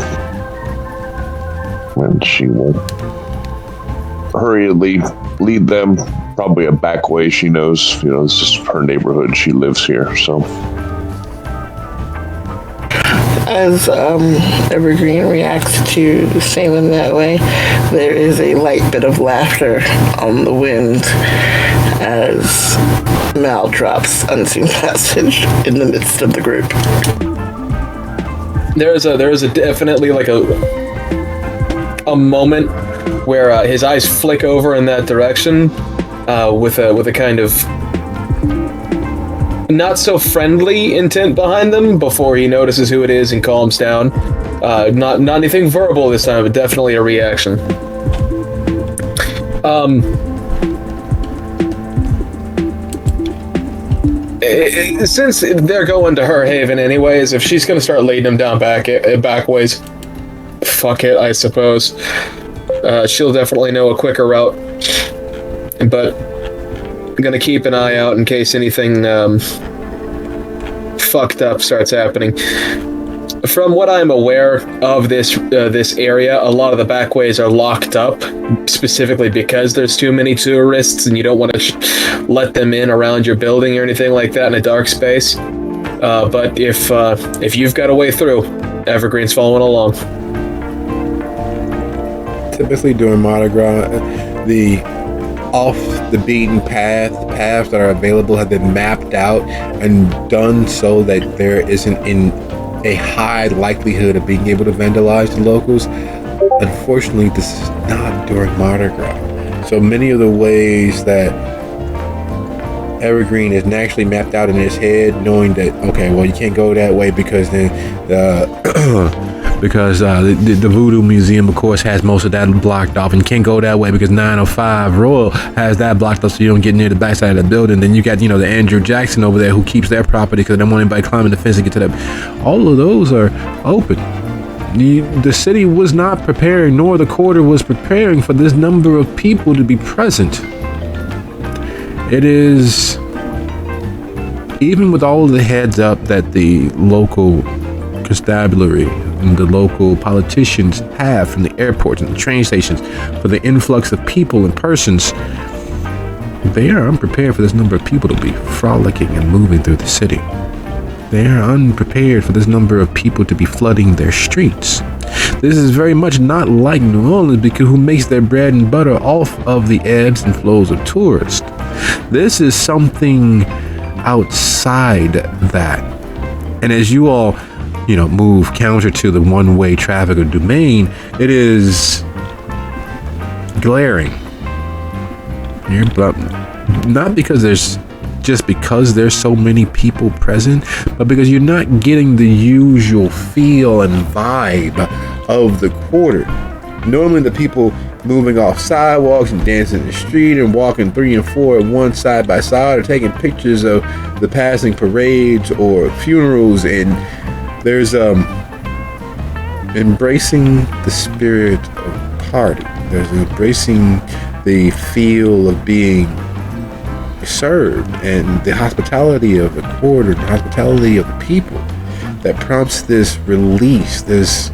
And she will hurriedly lead them, probably a back way. She knows, this is her neighborhood. She lives here, so. As Evergreen reacts to Salem that way, there is a light bit of laughter on the wind as Mal drops unseen passage in the midst of the group. There is a definitely like a moment where his eyes flick over in that direction with a kind of not so friendly intent behind them before he notices who it is and calms down. Not anything verbal this time, but definitely a reaction. Since they're going to her haven anyways, if she's gonna start leading them down back ways, fuck it, I suppose. She'll definitely know a quicker route, but I'm gonna keep an eye out in case anything fucked up starts happening. From what I'm aware of this area, a lot of the back ways are locked up, specifically because there's too many tourists and you don't want to let them in around your building or anything like that in a dark space. But if you've got a way through, Evergreen's following along. Typically during Mardi Gras, the off the beaten paths that are available have been mapped out and done so that there isn't a high likelihood of being able to vandalize the locals. Unfortunately, this is not during Mardi Gras. So many of the ways that Evergreen is naturally mapped out in his head, knowing that, okay, well, you can't go that way because then the Voodoo Museum, of course, has most of that blocked off, and you can't go that way because 905 Royal has that blocked off, so you don't get near the backside of the building. Then you got, the Andrew Jackson over there who keeps their property because they don't want anybody climbing the fence to get to them. All of those are open. The city was not preparing, nor the quarter was preparing for this number of people to be present. It is, even with all of the heads up that the local constabulary and the local politicians have from the airports and the train stations for the influx of people and persons, they are unprepared for this number of people to be frolicking and moving through the city. They are unprepared for this number of people to be flooding their streets. This is very much not like New Orleans, because who makes their bread and butter off of the ebbs and flows of tourists. This is something outside that. And as you all move counter to the one-way traffic of Domain, it is glaring. Not because there's so many people present, but because you're not getting the usual feel and vibe of the quarter. Normally the people moving off sidewalks and dancing in the street and walking 3 and 4 at one side by side, or taking pictures of the passing parades or funerals, and there's embracing the spirit of party. There's embracing the feel of being served and the hospitality of the quarter, the hospitality of the people that prompts this release, this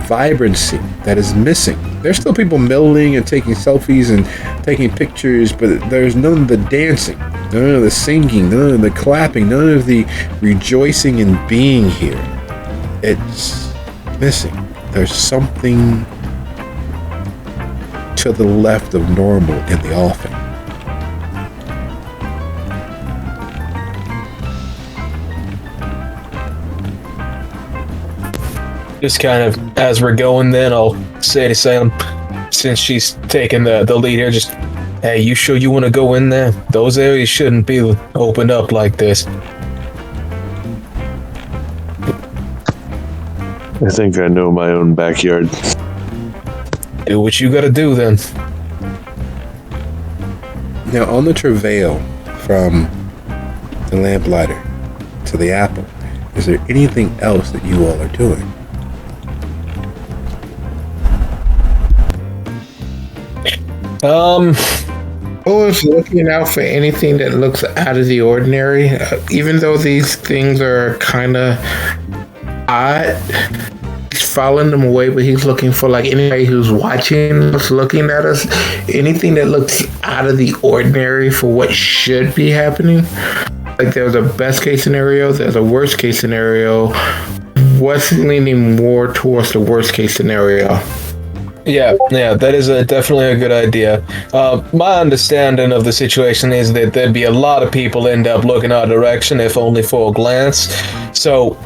vibrancy that is missing. There's still people milding and taking selfies and taking pictures, but there's none of the dancing, none of the singing, none of the clapping, none of the rejoicing in being here. It's missing. There's something to the left of normal in the offing. Just kind of as we're going, then I'll say to Sam, since she's taking the lead here, just, hey, you sure you want to go in there? Those areas shouldn't be opened up like this. I think I know my own backyard. Do what you gotta do then. Now, on the travail from the lamplighter to the apple, is there anything else that you all are doing? Always looking out for anything that looks out of the ordinary, even though these things are kind of odd. He's following them away, but he's looking for like anybody who's watching us, looking at us, anything that looks out of the ordinary for what should be happening. Like there's a best case scenario, there's a worst case scenario. What's leaning more towards the worst case scenario? Yeah, that is definitely a good idea. My understanding of the situation is that there'd be a lot of people end up looking our direction, if only for a glance. So,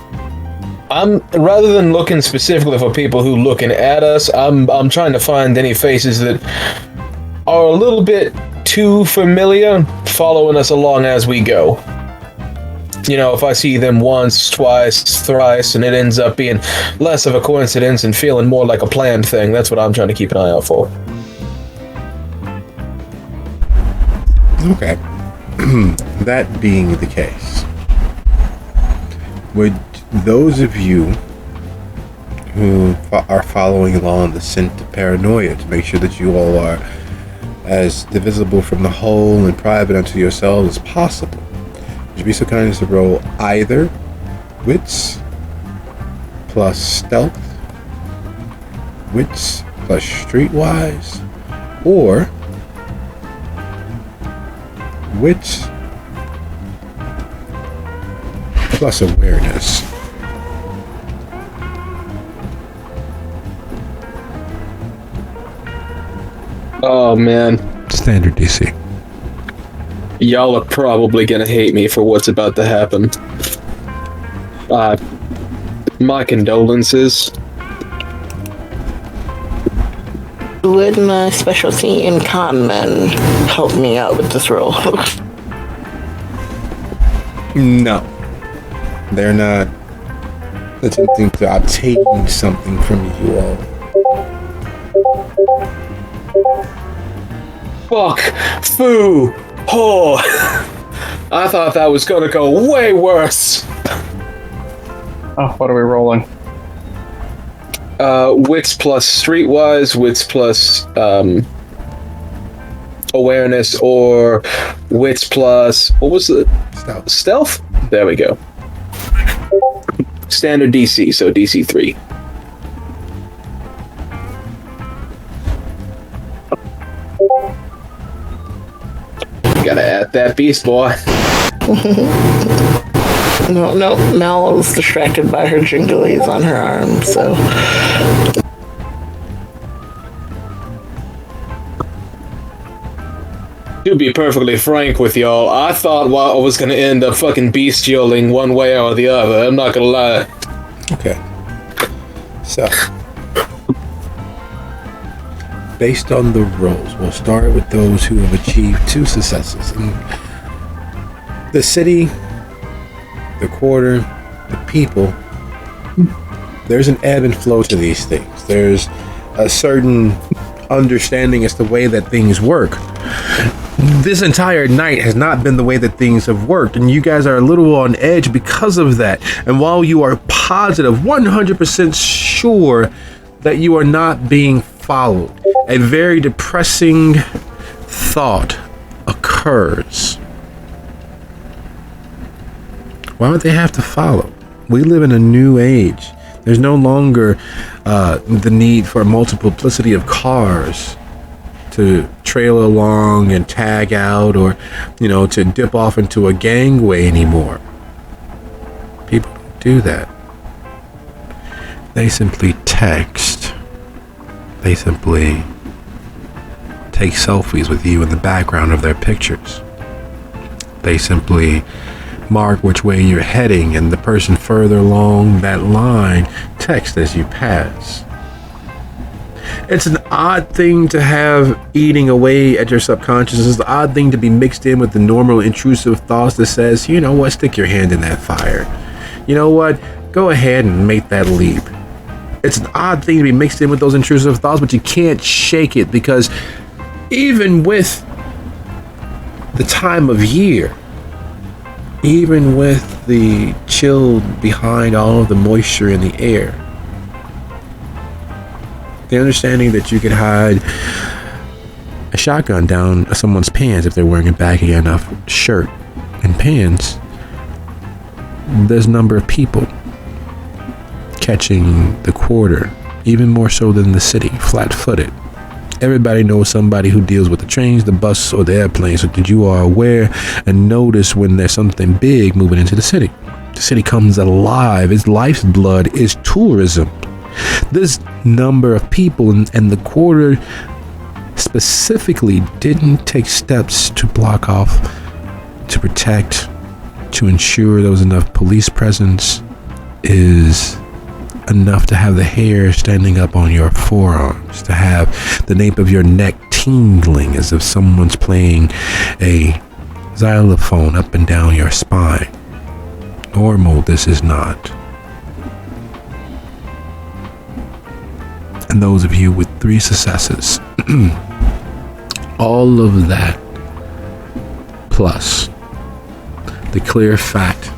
rather than looking specifically for people who looking at us, I'm trying to find any faces that are a little bit too familiar, following us along as we go. You know, if I see them once, twice, thrice, and it ends up being less of a coincidence and feeling more like a planned thing, that's what I'm trying to keep an eye out for. Okay. That being the case, would those of you who are following along the scent of paranoia to make sure that you all are as divisible from the whole and private unto yourselves as possible, would you be so kind as to roll either wits plus stealth, wits plus streetwise, or wits plus awareness? Oh man, Standard DC. y'all are probably gonna hate me for what's about to happen. My condolences. Would my specialty in con men help me out with this role? No. They're not attempting to obtain something from you all. Fuck. Foo. Oh. I thought that was gonna go way worse. Oh, what are we rolling? Wits plus streetwise, wits plus awareness, or wits plus, what was the stealth? There we go. Standard DC, so DC 3. Gotta add that beast, boy. No, Mel was distracted by her jinglies on her arm, so. To be perfectly frank with y'all, I thought I was gonna end up fucking bestialing one way or the other. I'm not gonna lie. Okay. So, based on the rolls, we'll start with those who have achieved 2 successes. And the city, the quarter, the people, there's an ebb and flow to these things. There's a certain understanding as to the way that things work. This entire night has not been the way that things have worked, and you guys are a little on edge because of that. And while you are positive, 100% sure that you are not being followed. A very depressing thought occurs. Why would they have to follow? We live in a new age. There's no longer the need for a multiplicity of cars to trail along and tag out, or, you know, to dip off into a gangway anymore. People don't do that. They simply text. They simply take selfies with you in the background of their pictures. They simply mark which way you're heading, and the person further along that line text as you pass. It's an odd thing to have eating away at your subconscious. It's an odd thing to be mixed in with the normal intrusive thoughts that says, you know what, stick your hand in that fire. You know what, go ahead and make that leap. It's an odd thing to be mixed in with those intrusive thoughts, but you can't shake it, because even with the time of year, even with the chill behind all of the moisture in the air, the understanding that you could hide a shotgun down someone's pants if they're wearing a baggy enough shirt and pants, there's a number of people catching the quarter, even more so than the city, flat-footed. Everybody knows somebody who deals with the trains, the bus, or the airplane, so that you are aware and notice when there's something big moving into the city. The city comes alive. Its lifeblood is tourism. This number of people and the quarter specifically didn't take steps to block off, to protect, to ensure there was enough police presence, is enough to have the hair standing up on your forearms, to have the nape of your neck tingling as if someone's playing a xylophone up and down your spine. Normal, this is not. And those of you with 3 successes, all of that, plus the clear fact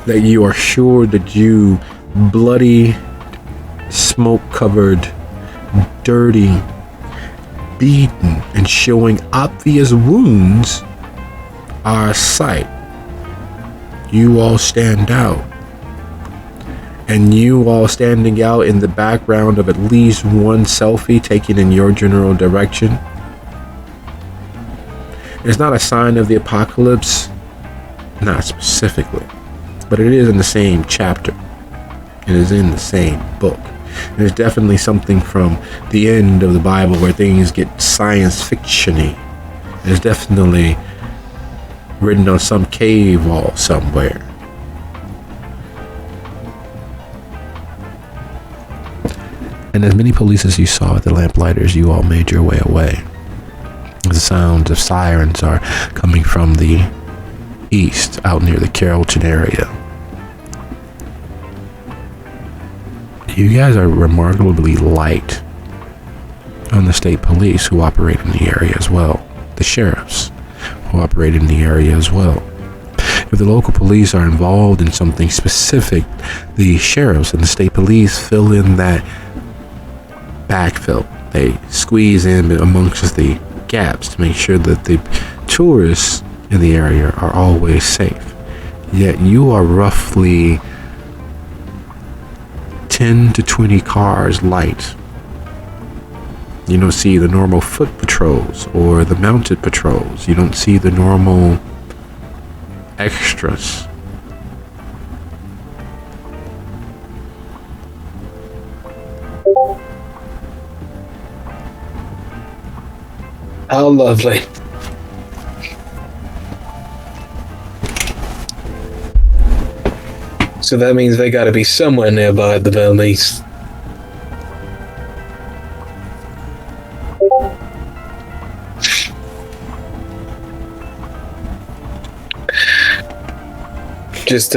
that you are sure that you bloody, smoke-covered, dirty, beaten, and showing obvious wounds are a sight. You all stand out. And you all standing out in the background of at least one selfie taken in your general direction. It's not a sign of the apocalypse, not specifically, but it is in the same chapter. It is in the same book. And it's definitely something from the end of the Bible where things get science fiction-y. It's definitely written on some cave wall somewhere. And as many police as you saw at the lamplighters, you all made your way away. The sounds of sirens are coming from the east, out near the Carrollton area. You guys are remarkably light on the state police who operate in the area as well. The sheriffs who operate in the area as well. If the local police are involved in something specific, the sheriffs and the state police fill in that backfill. They squeeze in amongst the gaps to make sure that the tourists in the area are always safe. Yet you are roughly 10 to 20 cars light. You don't see the normal foot patrols or the mounted patrols. You don't see the normal extras. How lovely. So that means they gotta be somewhere nearby at the very least. Just,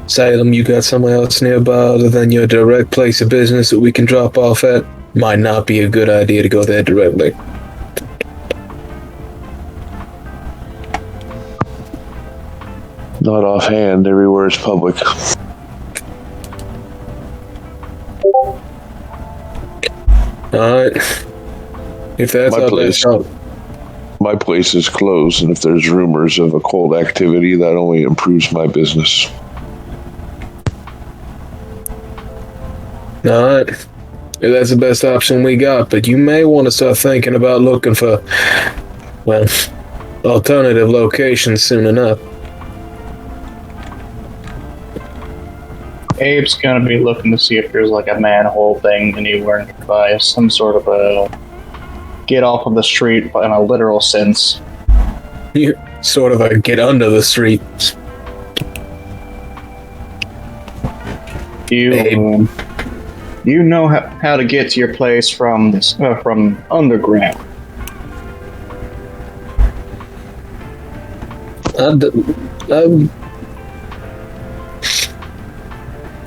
Salem, you got somewhere else nearby other than your direct place of business that we can drop off at? Might not be a good idea to go there directly. Not offhand. Everywhere is public. Alright. If that's My our place. best op- My place is closed, and if there's rumors of occult activity, that only improves my business. Alright. If that's the best option we got, but you may want to start thinking about looking for, well, alternative locations soon enough. Abe's gonna be looking to see if there's like a manhole thing anywhere nearby, some sort of a get off of the street in a literal sense. You sort of get under the street. You know how to get to your place from this from underground.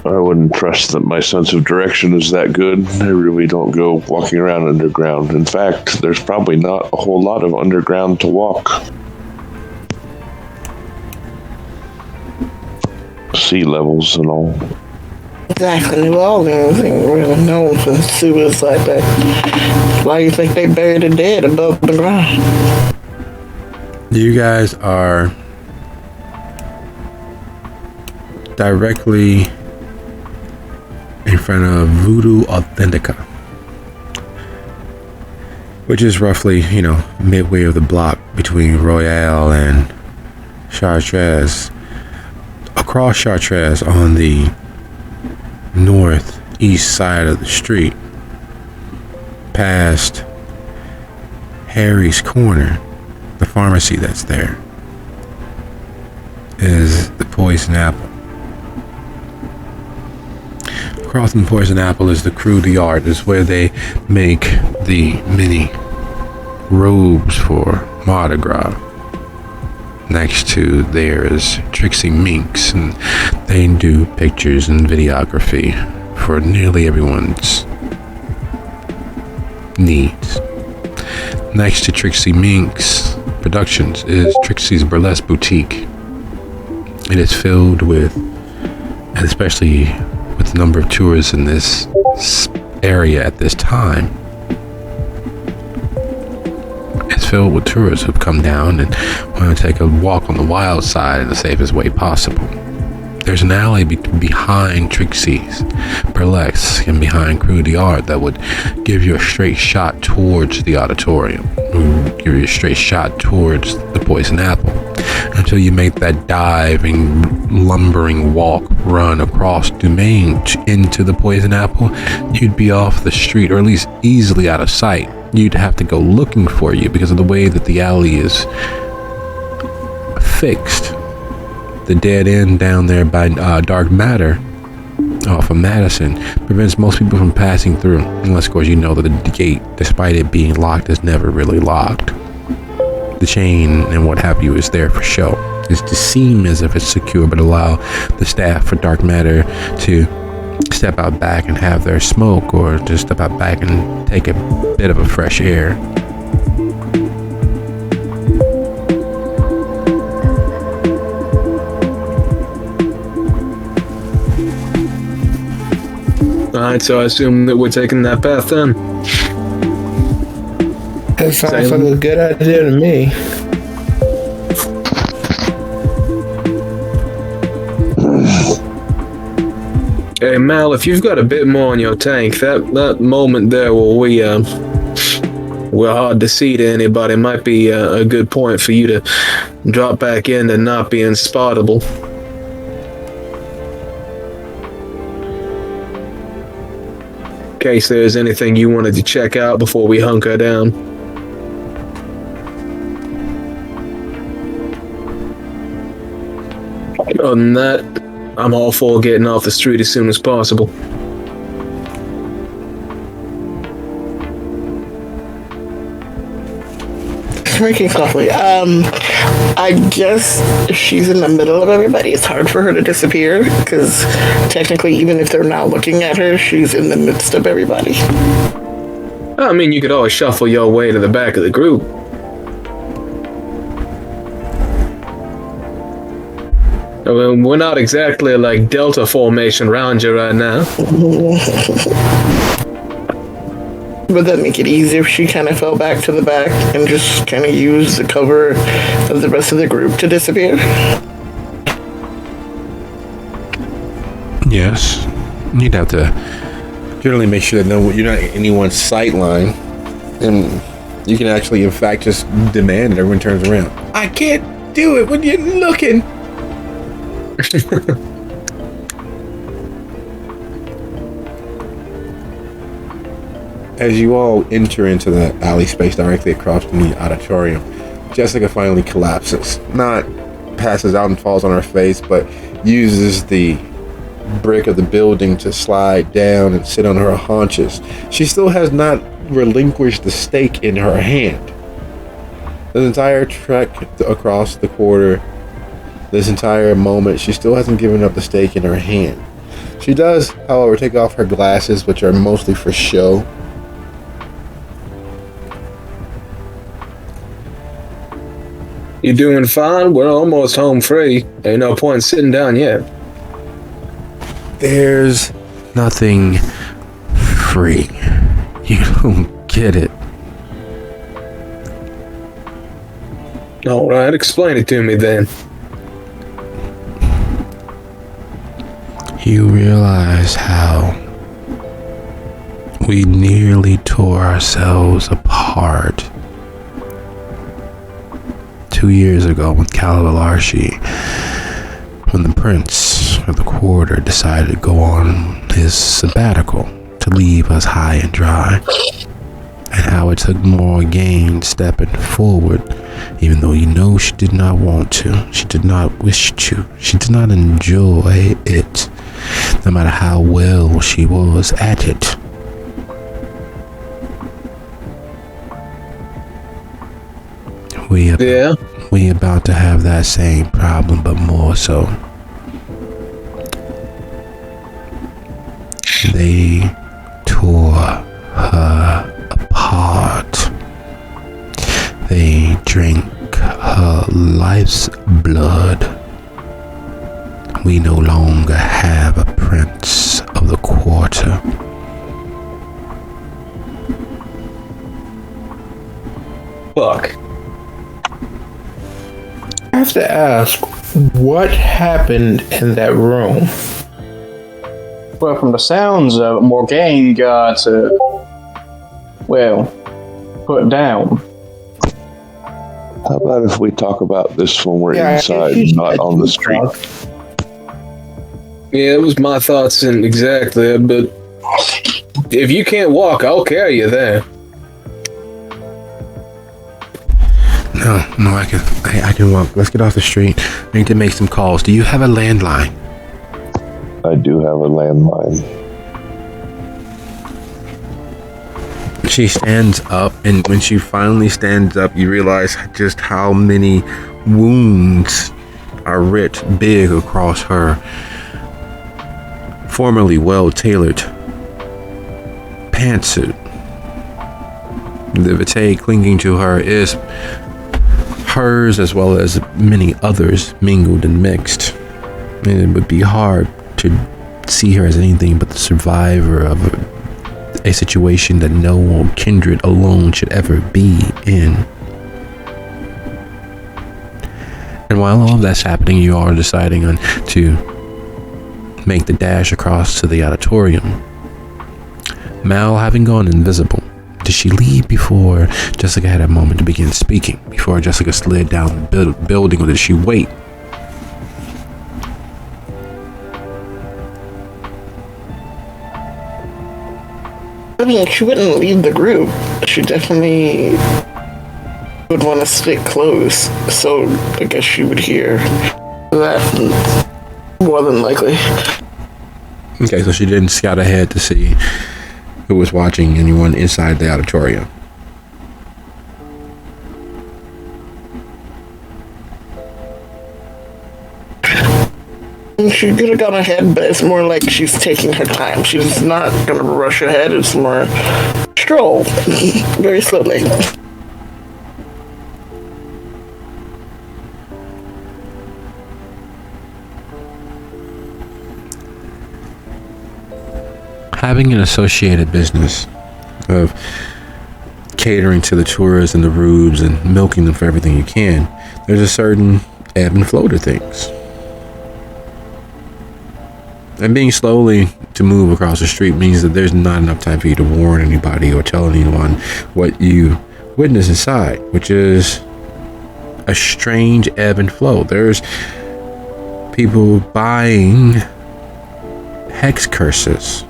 I wouldn't trust that my sense of direction is that good. I really don't go walking around underground. In fact, there's probably not a whole lot of underground to walk. Sea levels and all. Exactly. New Orleans ain't really known for sewers like that. Why do you think they buried the dead above the ground? You guys are directly in front of Voodoo Authentica, which is roughly, midway of the block between Royale and Chartres. Across Chartres on the northeast side of the street, past Harry's Corner, the pharmacy that's there, is the Poison Apple. Across from Poison Apple is the Crew d'Art, is where they make the mini robes for Mardi Gras. Next to there is Trixie Minx, and they do pictures and videography for nearly everyone's needs. Next to Trixie Minx Productions is Trixie's Burlesque Boutique. It is filled with, and especially with the number of tourists in this area at this time, it's filled with tourists who've come down and want to take a walk on the wild side in the safest way possible. There's an alley behind Trixie's Burlesque and behind Crew d'Art that would give you a straight shot towards the auditorium, give you a straight shot towards the Poison Apple, until you make that diving, lumbering run across Domain into the Poison Apple. You'd be off the street, or at least easily out of sight. You'd have to go looking for you because of the way that the alley is fixed. The dead end down there by Dark Matter off of Madison prevents most people from passing through, unless of course you know that the gate, despite it being locked, is never really locked. The chain and what have you is there for show. It's to seem as if it's secure, but allow the staff for Dark Matter to step out back and have their smoke, or just step out back and take a bit of a fresh air. Alright, so I assume that we're taking that path then. That sounds like a good idea to me. Hey Mal, if you've got a bit more in your tank, that moment there where we're hard to see to anybody might be a good point for you to drop back in and not be unspotable. In case there's anything you wanted to check out before we hunker down. Other than that, I'm all for getting off the street as soon as possible. Drinking softly. I guess if she's in the middle of everybody, it's hard for her to disappear, because technically, even if they're not looking at her, she's in the midst of everybody. I mean, you could always shuffle your way to the back of the group. I mean, we're not exactly like Delta formation around you right now. Would that make it easier if she kind of fell back to the back and just kind of used the cover of the rest of the group to disappear? Yes. You'd have to generally make sure that you're not in anyone's sight line. And you can actually, in fact, just demand that everyone turns around. I can't do it when you're looking. As you all enter into the alley space directly across from the auditorium, Jessica finally collapses. Not passes out and falls on her face, but uses the brick of the building to slide down and sit on her haunches. She still has not relinquished the stake in her hand. The entire trek across the quarter, this entire moment, she still hasn't given up the stake in her hand. She does, however, take off her glasses, which are mostly for show. You doing fine? We're almost home free. Ain't no point sitting down yet. There's nothing free. You don't get it. All right, explain it to me then. You realize how we nearly tore ourselves apart 2 years ago with Calabalarshi, when the prince of the quarter decided to go on his sabbatical to leave us high and dry, and how it took Morgaine stepping forward, even though she did not want to, she did not wish to, she did not enjoy it, no matter how well she was at it. We about to have that same problem, but more so. They tore her apart. They drank her life's blood. We no longer have a prince of the quarter. Fuck. I have to ask, what happened in that room? Well, from the sounds of it, Morgaine got, put down. How about if we talk about this when we're inside, not on the street? Yeah, it was my thoughts exactly, but if you can't walk, I'll carry you there. No, I can walk. Let's get off the street. I need to make some calls. Do you have a landline? I do have a landline. She stands up, and when she finally stands up, you realize just how many wounds are writ big across her formerly well-tailored pantsuit. The vitae clinging to her is hers, as well as many others, mingled and mixed. And it would be hard to see her as anything but the survivor of a situation that no kindred alone should ever be in. And while all of that's happening, you are deciding on to make the dash across to the auditorium. Mal having gone invisible, did she leave before Jessica had a moment to begin speaking? Before Jessica slid down the building, or did she wait? I mean, she wouldn't leave the group. She definitely would want to stick close, so I guess she would hear that more than likely. Okay, so she didn't scout ahead to see who was watching anyone inside the auditorium. She could have gone ahead, but it's more like she's taking her time. She's not going to rush ahead. It's more stroll, very slowly. having an associated business of catering to the tourists and the rubes and milking them for everything you can, there's a certain ebb and flow to things. And being slowly to move across the street means that there's not enough time for you to warn anybody or tell anyone what you witness inside, which is a strange ebb and flow. There's people buying hex curses.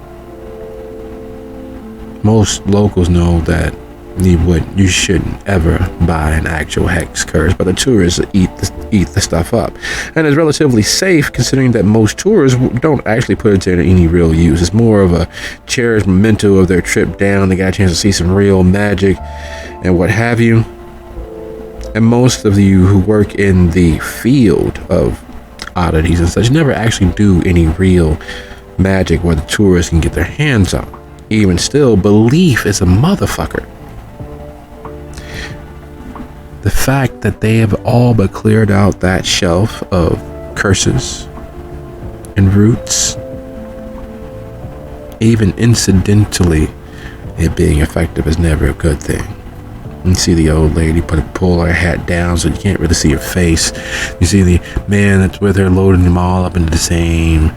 Most locals know that you shouldn't ever buy an actual hex curse, but the tourists eat the stuff up, and it's relatively safe considering that most tourists don't actually put it to any real use. It's more of a cherished memento of their trip down. They got a chance to see some real magic and what have you. And most of you who work in the field of oddities and such never actually do any real magic where the tourists can get their hands on. Even still, belief is a motherfucker. The fact that they have all but cleared out that shelf of curses and roots, even incidentally, it being effective is never a good thing. You see the old lady pull her hat down so you can't really see her face. You see the man that's with her loading them all up into the same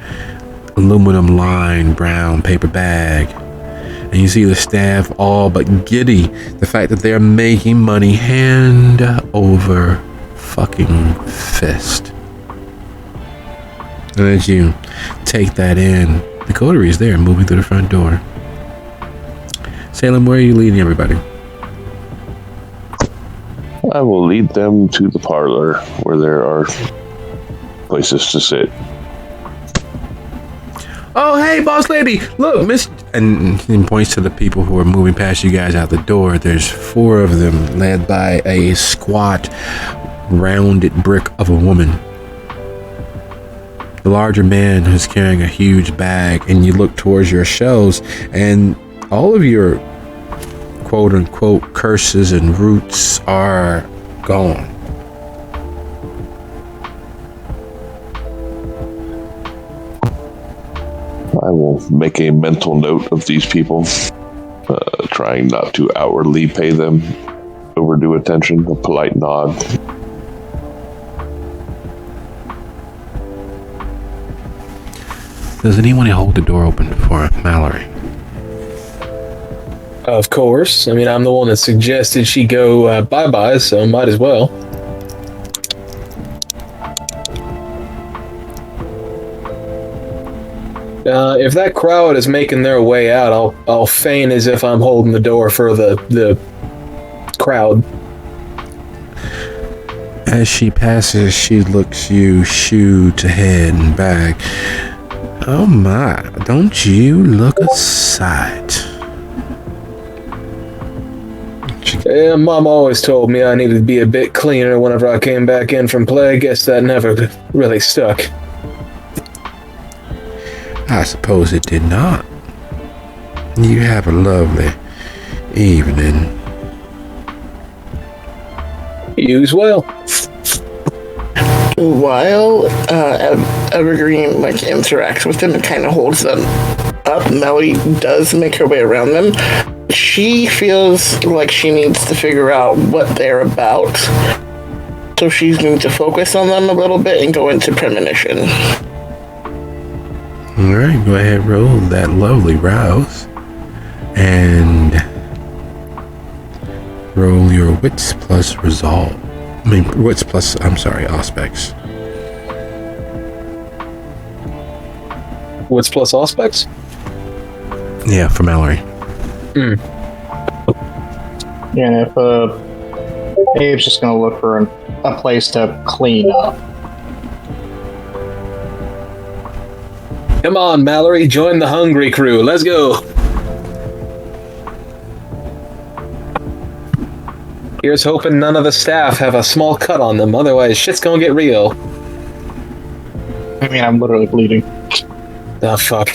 aluminum lined brown paper bag. And you see the staff all but giddy. The fact that they're making money hand over fucking fist. And as you take that in, the coterie is there moving through the front door. Salem, where are you leading everybody? I will lead them to the parlor where there are places to sit. Oh, hey, boss lady, look, miss. And he points to the people who are moving past you guys out the door. There's 4 of them, led by a squat, rounded brick of a woman. The larger man is carrying a huge bag, and you look towards your shelves, and all of your quote-unquote curses and roots are gone. I will make a mental note of these people, trying not to outwardly pay them overdue attention, a polite nod. Does anyone hold the door open for Mallory? Of course. I mean, I'm the one that suggested she go bye-bye, so might as well. If that crowd is making their way out, I'll feign as if I'm holding the door for the crowd. As she passes, she looks you shoe to head and back. Oh my, don't you look a sight. Yeah, Mom always told me I needed to be a bit cleaner whenever I came back in from play. Guess that never really stuck. I suppose it did not. You have a lovely evening. You as well. While Evergreen interacts with them and kind of holds them up, Melody does make her way around them. She feels like she needs to figure out what they're about, so she's going to focus on them a little bit and go into premonition. Alright, go ahead, roll that lovely rouse. And roll your wits plus resolve. Aspects. Wits plus aspects? Yeah, for Mallory. And if Abe's just gonna look for a place to clean up. Come on, Mallory, join the hungry crew. Let's go. Here's hoping none of the staff have a small cut on them, otherwise shit's gonna get real. I mean, I'm literally bleeding. Oh, fuck.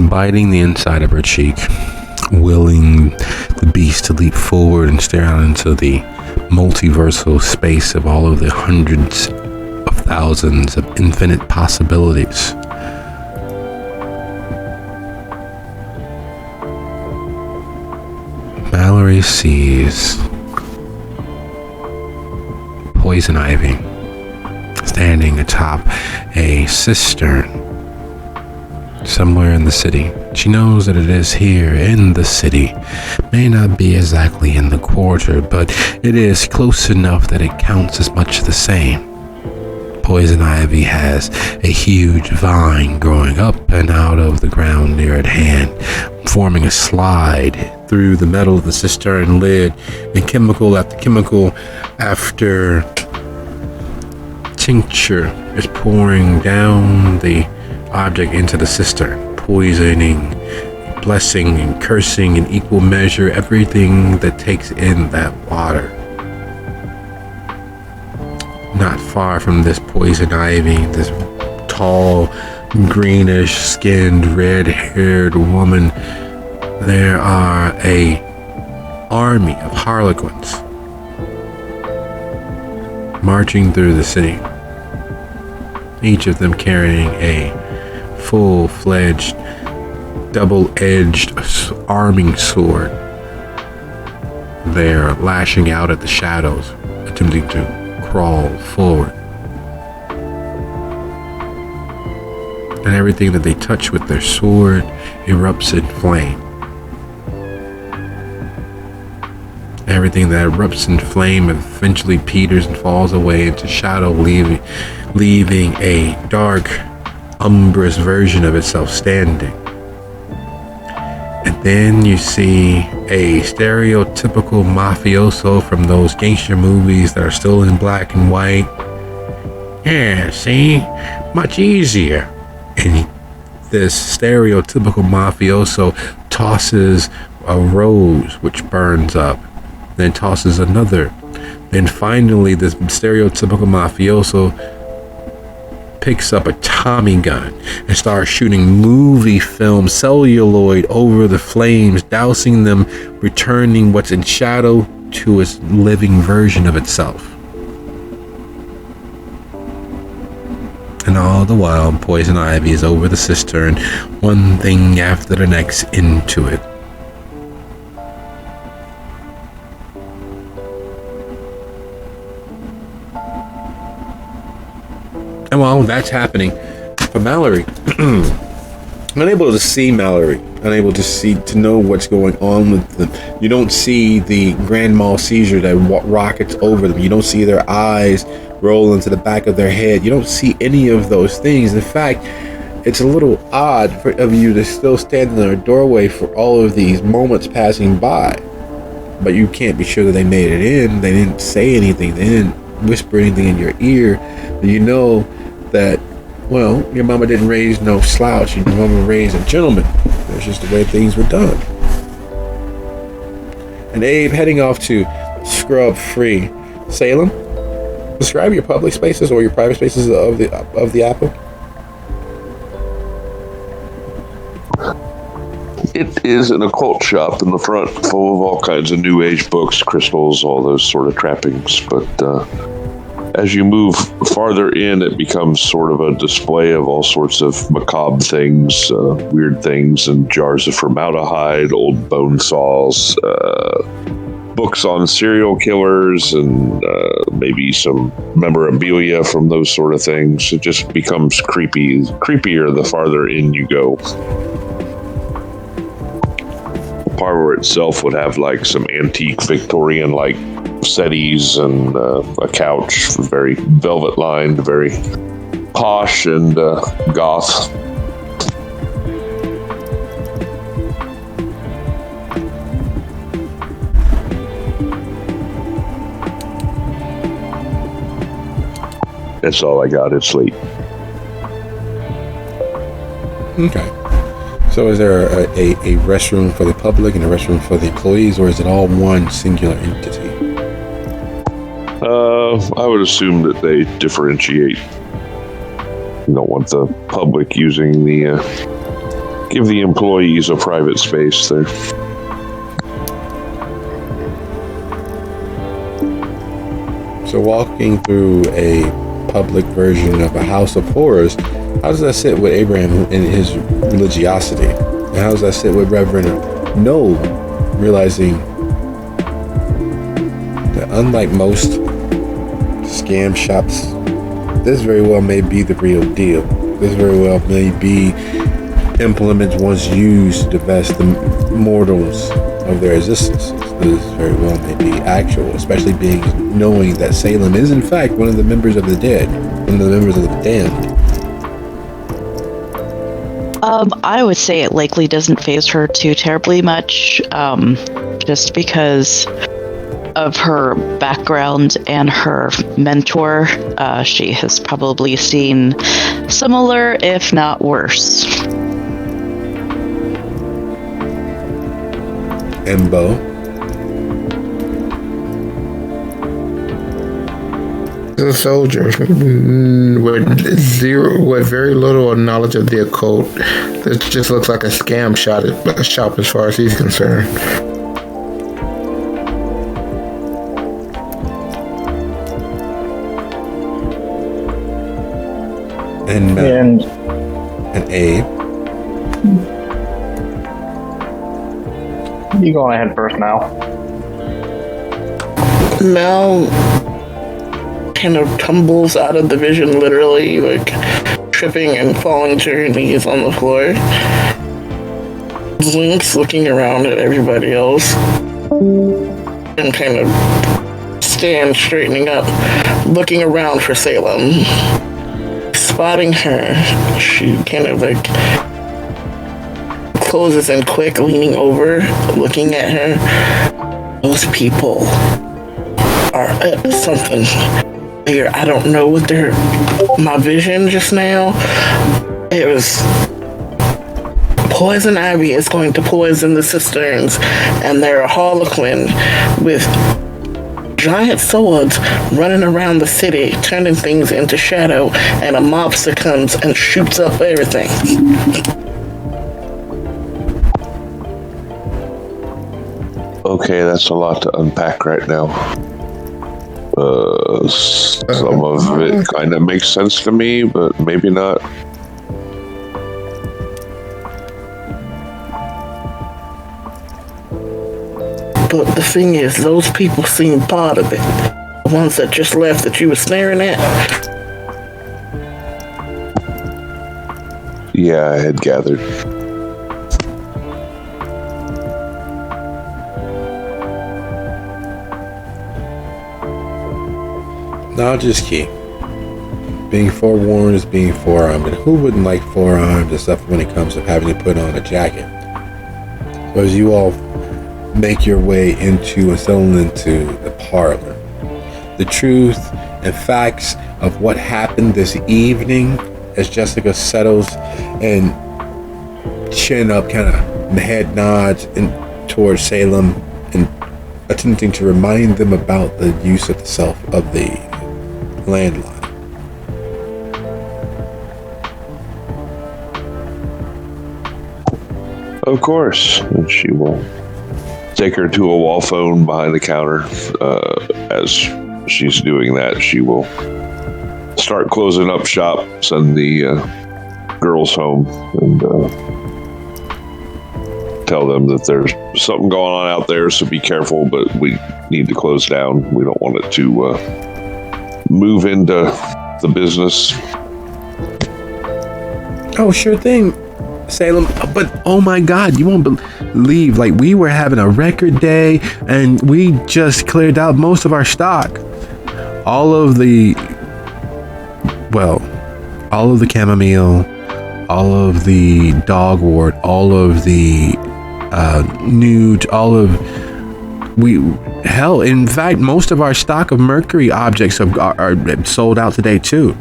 biting the inside of her cheek, willing the beast to leap forward and stare out into the multiversal space of all of the hundreds of thousands of infinite possibilities. Mallory sees poison ivy standing atop a cistern somewhere in the city. She knows that it is here in the city. May not be exactly in the quarter, but it is close enough that it counts as much the same. Poison ivy has a huge vine growing up and out of the ground near at hand, forming a slide through the metal of the cistern lid, and chemical after chemical after tincture is pouring down the object into the cistern, poisoning, blessing, and cursing in equal measure everything that takes in that water. Not far from this poison ivy, this tall, greenish skinned, red-haired woman, there are a army of harlequins marching through the city, each of them carrying a full-fledged, double-edged arming sword. They're lashing out at the shadows, attempting to crawl forward. And everything that they touch with their sword erupts in flame. Everything that erupts in flame eventually peters and falls away into shadow, leaving a dark, umbrous version of itself standing. And then you see a stereotypical mafioso from those gangster movies that are still in black and white. Yeah, see? Much easier. And this stereotypical mafioso tosses a rose which burns up, then tosses another. Then finally this stereotypical mafioso picks up a Tommy gun and starts shooting movie film celluloid over the flames, dousing them, returning what's in shadow to its living version of itself. And all the while, poison ivy is over the cistern, one thing after the next into it. And while that's happening for Mallory, unable to see Mallory, unable to know what's going on with them. You don't see the grand mal seizure that rockets over them. You don't see their eyes roll into the back of their head. You don't see any of those things. In fact, it's a little odd of you to still stand in their doorway for all of these moments passing by. But you can't be sure that they made it in. They didn't say anything. They didn't whisper anything in your ear. But you know that, well, your mama didn't raise no slouch. Your mama raised a gentleman. That's just the way things were done. And Abe heading off to scrub-free Salem. Describe your public spaces or your private spaces of the Apple. It is an occult shop in the front, full of all kinds of new age books, crystals, all those sort of trappings. But as you move farther in, it becomes sort of a display of all sorts of macabre things, weird things, and jars of formaldehyde, old bone saws, books on serial killers, and maybe some memorabilia from those sort of things. It just becomes creepier the farther in you go. The parlor itself would have like some antique Victorian like settees and a couch, very velvet lined, very posh and goth. That's all I got. It's late. Okay. So is there a restroom for the public and a restroom for the employees, or is it all one singular entity? I would assume that they differentiate. You don't want the public using the Give the employees a private space there. So walking through a public version of a house of horrors, how does that sit with Abraham and his religiosity? And how does that sit with Reverend Noel, realizing that unlike most scam shops, this very well may be the real deal. This very well may be implements once used to divest the mortals of their existence. This very well may be actual, especially knowing that Salem is in fact one of the members of the dead, one of the members of the damned. I would say it likely doesn't faze her too terribly much, just because of her background and her mentor. She has probably seen similar, if not worse. And Bo? A soldier with very little knowledge of the occult. This just looks like a scam shop as far as he's concerned. And Abe? You go ahead first, Mal. Mel kind of tumbles out of the vision, literally, like tripping and falling to her knees on the floor. Link's looking around at everybody else and kind of stands straightening up, looking around for Salem. Spotting her, she kind of like closes in quick, leaning over, looking at her. Those people are up to something here. I don't know what they're... My vision just now, it was... Poison Ivy is going to poison the cisterns, and they're a harlequin with giant swords running around the city, turning things into shadow, and a mobster comes and shoots up everything. Okay, that's a lot to unpack right now. Some of it kind of makes sense to me, but maybe not. But the thing is, those people seem part of it. The ones that just left that you were staring at. Yeah, I had gathered. Now just keep. Being forewarned is being forearmed, and who wouldn't like forearms and stuff when it comes to having to put on a jacket? So as you all make your way into and settle into the parlor, the truth and facts of what happened this evening, as Jessica settles and chin up, kind of head nods towards Salem and attempting to remind them about the use of the landline. Of course, and she will take her to a wall phone behind the counter. As she's doing that, she will start closing up shop, send the girls home, and tell them that there's something going on out there, so be careful, but we need to close down. We don't want it to move into the business. Oh, sure thing, Salem. But oh my God, you won't believe, like, we were having a record day and we just cleared out most of our stock. All of the chamomile, all of the dogwort, all of the nude, in fact, most of our stock of mercury objects are sold out today too.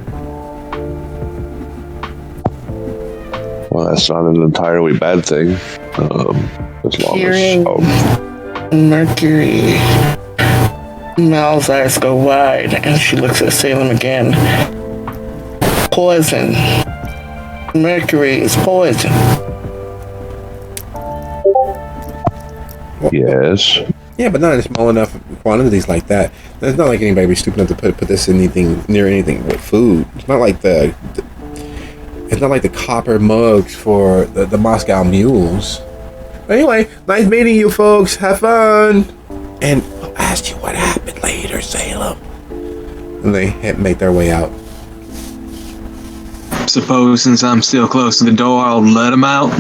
Well, that's not an entirely bad thing. As long Hearing Mercury, Mel's eyes go wide, and she looks at Salem again. Poison. Mercury is poison. Yes. Yeah, but not in small enough quantities like that. It's not like anybody would be stupid enough to put this in anything near anything with food. It's not like the copper mugs for the Moscow mules. Anyway, nice meeting you folks. Have fun. And I'll ask you what happened later, Salem. And they make their way out. Suppose since I'm still close to the door, I'll let him out.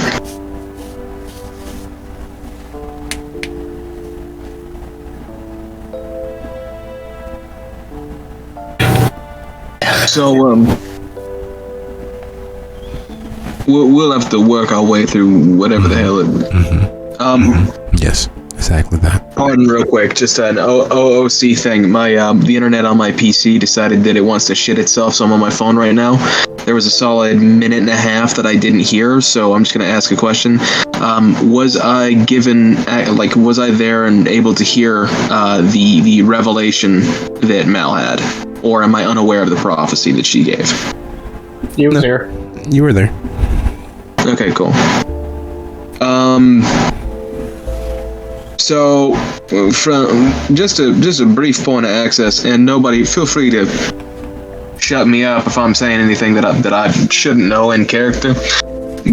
So, we'll have to work our way through whatever the hell it. Yes, exactly that. Pardon, real quick, just an OOC thing. My the internet on my PC decided that it wants to shit itself, so I'm on my phone right now. There was a solid minute and a half that I didn't hear, so I'm just gonna ask a question. Was I was I there and able to hear the revelation that Mal had, or am I unaware of the prophecy that she gave? You were there. You were there. Okay, cool. So, from just a brief point of access, and nobody, feel free to shut me up if I'm saying anything that I shouldn't know in character.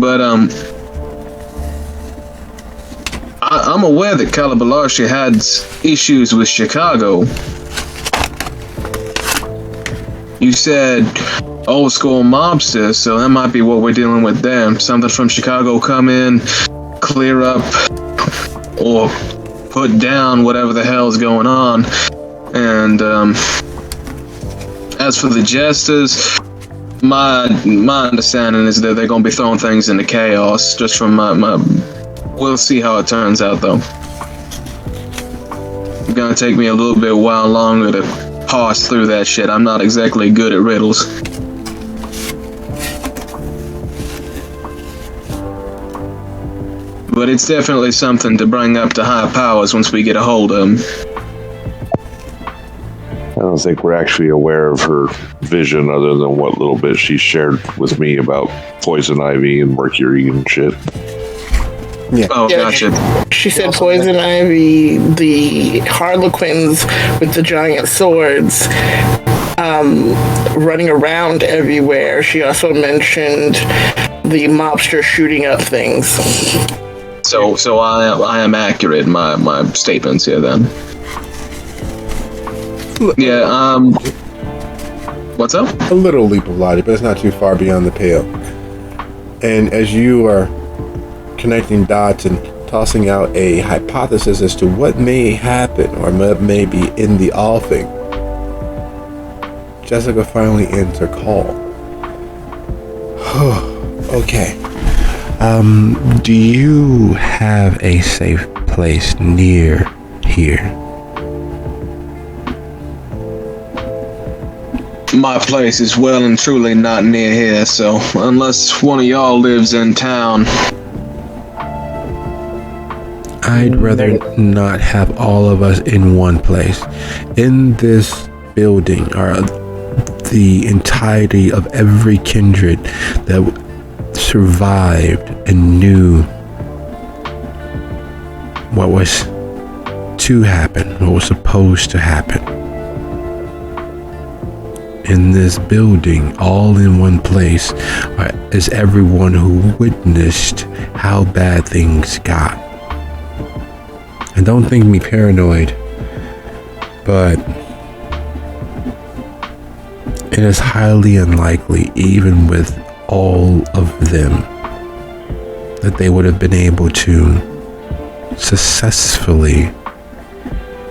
But I'm aware that Calabalarshi had issues with Chicago. You said old school mobsters, so that might be what we're dealing with there. Something from Chicago come in, clear up, or put down whatever the hell's going on. And as for the jesters, my understanding is that they're going to be throwing things into chaos. Just from my we'll see how it turns out, though. It's gonna take me a little bit while longer to parse through that shit. I'm not exactly good at riddles. But it's definitely something to bring up to high powers once we get a hold of them. I don't think we're actually aware of her vision other than what little bit she shared with me about poison ivy and mercury and shit. Yeah. Oh, Yeah, gotcha. She said poison ivy, the harlequins with the giant swords, running around everywhere. She also mentioned the mobster shooting up things. So I am accurate in my statements here then. Yeah, what's up? A little leap of logic, but it's not too far beyond the pale. And as you are connecting dots and tossing out a hypothesis as to what may happen or may be in the offing, Jessica finally ends her call. Okay. Do you have a safe place near here? My place is well and truly not near here, so unless one of y'all lives in town. I'd rather not have all of us in one place. In this building are the entirety of every kindred that survived and knew what was to happen, what was supposed to happen. In this building, all in one place, is everyone who witnessed how bad things got. And don't think me paranoid, but it is highly unlikely, even with all of them, that they would have been able to successfully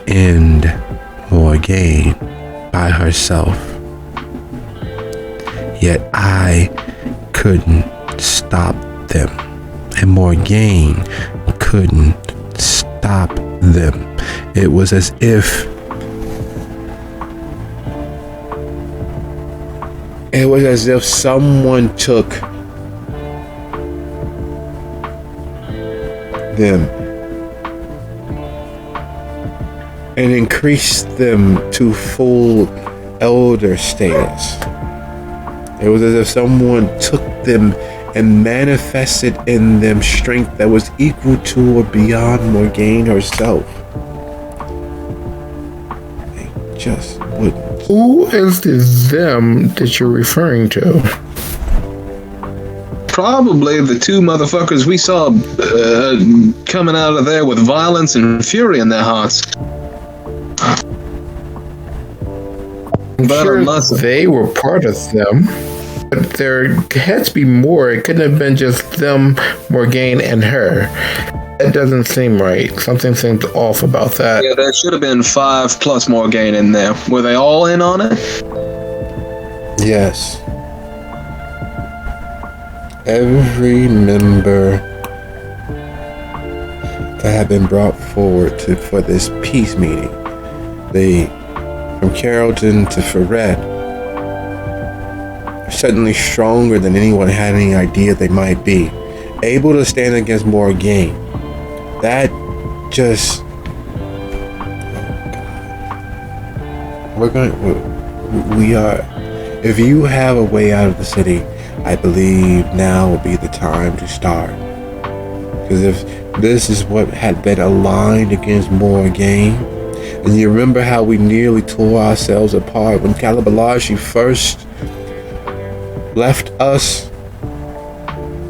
end Morgaine by herself. Yet I couldn't stop them, and Morgaine couldn't stop them. It was as if someone took them and increased them to full elder status. It was as if someone took them and manifested in them strength that was equal to or beyond Morgaine herself. They just wouldn't. Who is the them that you're referring to? Probably the two motherfuckers we saw coming out of there with violence and fury in their hearts. I'm But sure unless they were part of them, but there had to be more. It couldn't have been just them, Morgaine, and her. That doesn't seem right. Something seems off about that. yeah, there should have been 5 plus Morgaine in there. Were they all in on it? Yes. Every member that had been brought forward for this peace meeting, from Carrollton to Ferret, are suddenly stronger than anyone had any idea they might be. Able to stand against Morgaine. That just... We are... If you have a way out of the city, I believe now will be the time to start. Because if this is what had been aligned against Morgaine, and you remember how we nearly tore ourselves apart when Calabalashi first left us.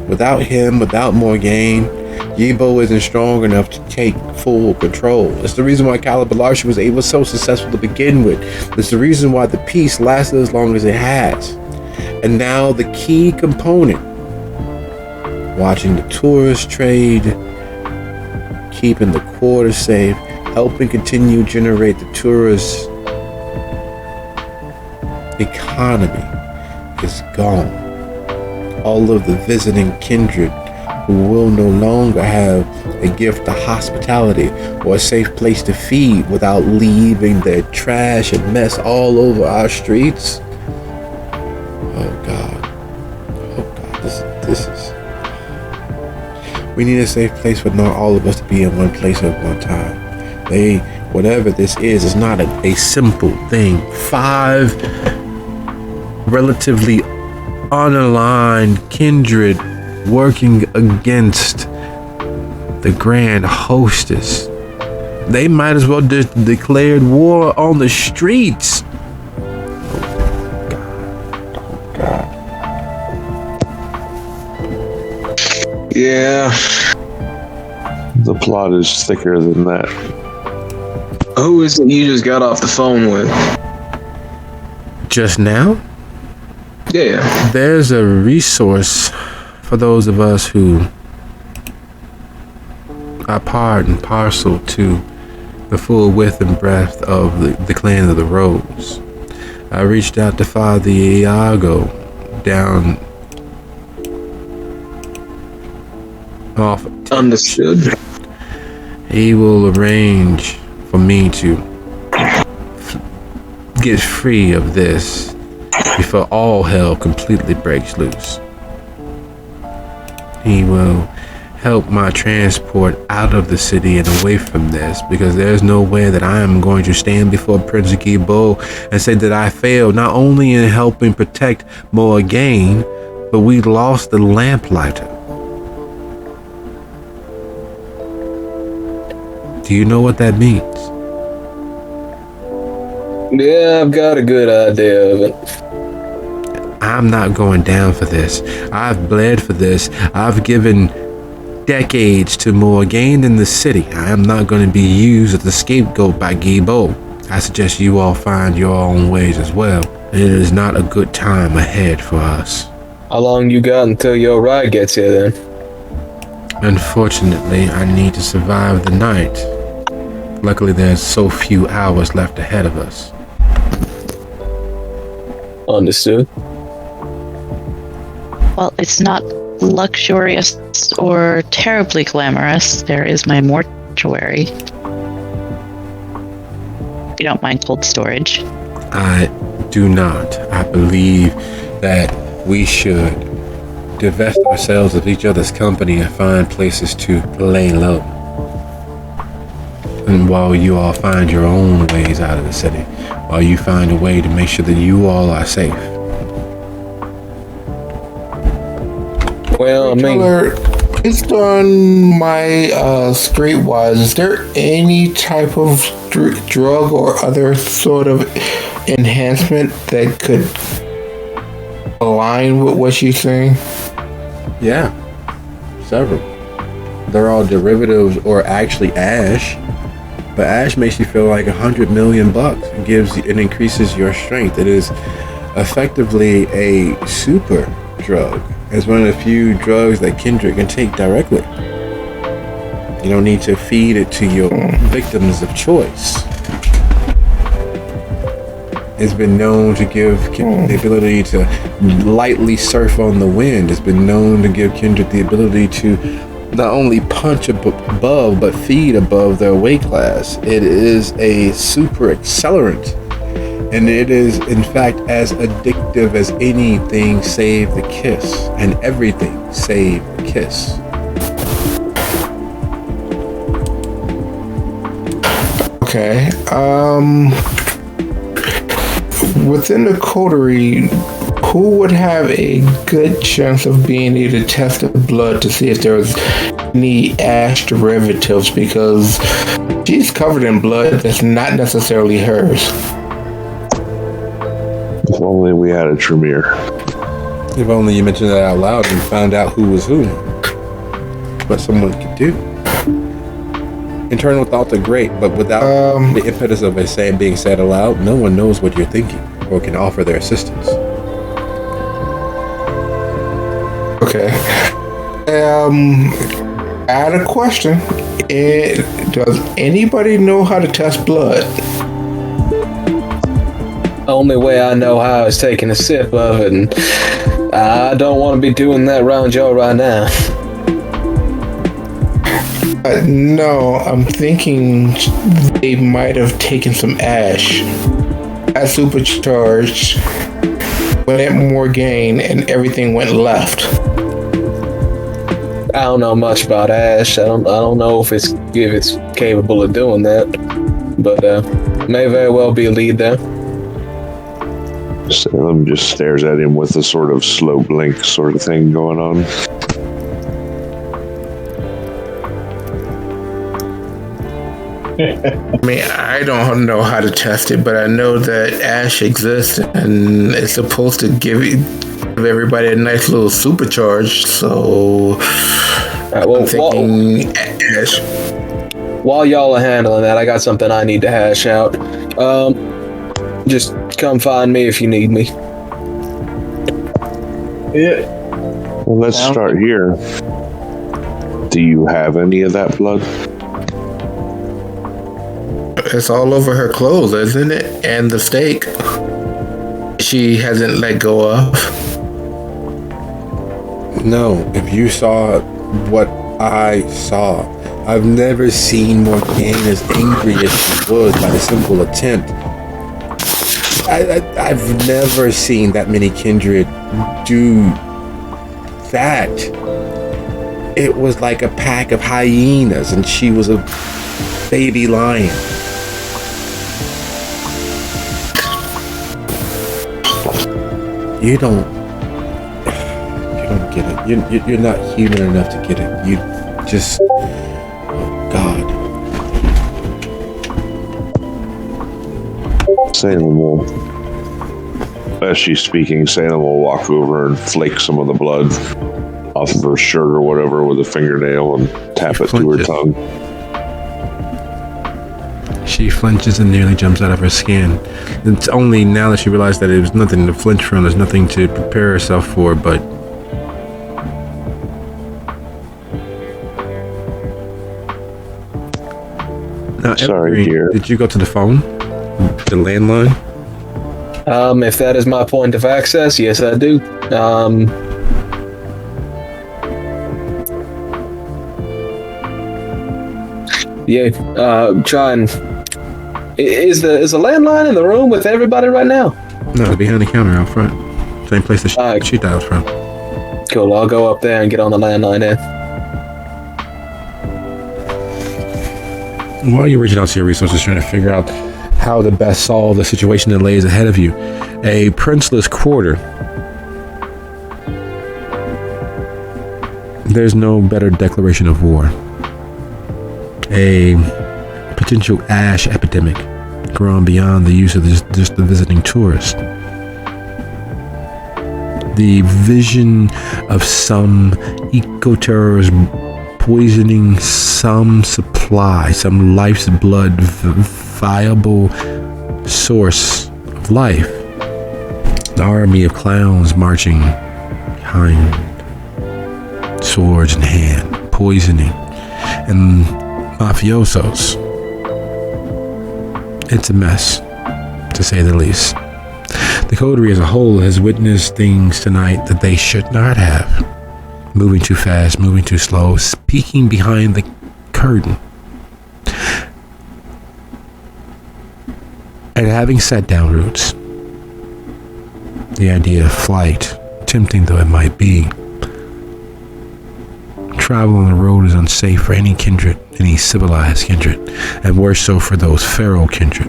Without him, without Morgaine, Yibo isn't strong enough to take full control. It's the reason why Calabalashi was able so successful to begin with. It's the reason why the peace lasted as long as it has. And now the key component, watching the tourist trade, keeping the quarter safe, helping continue generate the tourist economy is gone. All of the visiting kindred who will no longer have a gift of hospitality or a safe place to feed without leaving their trash and mess all over our streets. Oh God, this is... We need a safe place for not all of us to be in one place at one time. Whatever this is not a simple thing. 5 relatively unaligned kindred working against the grand hostess. They might as well just declared war on the streets. God. Yeah. The plot is thicker than that. Who is it you just got off the phone with? Just now? Yeah. There's a resource for those of us who are part and parcel to the full width and breadth of the clan of the Rose. I reached out to Father Iago down off. Understood. He will arrange for me to get free of this before all hell completely breaks loose. He will help my transport out of the city and away from this, because there's no way that I am going to stand before Prince Gibo and say that I failed not only in helping protect Morgaine, but we lost the lamplighter. Do you know what that means? Yeah, I've got a good idea of it. I'm not going down for this. I've bled for this. I've given decades to Morgaine in the city. I am not going to be used as a scapegoat by Gibo. I suggest you all find your own ways as well. It is not a good time ahead for us. How long you got until your ride gets here then? Unfortunately, I need to survive the night. Luckily, there's so few hours left ahead of us. Understood. Well, it's not luxurious or terribly glamorous. There is my mortuary. If you don't mind cold storage. I do not. I believe that we should divest ourselves of each other's company and find places to lay low. And while you all find your own ways out of the city, while you find a way to make sure that you all are safe. Well, I mean, Taylor, based on my streetwise, is there any type of drug or other sort of enhancement that could align with what she's saying? Yeah, several. They're all derivatives or actually ash. But ash makes you feel like $100 million. It increases your strength. It is effectively a super drug. It's one of the few drugs that Kendrick can take directly. You don't need to feed it to your victims of choice. It's been known to give Kendrick the ability to lightly surf on the wind. It's been known to give Kendrick the ability to not only punch above, but feed above their weight class. It is a super accelerant, and it is, in fact, as addictive as anything save the kiss, and everything save the kiss. Okay. Within the coterie, who would have a good chance of being able to test the blood to see if there was any ash derivatives? Because she's covered in blood that's not necessarily hers. If only we had a Tremere. If only you mentioned that out loud and found out who was who. What someone could do. Internal thoughts are great, but without the impetus of it being said aloud, no one knows what you're thinking or can offer their assistance. Okay. I had a question. Does anybody know how to test blood? only way I know how is taking a sip of it, and I don't want to be doing that around y'all right now. No, I'm thinking they might have taken some ash. I supercharged, went at more gain, and everything went left. I don't know much about ash. I don't know if it's capable of doing that, but may very well be a lead there. Salem just stares at him with a sort of slow blink sort of thing going on. I mean, I don't know how to test it, but I know that ash exists and it's supposed to give everybody a nice little supercharge. So I'm thinking ash. While y'all are handling that, I got something I need to hash out. Just come find me if you need me. Yeah. Well, let's start here. Do you have any of that blood? It's all over her clothes, isn't it? And the steak she hasn't let go of. No, if you saw what I saw, I've never seen Morgane as angry as she was by the simple attempt. I've never seen that many kindred do that. It was like a pack of hyenas and she was a baby lion. You don't get it. You're not human enough to get it. You just, oh God. Salem will, as she's speaking, Salem will walk over and flake some of the blood off of her shirt or whatever with a fingernail and tap it to her tongue. She flinches and nearly jumps out of her skin. It's only now that she realized that it was nothing to flinch from, there's nothing to prepare herself for, but now, sorry, dear. Did you go to the phone? The landline? If that is my point of access, yes, I do. Try and... Is the landline in the room with everybody right now? No, it's behind the counter out front. Same place that she dialed from. Cool, I'll go up there and get on the landline then. While you're reaching out to your resources, trying to figure out how to best solve the situation that lays ahead of you, a princeless quarter There's no better declaration of war. A potential ash epidemic grown beyond the use of just the visiting tourist. The vision of some eco-terrorist poisoning some supply, some life's blood viable source of life. An army of clowns marching behind, swords in hand, poisoning, and mafiosos. It's a mess, to say the least. The coterie as a whole has witnessed things tonight that they should not have. Moving too fast, moving too slow, peeking behind the curtain. And having set down roots, the idea of flight, tempting though it might be, travel on the road is unsafe for any kindred, any civilized kindred, and worse so for those feral kindred.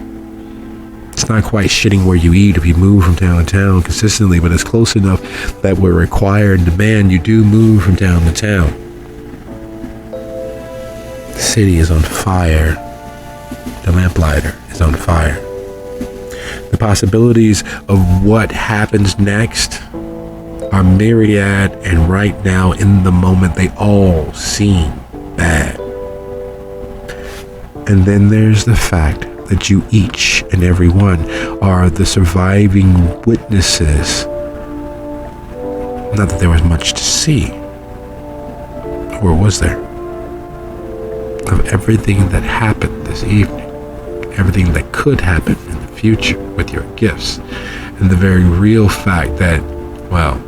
It's not quite shitting where you eat if you move from town to town consistently, but it's close enough that will require and demand you do move from town to town. The city is on fire. The lamplighter is on fire. The possibilities of what happens next are myriad, and right now, in the moment, they all seem bad. And then there's the fact that you each and every one are the surviving witnesses. Not that there was much to see, or was there? Of everything that happened this evening, everything that could happen in the future with your gifts, and the very real fact that, well,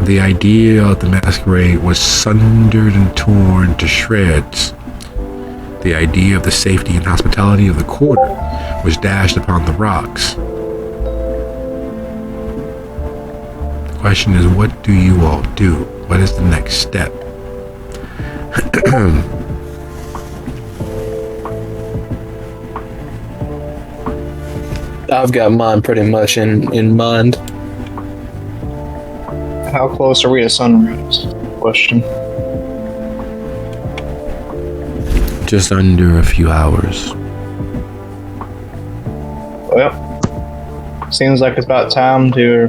the idea of the masquerade was sundered and torn to shreds. The idea of the safety and hospitality of the quarter was dashed upon the rocks. The question is, what do you all do? What is the next step? I've got mine pretty much in mind. How close are we to sunrise? Question. Just under a few hours. Well, seems like it's about time to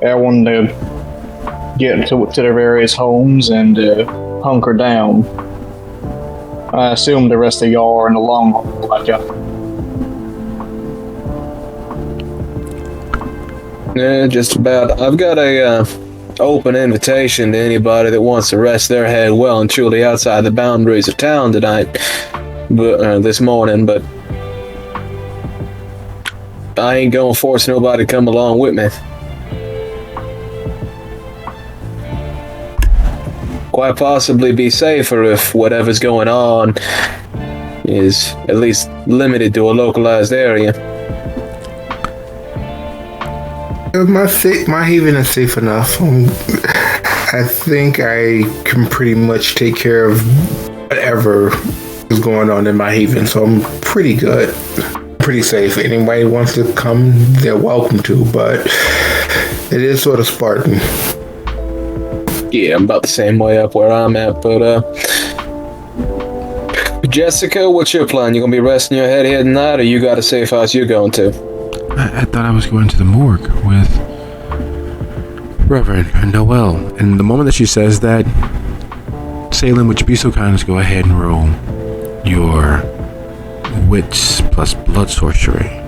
everyone to get to their various homes and hunker down. I assume the rest of y'all are in the long haul, like y'all. Yeah, just about. I've got a open invitation to anybody that wants to rest their head well and truly outside the boundaries of town tonight, but this morning. But I ain't gonna force nobody to come along with me. Quite possibly be safer if whatever's going on is at least limited to a localized area. My haven is safe enough. I think I can pretty much take care of whatever is going on in my haven, so I'm pretty good. Pretty safe. Anybody wants to come, they're welcome to, but it is sort of Spartan. Yeah, I'm about the same way up where I'm at, but Jessica, what's your plan? You gonna be resting your head here tonight, or you got a safe house you're going to? I thought I was going to the morgue with Reverend Noel. And the moment that she says that, Salem, would you be so kind as to go ahead and roll your wits plus blood sorcery?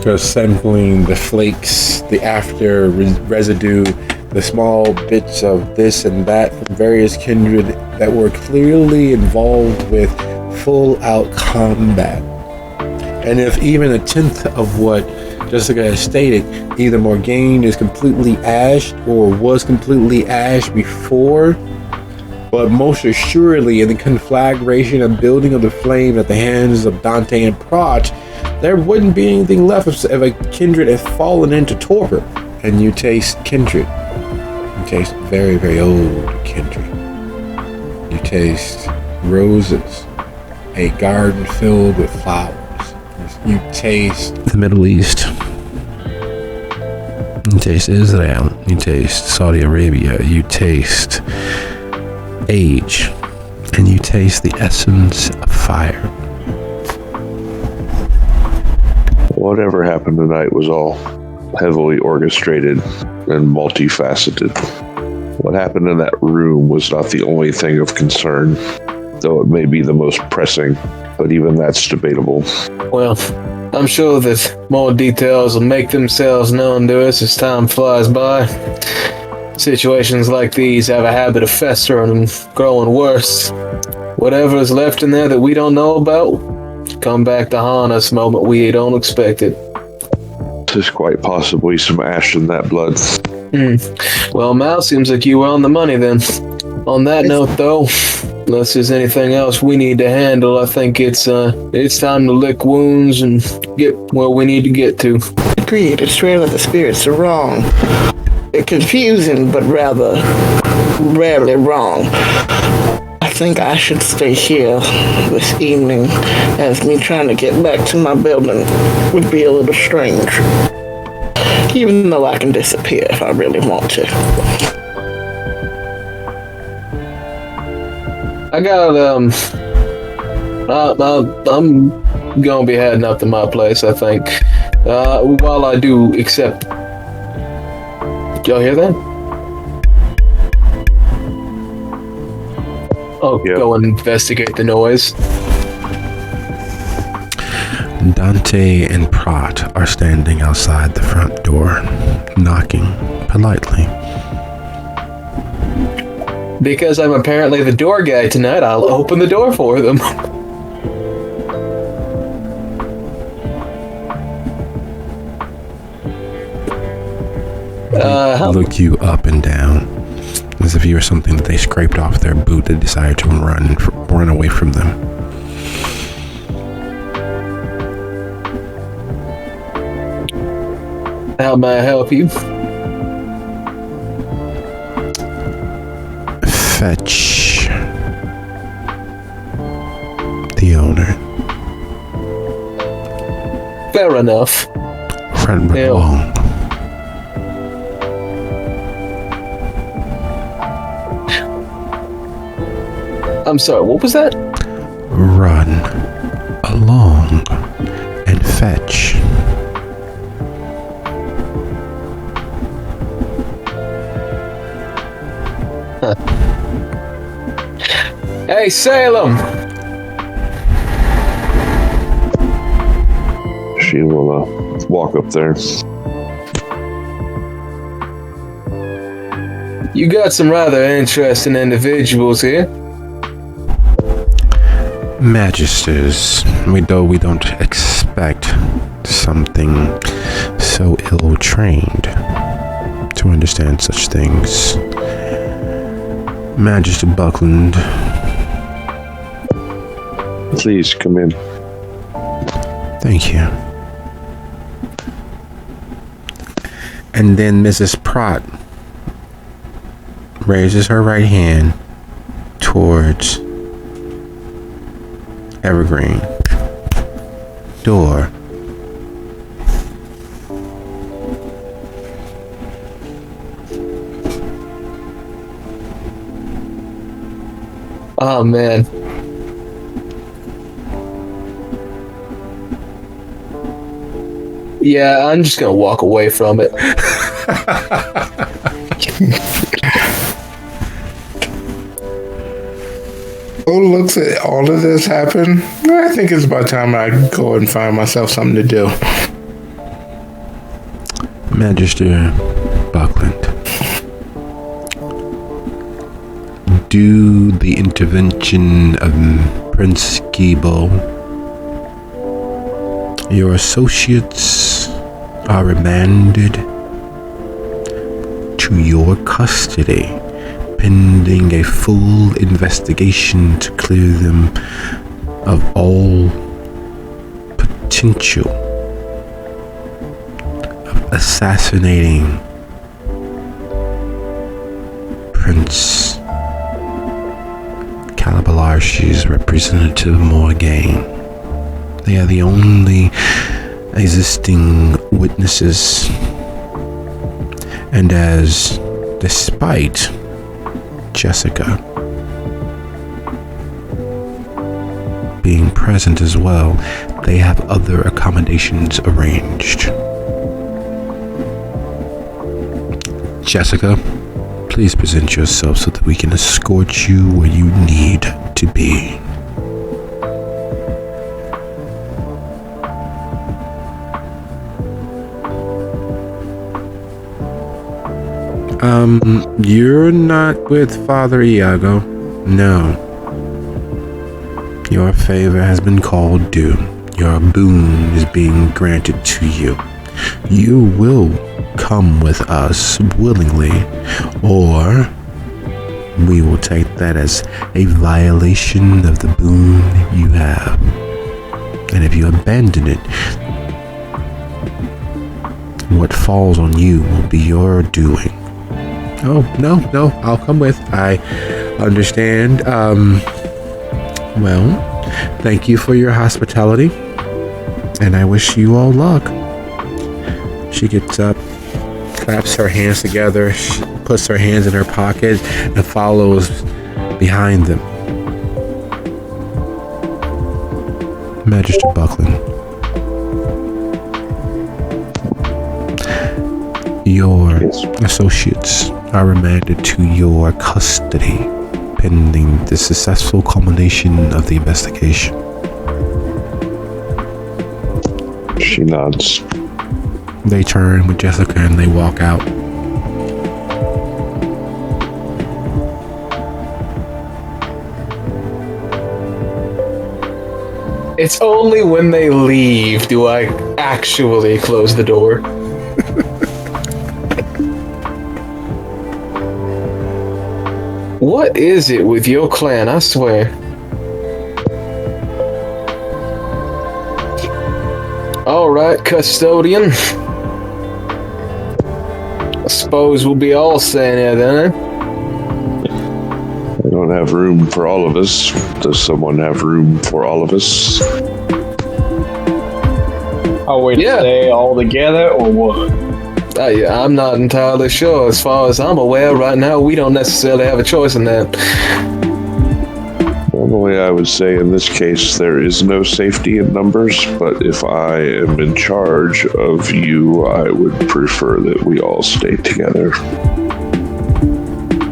Just sampling the flakes, the after residue, the small bits of this and that from various kindred that were clearly involved with full out combat. And if even a tenth of what Jessica has stated, either Morgaine is completely ashed or was completely ashed before, but most assuredly in the conflagration and building of the flame at the hands of Dante and Prot, there wouldn't be anything left if a kindred had fallen into torpor. And you taste kindred. You taste very, very old kindred. You taste roses. a garden filled with flowers. You taste the Middle East. You taste Israel. You taste Saudi Arabia. You taste age. And you taste the essence of fire. Whatever happened tonight was all heavily orchestrated and multifaceted. What happened in that room was not the only thing of concern, though it may be the most pressing, but even that's debatable. Well, I'm sure that more details will make themselves known to us as time flies by. Situations like these have a habit of festering and growing worse. Whatever is left in there that we don't know about, come back to haunt us the moment we don't expect it. There's quite possibly some ash in that blood. Well, Mal, seems like you were on the money then. On that note, though, unless there's anything else we need to handle, I think it's time to lick wounds and get where we need to get to. Agreed. It's rare that the spirits are wrong. They're confusing, but rather rarely wrong. I think I should stay here this evening, as me trying to get back to my building would be a little strange. Even though I can disappear if I really want to. I got, I'm gonna be heading up to my place, I think. While I do accept... Y'all hear that? Oh, Yep. Go and investigate the noise. Dante and Prat are standing outside the front door, knocking politely. Because I'm apparently the door guy tonight, I'll open the door for them. Look you up and down, as if you were something that they scraped off their boot and decided to run away from them. How may I help you? Fetch the owner. Fair enough. Frederick Yeah. Long. I'm sorry, what was that? Run along and fetch. Hey, Salem! She will walk up there. You got some rather interesting individuals here. Magisters, though we don't expect something so ill-trained to understand such things. Magister Buckland. Please come in. Thank you. And then Mrs. Pratt raises her right hand towards Evergreen. Door. Oh, man. Yeah, I'm just gonna walk away from it. Who looks at all of this happen? I think it's about time I go and find myself something to do. Magister Buckland. Due the intervention of Prince Gibo, your associates are remanded to your custody, pending a full investigation to clear them of all potential of assassinating Prince Caliber Alarsh's representative Morgaine. They are the only existing witnesses. And as despite Jessica being present as well, they have other accommodations arranged. Jessica, please present yourself so that we can escort you where you need to be. You're not with Father Iago. No. Your favor has been called due. Your boon is being granted to you. You will come with us willingly, or we will take that as a violation of the boon you have. And if you abandon it, what falls on you will be your doing. Oh, no, I'll come with. I understand. Well, thank you for your hospitality, and I wish you all luck. She gets up, claps her hands together, puts her hands in her pocket, and follows behind them. Magister Buckland, your associates are remanded to your custody pending the successful culmination of the investigation. She nods. They turn with Jessica and they walk out. It's only when they leave do I actually close the door. What is it with your clan, I swear? Alright, custodian. I suppose we'll be all staying here then, eh? We don't have room for all of us. Does someone have room for all of us? Are we to stay all together or what? I'm not entirely sure. As far as I'm aware, right now, we don't necessarily have a choice in that. Normally, I would say in this case, there is no safety in numbers, but if I am in charge of you, I would prefer that we all stay together.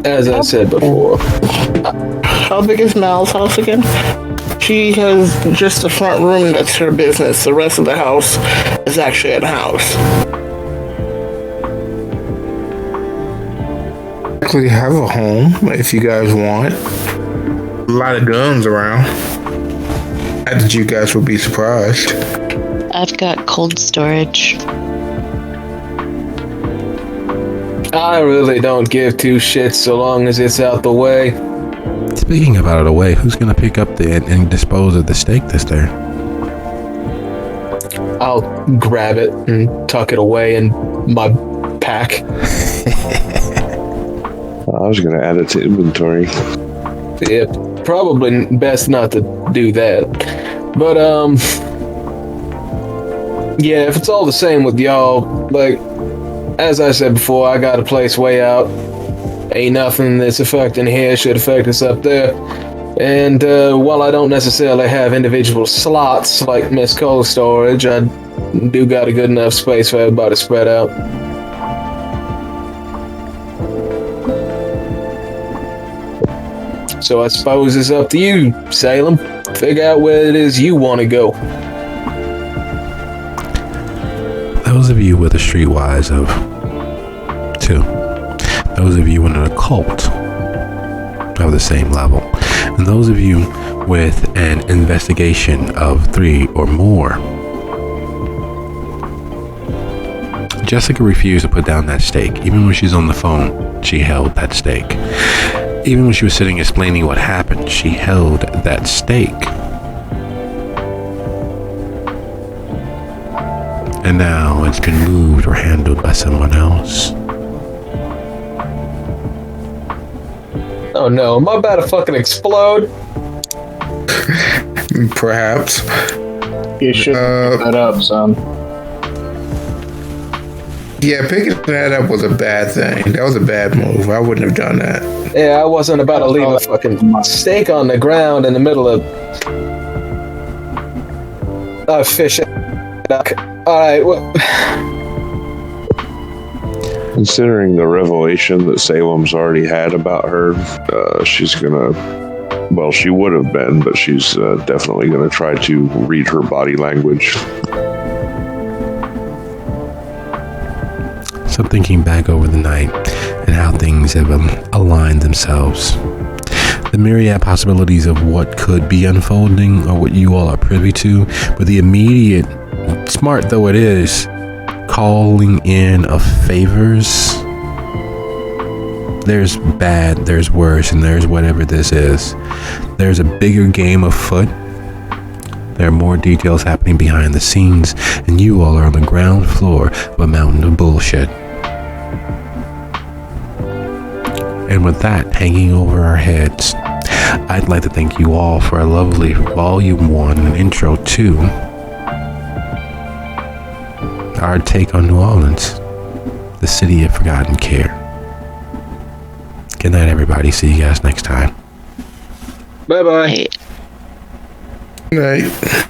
As I said before. How big is Mal's house again? She has just the front room that's her business. The rest of the house is actually a house. Actually have a home if you guys want. A lot of guns around. I think you guys would be surprised. I've got cold storage. I really don't give two shits so long as it's out the way. Speaking of out of the way, who's gonna pick up and dispose of the steak that's there? I'll grab it and tuck it away in my pack. I was going to add it to inventory. Yeah, probably best not to do that. But, yeah, if it's all the same with y'all, like, as I said before, I got a place way out. Ain't nothing that's affecting here should affect us up there. And, while I don't necessarily have individual slots like Miss Cold Storage, I do got a good enough space for everybody spread out. So I suppose it's up to you, Salem. Figure out where it is you want to go. Those of you with a streetwise of 2. Those of you in an occult of the same level. And those of you with an investigation of 3 or more. Jessica refused to put down that stake. Even when she's on the phone, she held that stake. Even when she was sitting explaining what happened, she held that stake. And now it's been moved or handled by someone else. Oh no, am I about to fucking explode? Perhaps. You should pick that up, son. Yeah, picking that up was a bad thing. That was a bad move. I wouldn't have done that. Yeah, I wasn't about to leave a fucking steak on the ground in the middle of fish. Alright, Considering the revelation that Salem's already had about her, she's gonna. Well, she would have been, but she's definitely gonna try to read her body language. So thinking back over the night and how things have aligned themselves, the myriad possibilities of what could be unfolding or what you all are privy to, but the immediate, smart though it is, calling in of favors. There's bad, there's worse, and there's whatever this is. There's a bigger game afoot. There are more details happening behind the scenes, and you all are on the ground floor of a mountain of bullshit. And with that hanging over our heads, I'd like to thank you all for a lovely Volume 1 and Intro 2. Our take on New Orleans, the city of forgotten care. Good night, everybody. See you guys next time. bye-bye. Hey. Right.